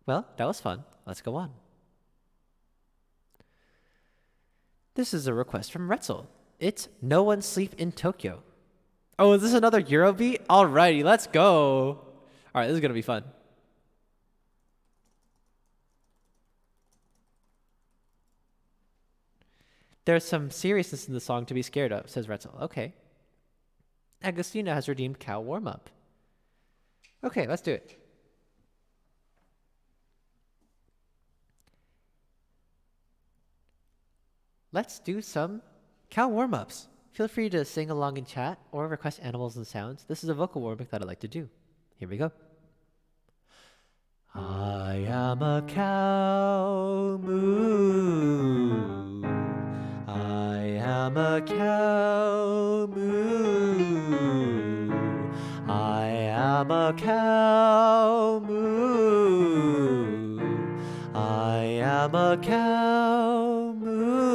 Well, that was fun. Let's go on. This is a request from Retzel. It's No One Sleep in Tokyo. Oh, is this another Eurobeat? Alrighty, let's go. Alright, this is gonna be fun. There's some seriousness in the song to be scared of, says Retzel. Okay. Agustina has redeemed cow warm-up. Okay, let's do it. Let's do some cow warm-ups. Feel free to sing along in chat or request animals and sounds. This is a vocal warm-up that I like to do. Here we go. I am a cow, moo. I am a cow, moo. I am a cow, moo. I am a cow, moo.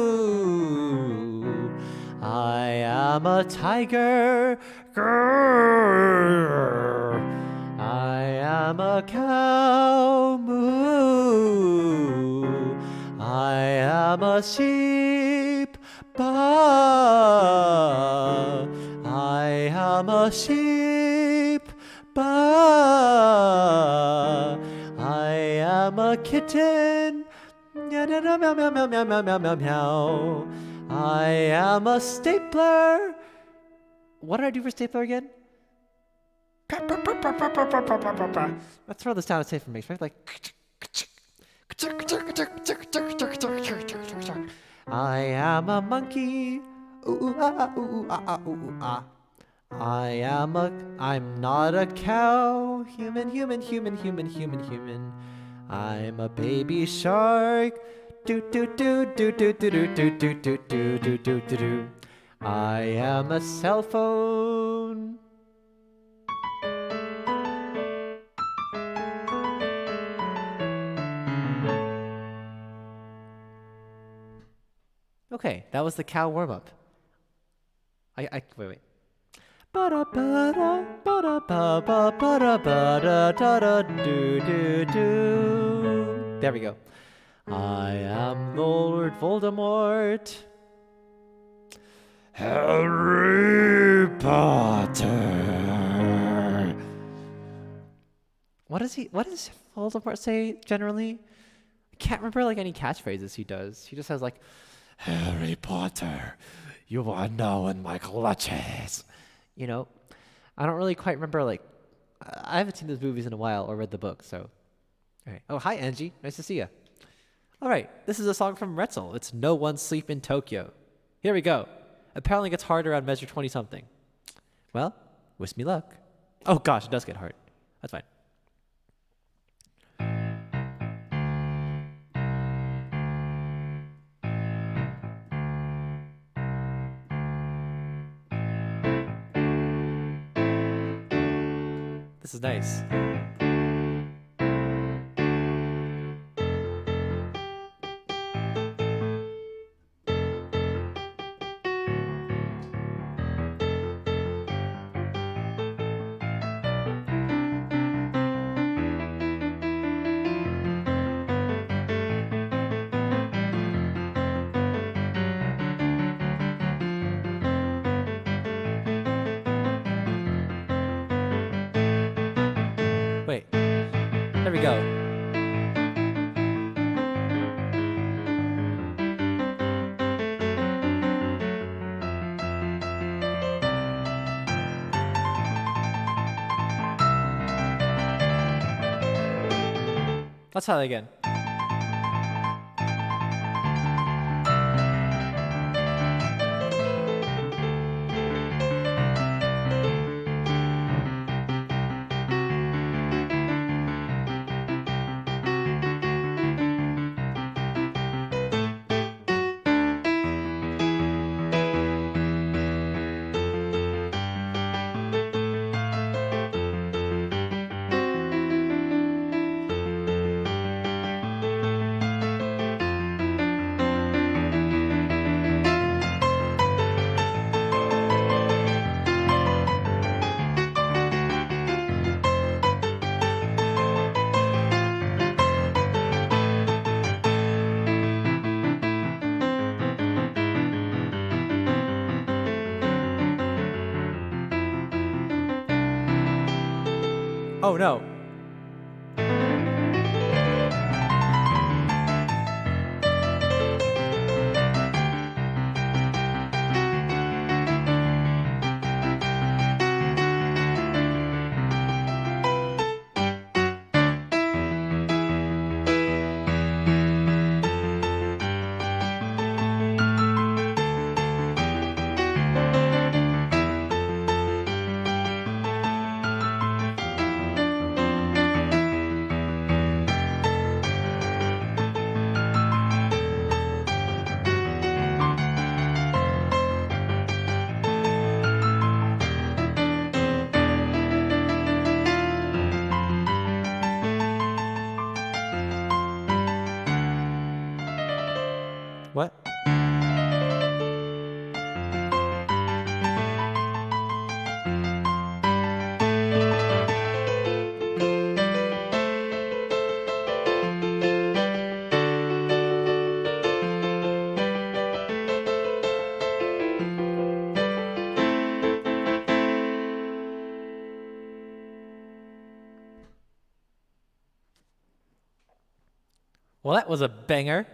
I am a tiger, grrr. I am a cow, moo. I am a sheep, baa. I am a sheep, baa. I am a kitten, meow meow meow meow meow meow meow meow meow meow. I am a stapler. What did I do for stapler again? Let's throw this down and say for me. Like, I am a monkey. Ooh, ah, ooh, ah, ah, ooh, ah. I'm not a cow. Human. I'm a baby shark. Do do do do do do do do do do do do do do. I am a cell phone. Okay, that was the cow warm-up. Wait. There we go. I am Lord Voldemort. Harry Potter. What does Voldemort say generally? I can't remember like any catchphrases he does. He just has like, Harry Potter, you are now in my clutches. You know, I don't really quite remember, like, I haven't seen those movies in a while or read the book, so. All right. Oh, hi, Angie. Nice to see you. All right. This is a song from Retzel. It's No One Sleep in Tokyo. Here we go. Apparently it gets harder on measure 20-something. Well, wish me luck. Oh, gosh, it does get hard. That's fine. This is nice. Wait, there we go. Let's try that again. Oh no. Well, that was a banger.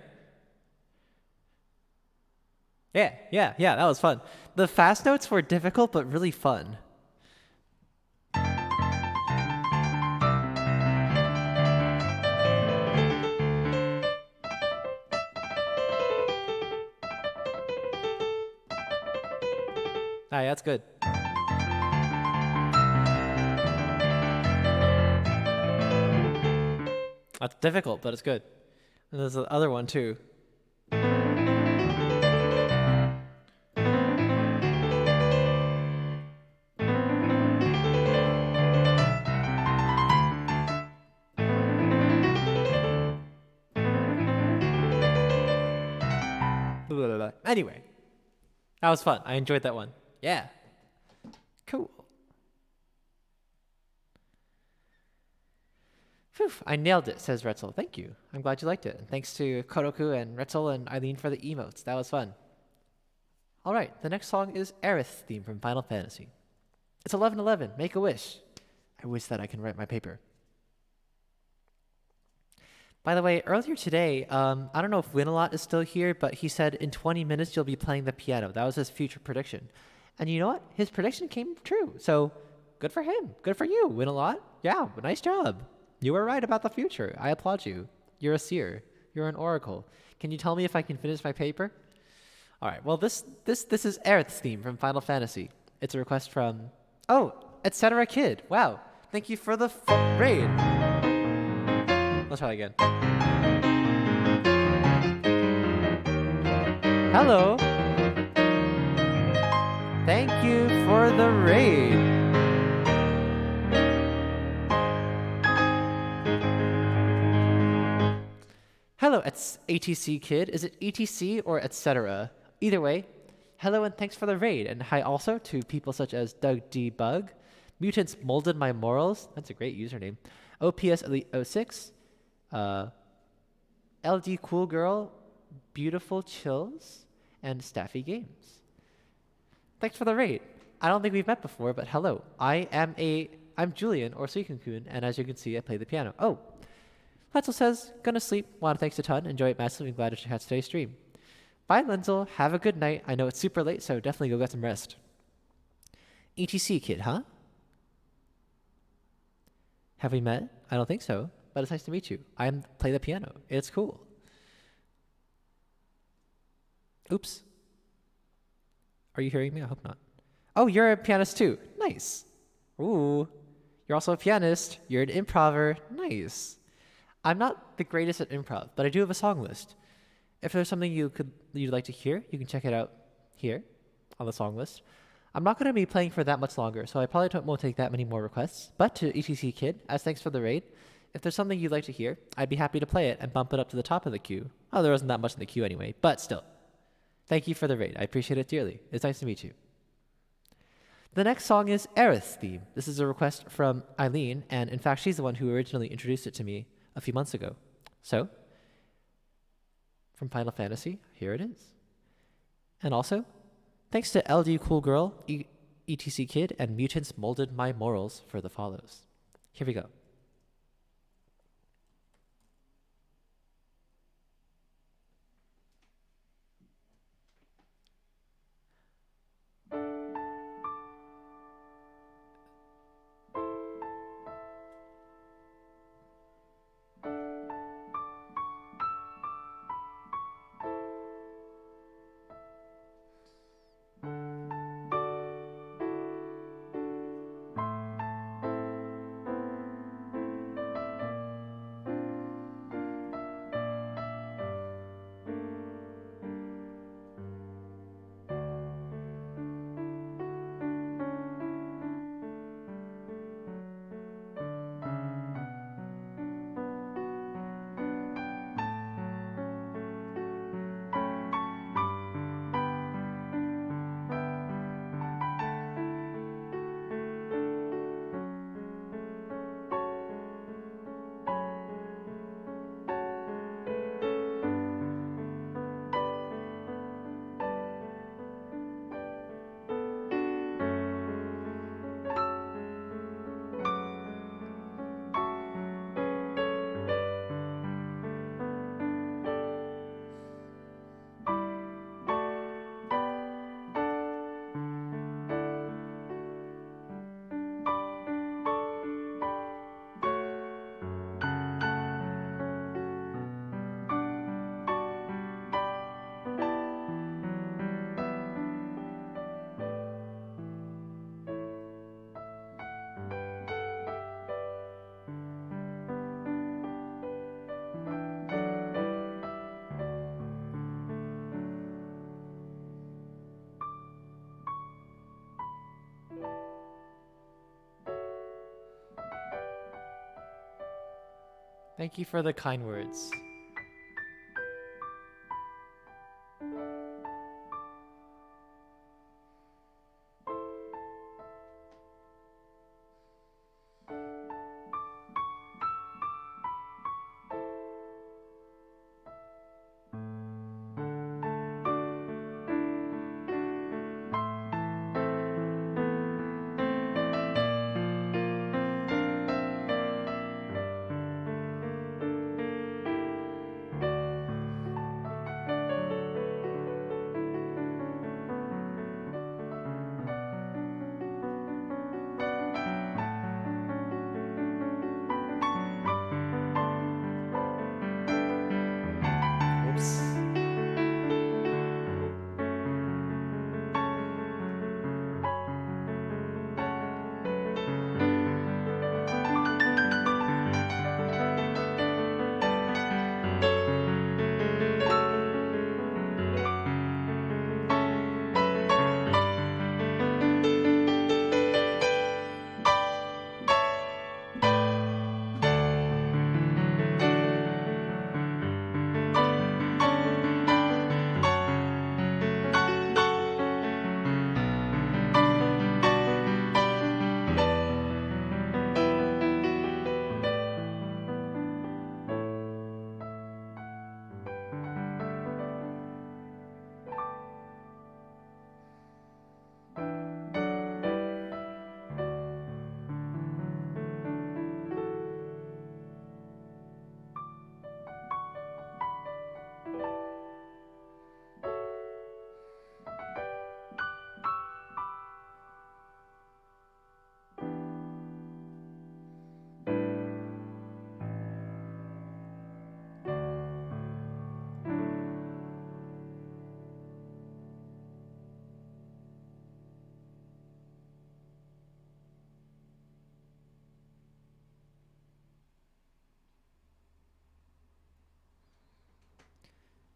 Yeah, that was fun. The fast notes were difficult, but really fun. Ah, yeah, that's good. That's difficult, but it's good. And there's the other one too. Blah, blah, blah. Anyway, that was fun. I enjoyed that one. Yeah. Cool. Phew, I nailed it, says Retzel. Thank you. I'm glad you liked it. And thanks to Koroku and Retzel and Eileen for the emotes. That was fun. All right, the next song is Aerith's theme from Final Fantasy. It's 11:11. Make a wish. I wish that I can write my paper. By the way, earlier today, I don't know if Winalot is still here, but he said in 20 minutes you'll be playing the piano. That was his future prediction. And you know what? His prediction came true. So good for him. Good for you, Winalot. Yeah, nice job. You were right about the future. I applaud you. You're a seer. You're an oracle. Can you tell me if I can finish my paper? All right. Well, this is Aerith's theme from Final Fantasy. It's a request from etc. Kid. Wow. Thank you for the raid. Let's try again. Hello. Thank you for the raid. Hello, it's ATC Kid. Is it ETC or etc.? Either way, hello and thanks for the raid. And hi also to people such as Doug D. Bug, Mutants Molded My Morals. That's a great username. OPS Elite 06, LD Cool Girl, Beautiful Chills, and Staffy Games. Thanks for the raid. I don't think we've met before, but hello. I'm Julian, or suikunkun, and as you can see, I play the piano. Oh, Lenzel says, gonna sleep. Want to thanks a ton. Enjoy it massively. Glad to check out today's stream. Bye, Lenzel. Have a good night. I know it's super late, so definitely go get some rest. ETC Kid, huh? Have we met? I don't think so, but it's nice to meet you. I play the piano. It's cool. Oops. Are you hearing me? I hope not. Oh, you're a pianist too. Nice. Ooh. You're also a pianist. You're an improver. Nice. I'm not the greatest at improv, but I do have a song list. If there's something you'd like to hear, you can check it out here on the song list. I'm not going to be playing for that much longer, so I probably won't take that many more requests. But to ETC Kid, as thanks for the raid, if there's something you'd like to hear, I'd be happy to play it and bump it up to the top of the queue. Oh, there wasn't that much in the queue anyway, but still. Thank you for the raid. I appreciate it dearly. It's nice to meet you. The next song is Aerith's theme. This is a request from Eileen, and in fact, she's the one who originally introduced it to me a few months ago. So, from Final Fantasy, here it is. And also, thanks to LD Cool Girl, ETC Kid, and Mutants Molded My Morals for the follows. Here we go. Thank you for the kind words. Whoops.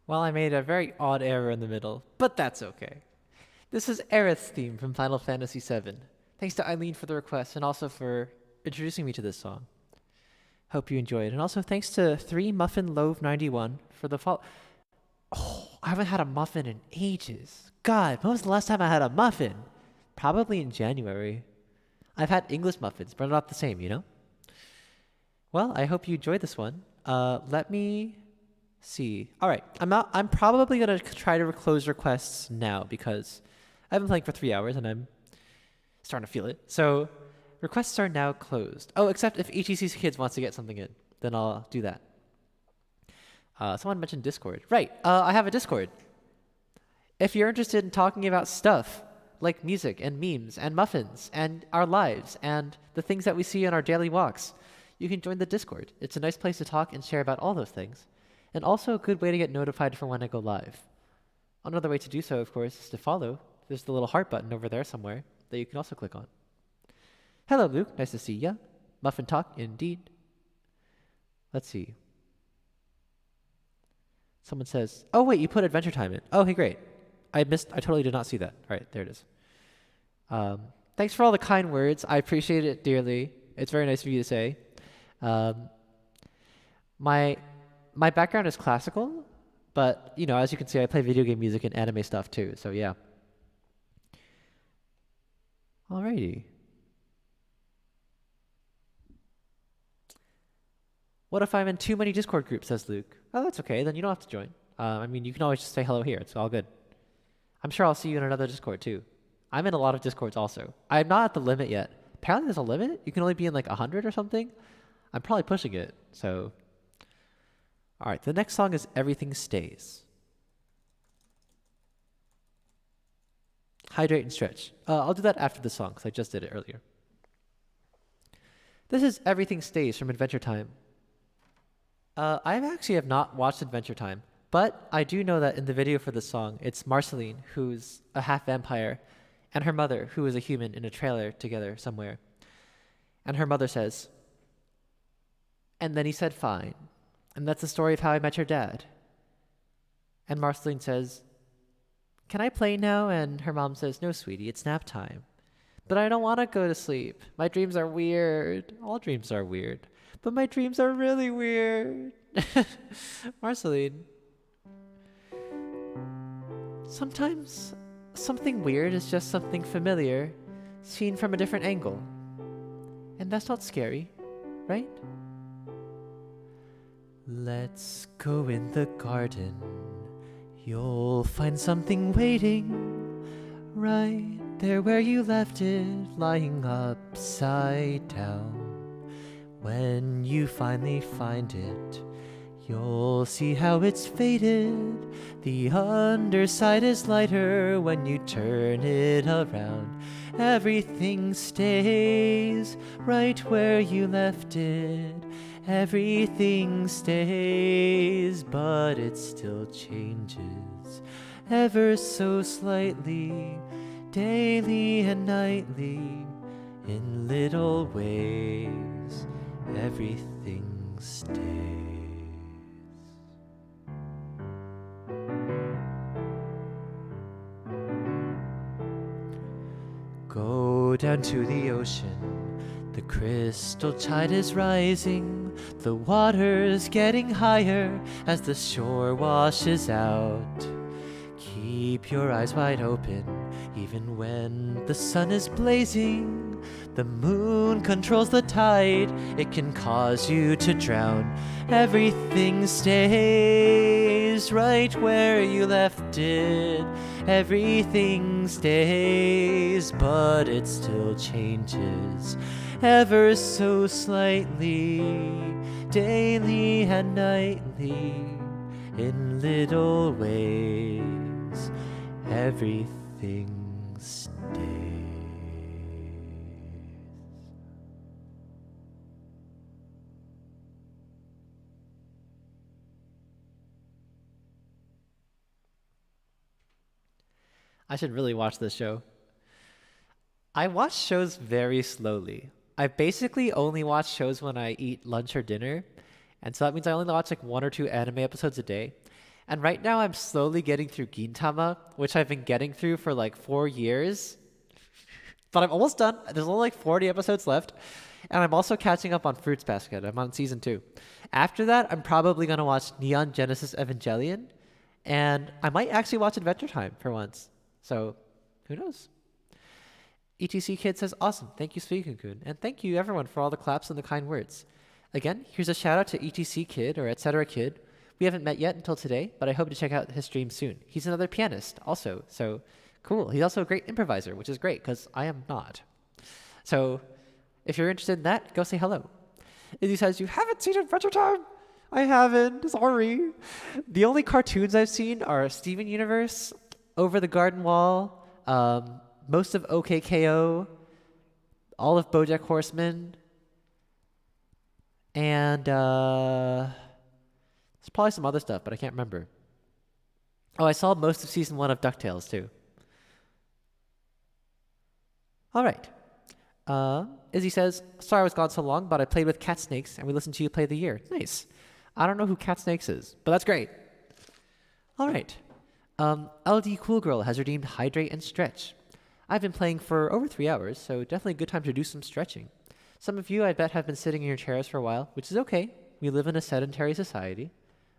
Well, I made a very odd error in the middle, but that's okay. This is Aerith's theme from Final Fantasy VII. Thanks to Eileen for the request and also for introducing me to this song. Hope you enjoyed. And also thanks to 3MuffinLove91 for the follow. Oh, I haven't had a muffin in ages. God, when was the last time I had a muffin? Probably in January. I've had English muffins, but they're not the same, you know? Well, I hope you enjoyed this one. Let me see. All right, I'm probably gonna try to close requests now because I've been playing for 3 hours and I'm starting to feel it. So requests are now closed. Oh, except if HEC's Kids wants to get something in, then I'll do that. Someone mentioned Discord. Right, I have a Discord. If you're interested in talking about stuff like music and memes and muffins and our lives and the things that we see on our daily walks, you can join the Discord. It's a nice place to talk and share about all those things. And also a good way to get notified for when I go live. Another way to do so, of course, is to follow. There's the little heart button over there somewhere that you can also click on. Hello, Luke. Nice to see ya. Muffin Talk, indeed. Let's see. Someone says, oh, wait, you put Adventure Time in. Oh, hey, great. I totally did not see that. All right, there it is. Thanks for all the kind words. I appreciate it dearly. It's very nice of you to say. My background is classical, but, you know, as you can see, I play video game music and anime stuff too, so yeah. Alrighty. What if I'm in too many Discord groups, says Luke. Oh, that's okay, then you don't have to join. I mean, you can always just say hello here. It's all good. I'm sure I'll see you in another Discord too. I'm in a lot of Discords also. I'm not at the limit yet. Apparently there's a limit. You can only be in like 100 or something. I'm probably pushing it, so. All right, the next song is Everything Stays. Hydrate and stretch. I'll do that after the song because I just did it earlier. This is Everything Stays from Adventure Time. I actually have not watched Adventure Time, but I do know that in the video for the song, it's Marceline, who's a half vampire, and her mother, who is a human, in a trailer together somewhere. And her mother says, and then he said fine. And that's the story of how I met your dad. And Marceline says, can I play now? And her mom says, no, sweetie, it's nap time. But I don't want to go to sleep. My dreams are weird. All dreams are weird. But my dreams are really weird. Marceline. Sometimes something weird is just something familiar, seen from a different angle. And that's not scary, right? Let's go in the garden. You'll find something waiting right there where you left it, lying upside down. When you finally find it, you'll see how it's faded. The underside is lighter when you turn it around. Everything stays right where you left it. Everything stays, but it still changes ever so slightly, daily and nightly, in little ways. Everything stays. Go down to the ocean. The crystal tide is rising. The water's getting higher as the shore washes out. Keep your eyes wide open, even when the sun is blazing. The moon controls the tide, it can cause you to drown. Everything stays right where you left it. Everything stays, but it still changes ever so slightly, daily and nightly, in little ways. Everything stays. I should really watch this show. I watch shows very slowly. I basically only watch shows when I eat lunch or dinner, and so that means I only watch like 1 or 2 anime episodes a day. And right now I'm slowly getting through Gintama, which I've been getting through for like 4 years. But I'm almost done. There's only like 40 episodes left. And I'm also catching up on Fruits Basket. I'm on season 2. After that, I'm probably going to watch Neon Genesis Evangelion. And I might actually watch Adventure Time for once. So, who knows? ETC Kid says, awesome. Thank you, suikunkun. And thank you, everyone, for all the claps and the kind words. Again, here's a shout out to ETC Kid, or etc. Kid. We haven't met yet until today, but I hope to check out his stream soon. He's another pianist also, so cool. He's also a great improviser, which is great, because I am not. So, if you're interested in that, go say hello. Izzy says, you haven't seen Adventure Time? I haven't, sorry. The only cartoons I've seen are Steven Universe, Over the Garden Wall, most of OKKO, all of BoJack Horseman, and there's probably some other stuff, but I can't remember. Oh, I saw most of season 1 of DuckTales too. All right. Izzy says, sorry I was gone so long, but I played with Cat Snakes and we listened to you play the year. Nice. I don't know who Cat Snakes is, but that's great. All right. LD Cool Girl has redeemed Hydrate and Stretch. I've been playing for over 3 hours, so definitely a good time to do some stretching. Some of you, I bet, have been sitting in your chairs for a while, which is okay. We live in a sedentary society.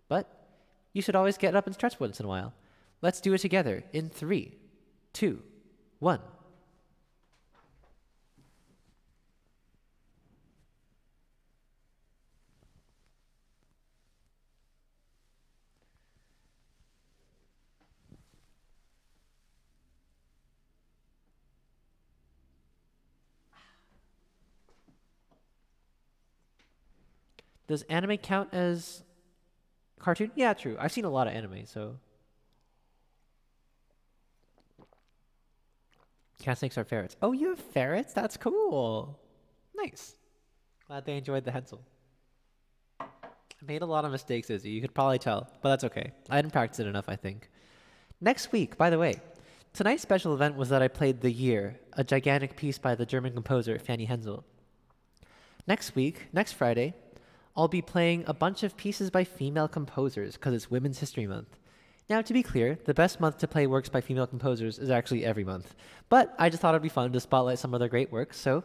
But you should always get up and stretch once in a while. Let's do it together in 3, 2, 1. Does anime count as cartoon? Yeah, true. I've seen a lot of anime, so. Cat snakes are ferrets. Oh, you have ferrets? That's cool. Nice. Glad they enjoyed the Hensel. I made a lot of mistakes, Izzy. You could probably tell, but that's okay. I didn't practice it enough, I think. Next week, by the way, tonight's special event was that I played The Year, a gigantic piece by the German composer Fanny Hensel. Next week, next Friday, I'll be playing a bunch of pieces by female composers because it's Women's History Month. Now, to be clear, the best month to play works by female composers is actually every month. But I just thought it'd be fun to spotlight some of their great works, so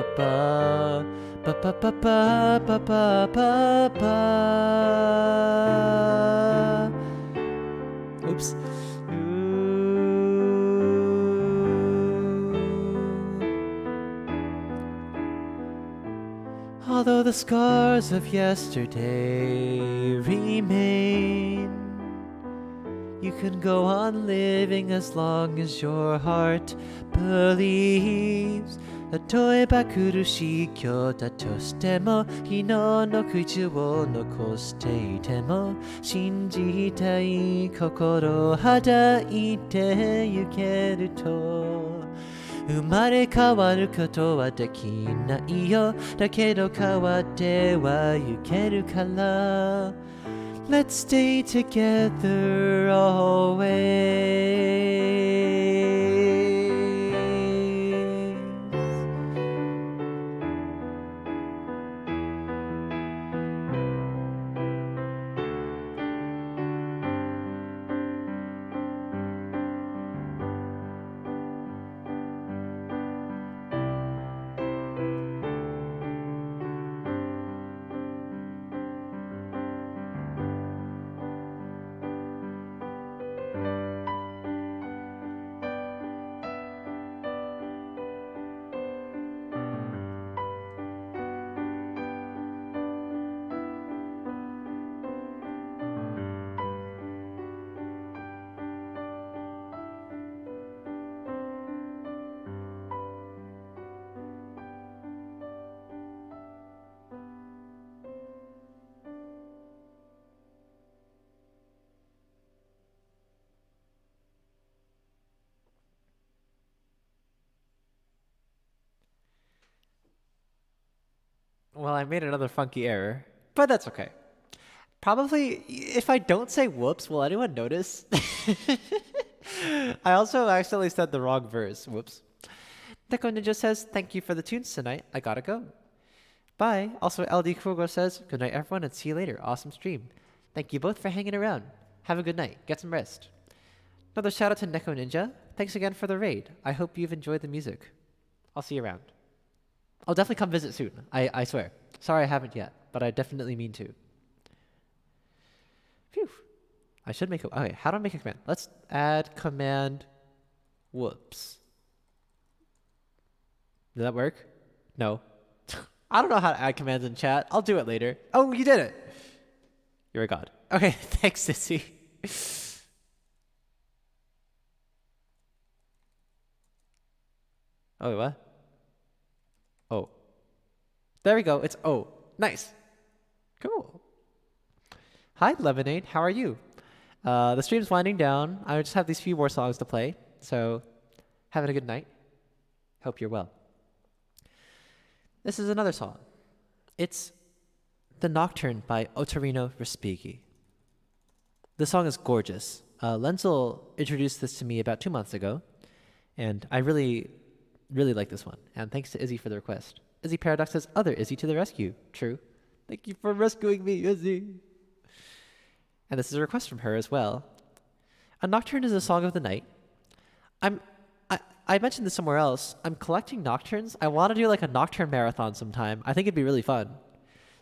ba ba ba ba ba ba ba ba. Oops. Although the scars of yesterday remain, you can go on living as long as your heart believes. 例えば苦しい今日だとしても昨日の口を残していても信じたい心を抱いてゆけると生まれ変わることはできないよだけど変わってはゆけるから Let's stay together always.Well, I made another funky error, but that's okay. Probably, if I don't say whoops, will anyone notice? I also accidentally said the wrong verse. Whoops. Neko Ninja says, thank you for the tunes tonight. I gotta go. Bye. Also, LD Kruger says, good night, everyone, and see you later. Awesome stream. Thank you both for hanging around. Have a good night. Get some rest. Another shout out to Neko Ninja. Thanks again for the raid. I hope you've enjoyed the music. I'll see you around. I'll definitely come visit soon. I swear. Sorry I haven't yet, but I definitely mean to. Phew. I should make a... Okay, how do I make a command? Let's add command whoops. Did that work? No. I don't know how to add commands in chat. I'll do it later. Oh, you did it. You're a god. Okay, thanks, Sissy. Oh, wait, what? Oh. There we go. It's O. Nice. Cool. Hi, Lemonade. How are you? The stream's winding down. I just have these few more songs to play. So, having a good night. Hope you're well. This is another song. It's The Nocturne by Otorino Respighi. The song is gorgeous. Lenzel introduced this to me about 2 months ago, and I really, really like this one. And thanks to Izzy for the request. Izzy Paradox says, other Izzy to the rescue. True. Thank you for rescuing me, Izzy. And this is a request from her as well. A Nocturne is a song of the night. I mentioned this somewhere else. I'm collecting nocturnes. I want to do like a nocturne marathon sometime. I think it'd be really fun.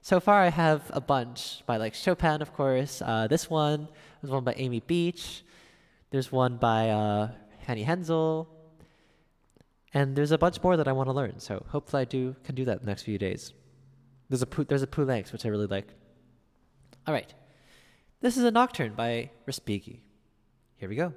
So far, I have a bunch by like Chopin, of course. This one, there's one by Amy Beach. There's one by Hanny Hensel. And there's a bunch more that I want to learn. So hopefully I can do that in the next few days. There's a Poulenc, which I really like. All right. This is a Nocturne by Respighi. Here we go.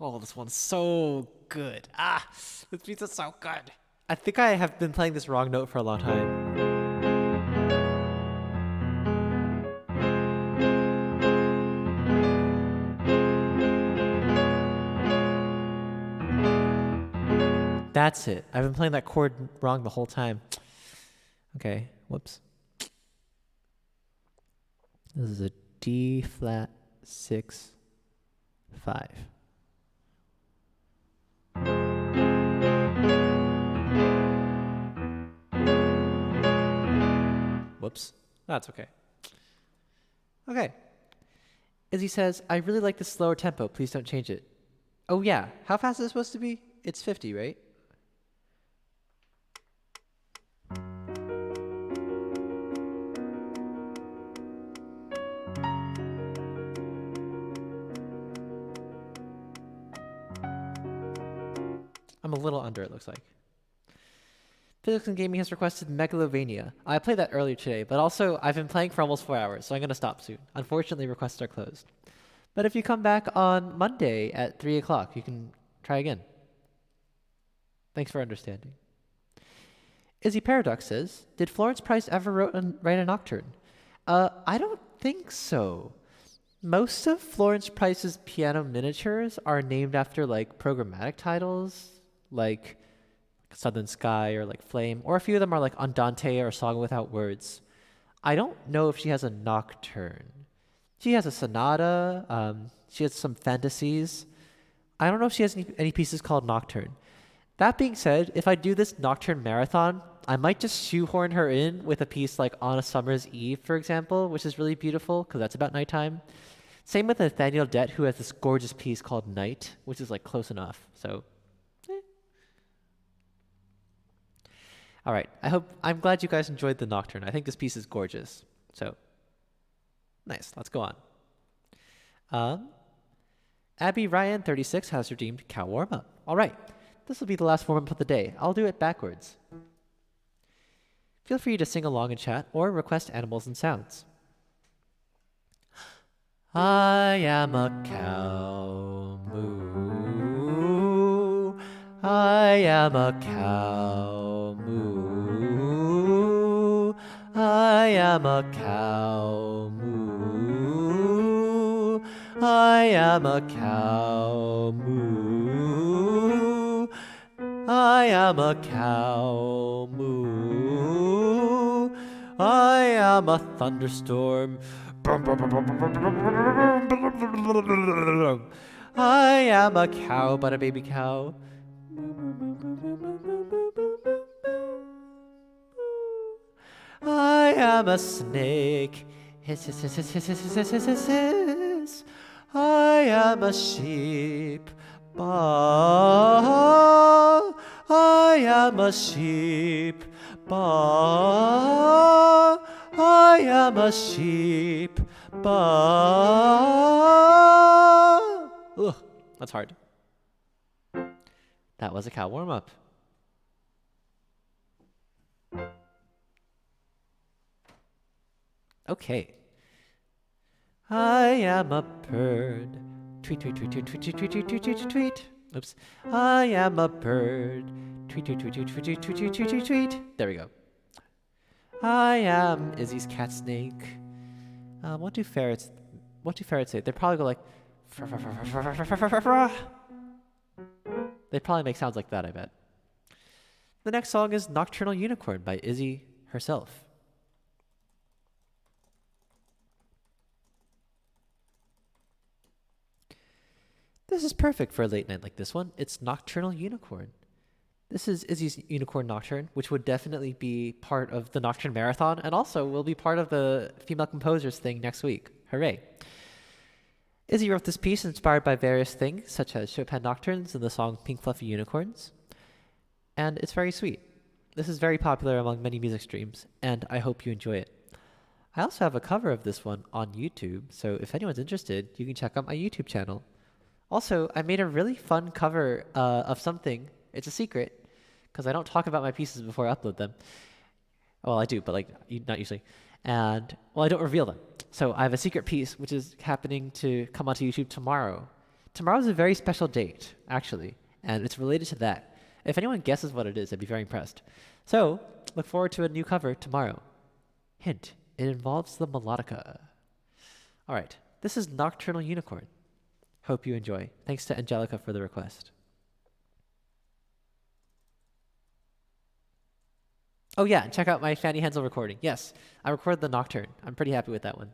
Oh, this one's so good. This pizza's so good. I think I have been playing this wrong note for a long time. That's it. I've been playing that chord wrong the whole time. Okay, whoops. This is a D flat 6, 5. Whoops. That's okay. Okay. Izzy says, I really like the slower tempo. Please don't change it. Oh, yeah. How fast is it supposed to be? It's 50, right? I'm a little under, it looks like. Physics and Gaming has requested Megalovania. I played that earlier today, but also I've been playing for almost 4 hours, so I'm going to stop soon. Unfortunately, requests are closed. But if you come back on Monday at 3 o'clock, you can try again. Thanks for understanding. Izzy Paradox says, did Florence Price ever write a nocturne? I don't think so. Most of Florence Price's piano miniatures are named after like programmatic titles, like Southern Sky or like Flame, or a few of them are like Andante or Song Without Words. I don't know if she has a nocturne. She has a sonata. She has some fantasies. I don't know if she has any pieces called nocturne. That being said, if I do this nocturne marathon, I might just shoehorn her in with a piece like On a Summer's Eve, for example, which is really beautiful because that's about nighttime. Same with Nathaniel Dett, who has this gorgeous piece called Night, which is like close enough. So, All right. I'm glad you guys enjoyed the nocturne. I think this piece is gorgeous. So, nice. Let's go on. Abby Ryan 36 has redeemed cow warm up. All right. This will be the last warm up of the day. I'll do it backwards. Feel free to sing along and chat or request animals and sounds. I am a cow, moo. I am a cow, moo. I am a cow, moo. I am a cow, moo. I am a cow, moo. I am a thunderstorm. I am a cow, but a baby cow. I am a snake. Hiss, hiss, hiss, hiss, hiss, hiss, hiss, hiss, hiss, hiss. I am a sheep. Ba. I am a sheep. Ba. I am a sheep. Ba. Ugh, that's hard. That was a cow warm-up. Okay. I am a bird. Tweet, tweet, tweet, tweet, tweet, tweet, tweet, tweet, tweet, tweet, tweet. Oops. I am a bird. Tweet, tweet, tweet, tweet, tweet, tweet, tweet, tweet, tweet, tweet, tweet. There we go. I am Izzy's cat snake. What do ferrets say? They probably go like they probably make sounds like that, I bet. The next song is Nocturnal Unicorn by Izzy herself. This is perfect for a late night like this one. It's Nocturnal Unicorn. This is Izzy's Unicorn Nocturne, which would definitely be part of the Nocturne Marathon and also will be part of the Female Composers thing next week. Hooray. Izzy wrote this piece inspired by various things, such as Chopin Nocturnes and the song Pink Fluffy Unicorns. And it's very sweet. This is very popular among many music streams, and I hope you enjoy it. I also have a cover of this one on YouTube, so if anyone's interested, you can check out my YouTube channel. Also, I made a really fun cover of something. It's a secret, because I don't talk about my pieces before I upload them. Well, I do, but not usually. And, well, I don't reveal them. So I have a secret piece, which is happening to come onto YouTube tomorrow Tomorrow's a very special date, actually, and it's related to that. If anyone guesses what it is, I'd be very impressed. So, look forward to a new cover tomorrow. Hint, it involves the melodica. All right, this is Nocturnal Unicorn. Hope you enjoy. Thanks to Angelica for the request. Oh yeah, check out my Fanny Hensel recording. Yes, I recorded the Nocturne. I'm pretty happy with that one.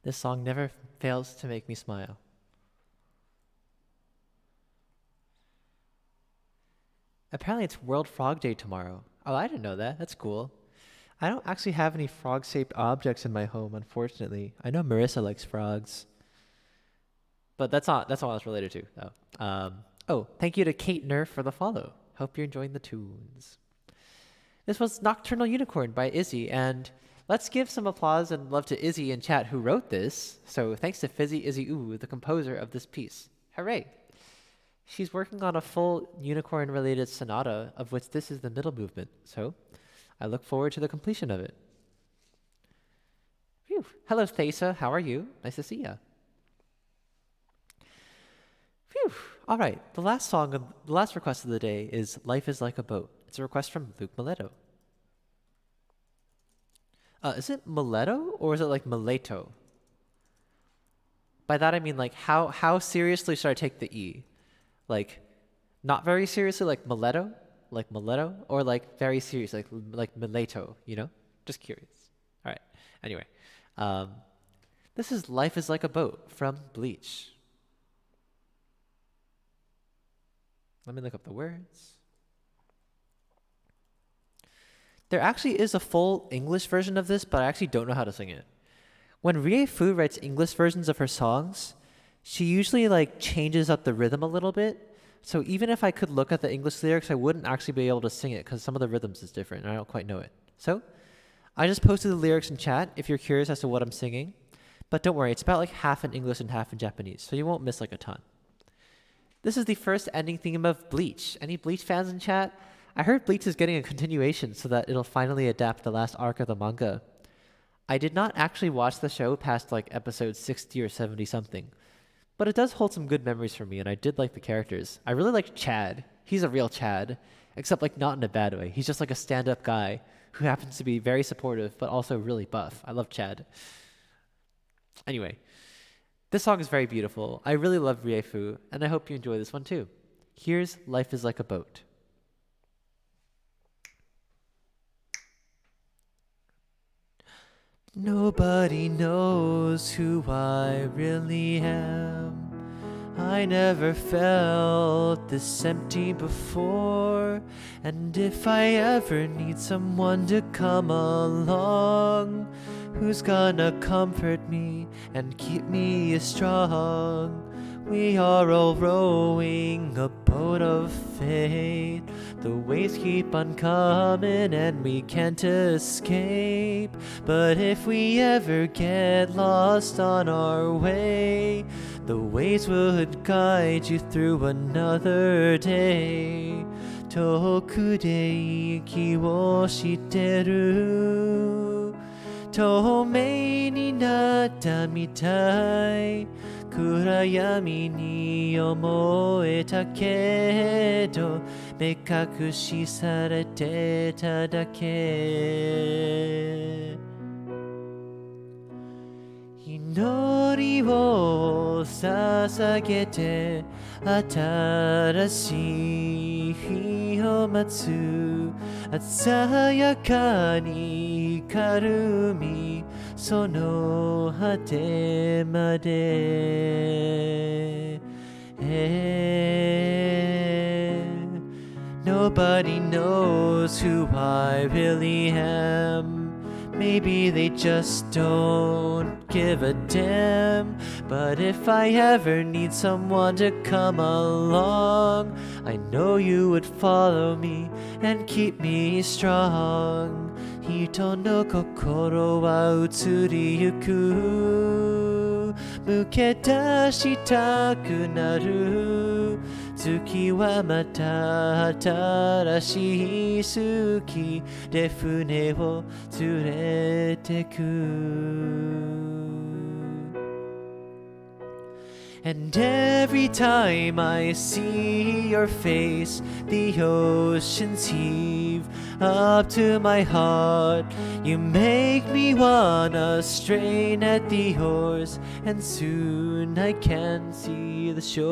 This song never fails to make me smile. Apparently it's World Frog Day tomorrow. Oh, I didn't know that. That's cool. I don't actually have any frog-shaped objects in my home, unfortunately. I know Marissa likes frogs. But that's not what it's related to, though. Oh, thank you to Kate Nerf for the follow. Hope you're enjoying the tunes. This was Nocturnal Unicorn by Izzy, and let's give some applause and love to Izzy in chat who wrote this. So thanks to Fizzy Izzy Ooh, the composer of this piece. Hooray! She's working on a full unicorn-related sonata, of which this is the middle movement. So I look forward to the completion of it. Phew. Hello, Thesa. How are you? Nice to see ya. Phew. All right. The last request of the day is "Life Is Like a Boat." It's a request from Luke Mileto. Is it Mileto or is it like Mileto? By that I mean like how seriously should I take the E? Like not very seriously, like Mileto, or like very serious, like Mileto. You know? Just curious. All right. Anyway, this is "Life Is Like a Boat" from Bleach. Let me look up the words. There actually is a full English version of this, but I actually don't know how to sing it. When Rie Fu writes English versions of her songs, she usually like changes up the rhythm a little bit. So even if I could look at the English lyrics, I wouldn't actually be able to sing it because some of the rhythms is different and I don't quite know it. So I just posted the lyrics in chat if you're curious as to what I'm singing. But don't worry, it's about like half in English and half in Japanese, so you won't miss like a ton. This is the first ending theme of Bleach. Any Bleach fans in chat? I heard Bleach is getting a continuation so that it'll finally adapt the last arc of the manga. I did not actually watch the show past like episode 60 or 70 something, but it does hold some good memories for me and I did like the characters. I really liked Chad. He's a real Chad, except like not in a bad way. He's just like a stand-up guy who happens to be very supportive but also really buff. I love Chad. Anyway, this song is very beautiful. I really love Rie Fu, and I hope you enjoy this one too. Here's Life is Like a Boat. Nobody knows who I really am. I never felt this empty before. And if I ever need someone to come along, who's gonna comfort me and keep me strong? We are all rowing a boat of fate. The waves keep on coming and we can't escape. But if we ever get lost on our way, the waves would guide you through another day. 遠くで息をしてる透明になったみたい暗闇に思えたけど目隠しされてただけ祈りを捧げて新しい日を待つ鮮やかに光る海その果てまで、Nobody knows who I really am. Maybe they just don't give a damn. But if I ever need someone to come along, I know you would follow me and keep me strong. 人の心は移りゆく向け出したくなる月はまた新しい好きで船を連れてくAnd every time I see your face, the oceans heave up to my heart. You make me wanna strain at the oars, and soon I can see the shore.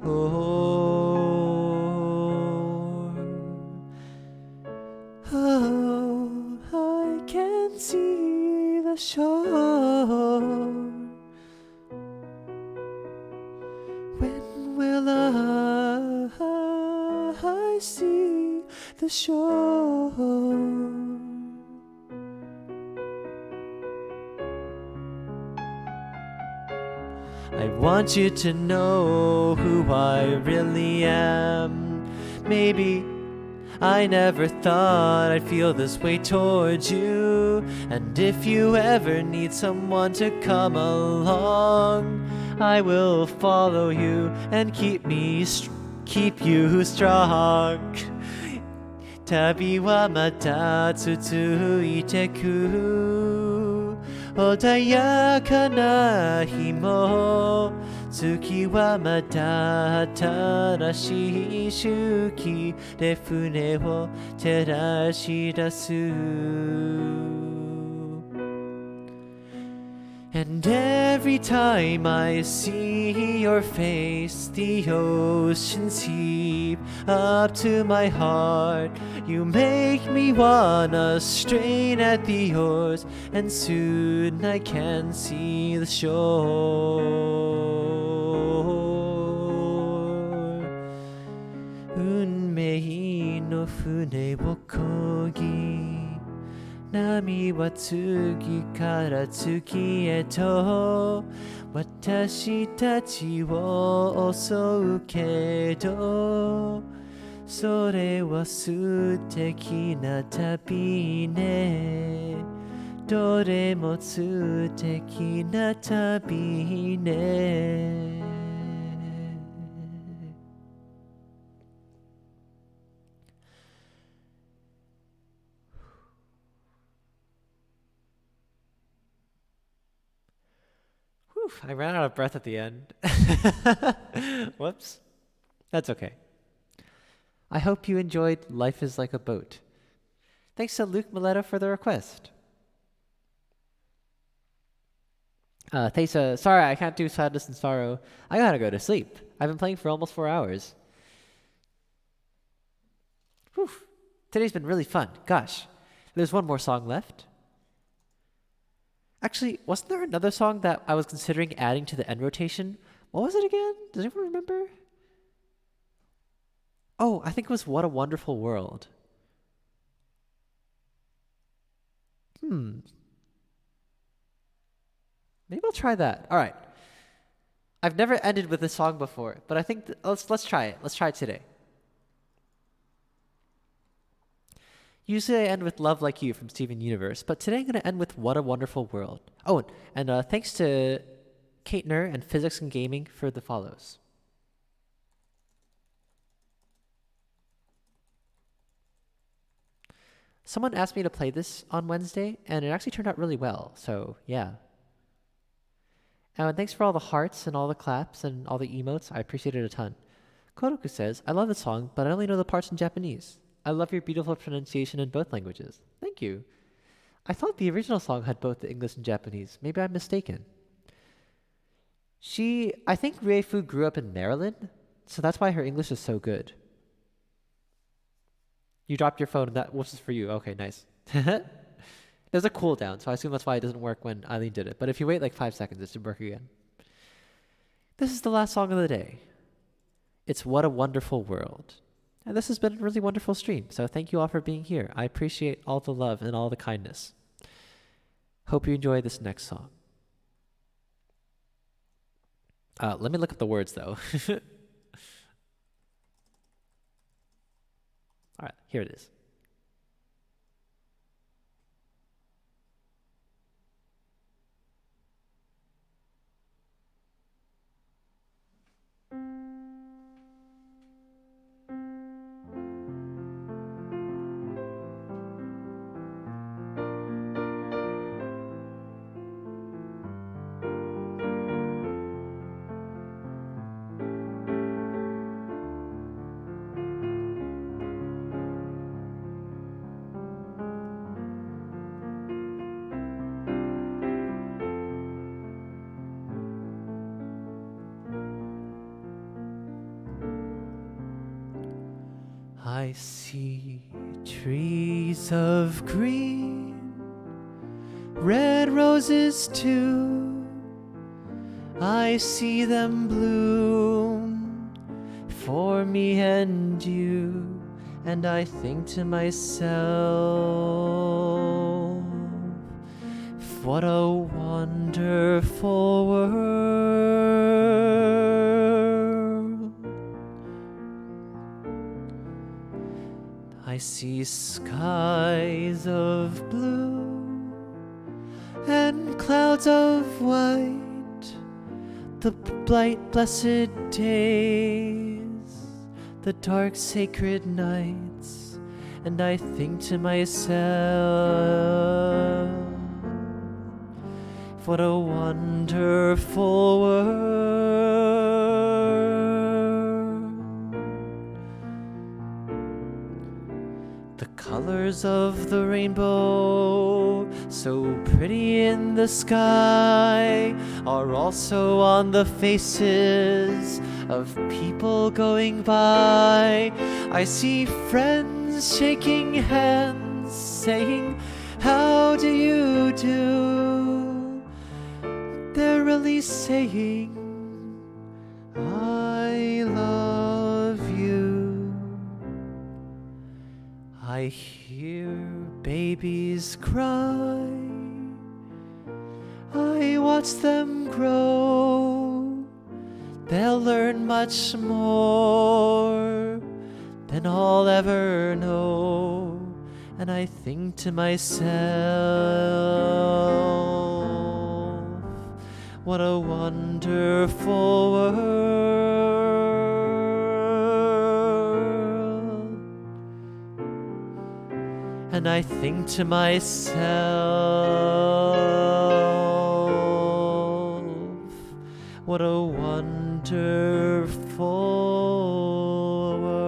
Oh, I can see the shore. When will I see the shore? I want you to know who I really am. Maybe I never thought I'd feel this way towards you. And if you ever need someone to come along, I will follow you and keep you strong. 旅はまた続いてく穏やかな日も月はまた新しい周期で船を照らし出すAnd every time I see your face, the oceans heave up to my heart. You make me wanna strain at the oars, and soon I can see the shore. 運命のの船を漕ぎ波は次から次へと私たちを襲うけどそれは素敵な旅ねどれも素敵な旅ねWhew, I ran out of breath at the end. Whoops. That's okay. I hope you enjoyed Life is Like a Boat. Thanks to Luke Mileto for the request. Thesa, sorry I can't do Sadness and Sorrow. I gotta go to sleep. I've been playing for almost 4 hours. Whew. Today's been really fun. Gosh. There's one more song left. Actually, wasn't there another song that I was considering adding to the end rotation? What was it again? Does anyone remember? Oh, I think it was What a Wonderful World. Maybe I'll try that. All right. I've never ended with this song before, but I think let's try it. Let's try it today. Usually I end with Love Like You from Steven Universe, but today I'm going to end with What a Wonderful World. Oh, and thanks to Kaitner and Physics and Gaming for the follows. Someone asked me to play this on Wednesday, and it actually turned out really well, so yeah. And thanks for all the hearts and all the claps and all the emotes. I appreciate it a ton. Kodoku says, I love the song, but I only know the parts in Japanese. I love your beautiful pronunciation in both languages. Thank you. I thought the original song had both the English and Japanese. Maybe I'm mistaken. I think Riefu grew up in Maryland, so that's why her English is so good. You dropped your phone and that was for you. Okay, nice. There's a cooldown, so I assume that's why it doesn't work when Eileen did it. But if you wait like 5 seconds, it should work again. This is the last song of the day. It's What a Wonderful World. And this has been a really wonderful stream, so thank you all for being here. I appreciate all the love and all the kindness. Hope you enjoy this next song. Let me look up the words, though. All right, here it is. I see trees of green, red roses too. I see them bloom for me and you, and I think to myself, what a wonderful world. I see skies of blue and clouds of white, the bright blessed days, the dark sacred nights, and I think to myself, what a wonderful world. The colors of the rainbow, so pretty in the sky, are also on the faces of people going by. I see friends shaking hands, saying, how do you do? They're really saying, I love you. I hear babies cry, I watch them grow. They'll learn much more than I'll ever know. And I think to myself, what a wonderful world. And I think to myself, what a wonderful world.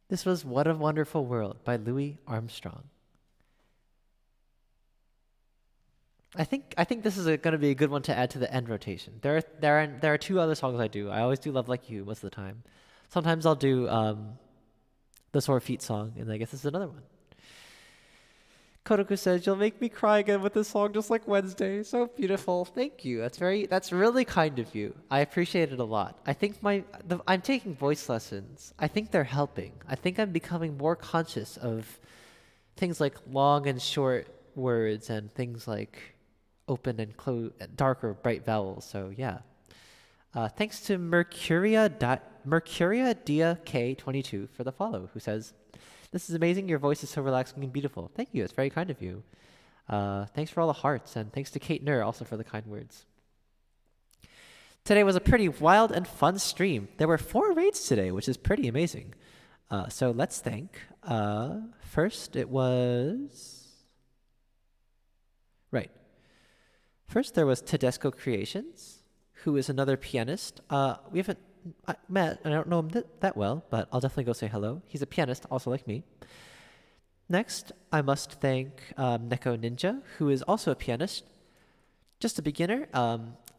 This was What a Wonderful World by Louis Armstrong. I think this is going to be a good one to add to the end rotation. There are two other songs I do. I always do Love Like You most of the time. Sometimes I'll do the Sore Feet song, and I guess this is another one. Kotoku says, "You'll make me cry again with this song just like Wednesday." So beautiful. Thank you. That's really kind of you. I appreciate it a lot. I think I'm taking voice lessons. I think they're helping. I think I'm becoming more conscious of things like long and short words and things like open and dark or bright vowels. So yeah. Thanks to Mercuria Dia K22 for the follow, who says, "This is amazing. Your voice is so relaxing and beautiful." Thank you. It's very kind of you. Thanks for all the hearts, and thanks to Kate Nur also for the kind words. Today was a pretty wild and fun stream. There were 4 raids today, which is pretty amazing. So let's thank. First, it was... Right. First, there was Tedesco Creations, who is another pianist. We haven't met, and I don't know him that well, but I'll definitely go say hello. He's a pianist, also like me. Next, I must thank Neko Ninja, who is also a pianist. Just a beginner,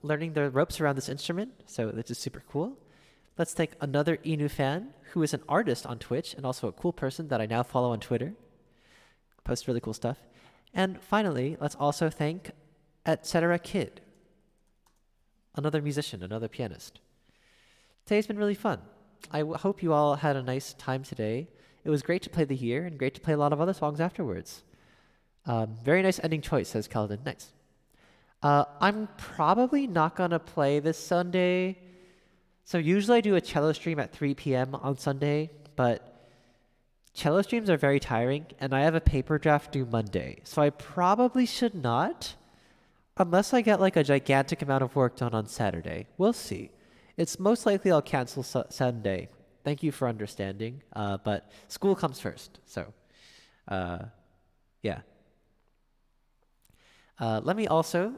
learning the ropes around this instrument, so this is super cool. Let's thank another Inu fan, who is an artist on Twitch, and also a cool person that I now follow on Twitter. Posts really cool stuff. And finally, let's also thank Etc. Kid, another musician, another pianist. Today's been really fun. I hope you all had a nice time today. It was great to play the year and great to play a lot of other songs afterwards. Very nice ending choice, says Calvin. Nice. I'm probably not going to play this Sunday. So usually I do a cello stream at 3 p.m. on Sunday, but cello streams are very tiring, and I have a paper draft due Monday. So I probably should not, unless I get like a gigantic amount of work done on Saturday. We'll see. It's most likely I'll cancel Sunday. Thank you for understanding. But school comes first. So, yeah. Let me also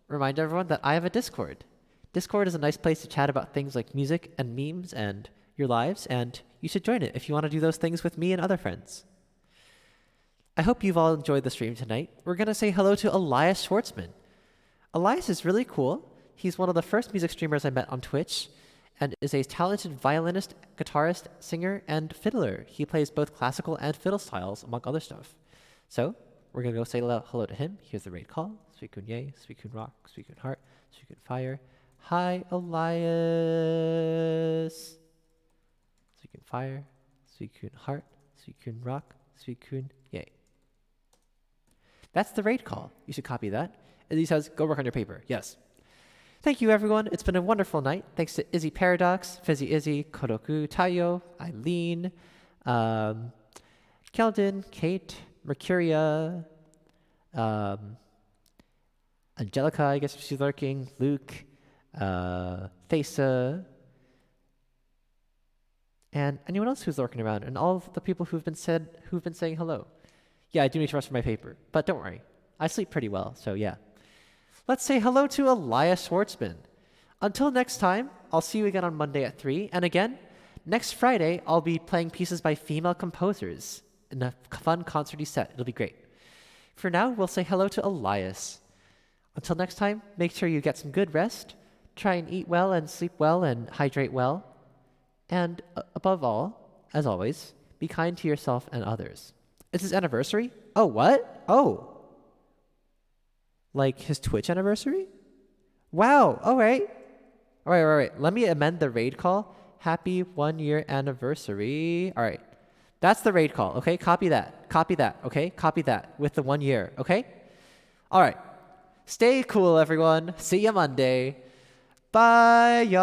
remind everyone that I have a Discord. Discord is a nice place to chat about things like music and memes and your lives, and you should join it if you want to do those things with me and other friends. I hope you've all enjoyed the stream tonight. We're going to say hello to Elias Schwartzman. Elias is really cool. He's one of the first music streamers I met on Twitch and is a talented violinist, guitarist, singer, and fiddler. He plays both classical and fiddle styles, among other stuff. So, we're going to go say hello to him. Here's the raid call. Suikun Yay, Suikun Rock, Suikun Heart, Suikun Fire. Hi, Elias. Suikun Fire, Suikun Heart, Suikun Rock, Suikun Yay. That's the raid call. You should copy that. And he says, go work on your paper. Yes. Thank you, everyone. It's been a wonderful night. Thanks to Izzy Paradox, Fizzy Izzy, Kodoku, Tayo, Eileen, Keldon, Kate, Mercuria, Angelica, I guess she's lurking, Luke, Thesa, and anyone else who's lurking around, and all of the people who've been saying hello. Yeah, I do need to rush for my paper, but don't worry. I sleep pretty well, so yeah. Let's say hello to Elias Schwartzman. Until next time, I'll see you again on Monday at 3. And again, next Friday, I'll be playing pieces by female composers in a fun concerty set. It'll be great. For now, we'll say hello to Elias. Until next time, make sure you get some good rest, try and eat well and sleep well and hydrate well. And above all, as always, be kind to yourself and others. It's his anniversary? Oh, what? Oh. Like his Twitch anniversary? Wow, all right. All right. Let me amend the raid call. Happy 1-year anniversary. All right. That's the raid call, okay? Copy that, okay? Copy that with the 1 year, okay? All right. Stay cool, everyone. See you Monday. Bye, y'all.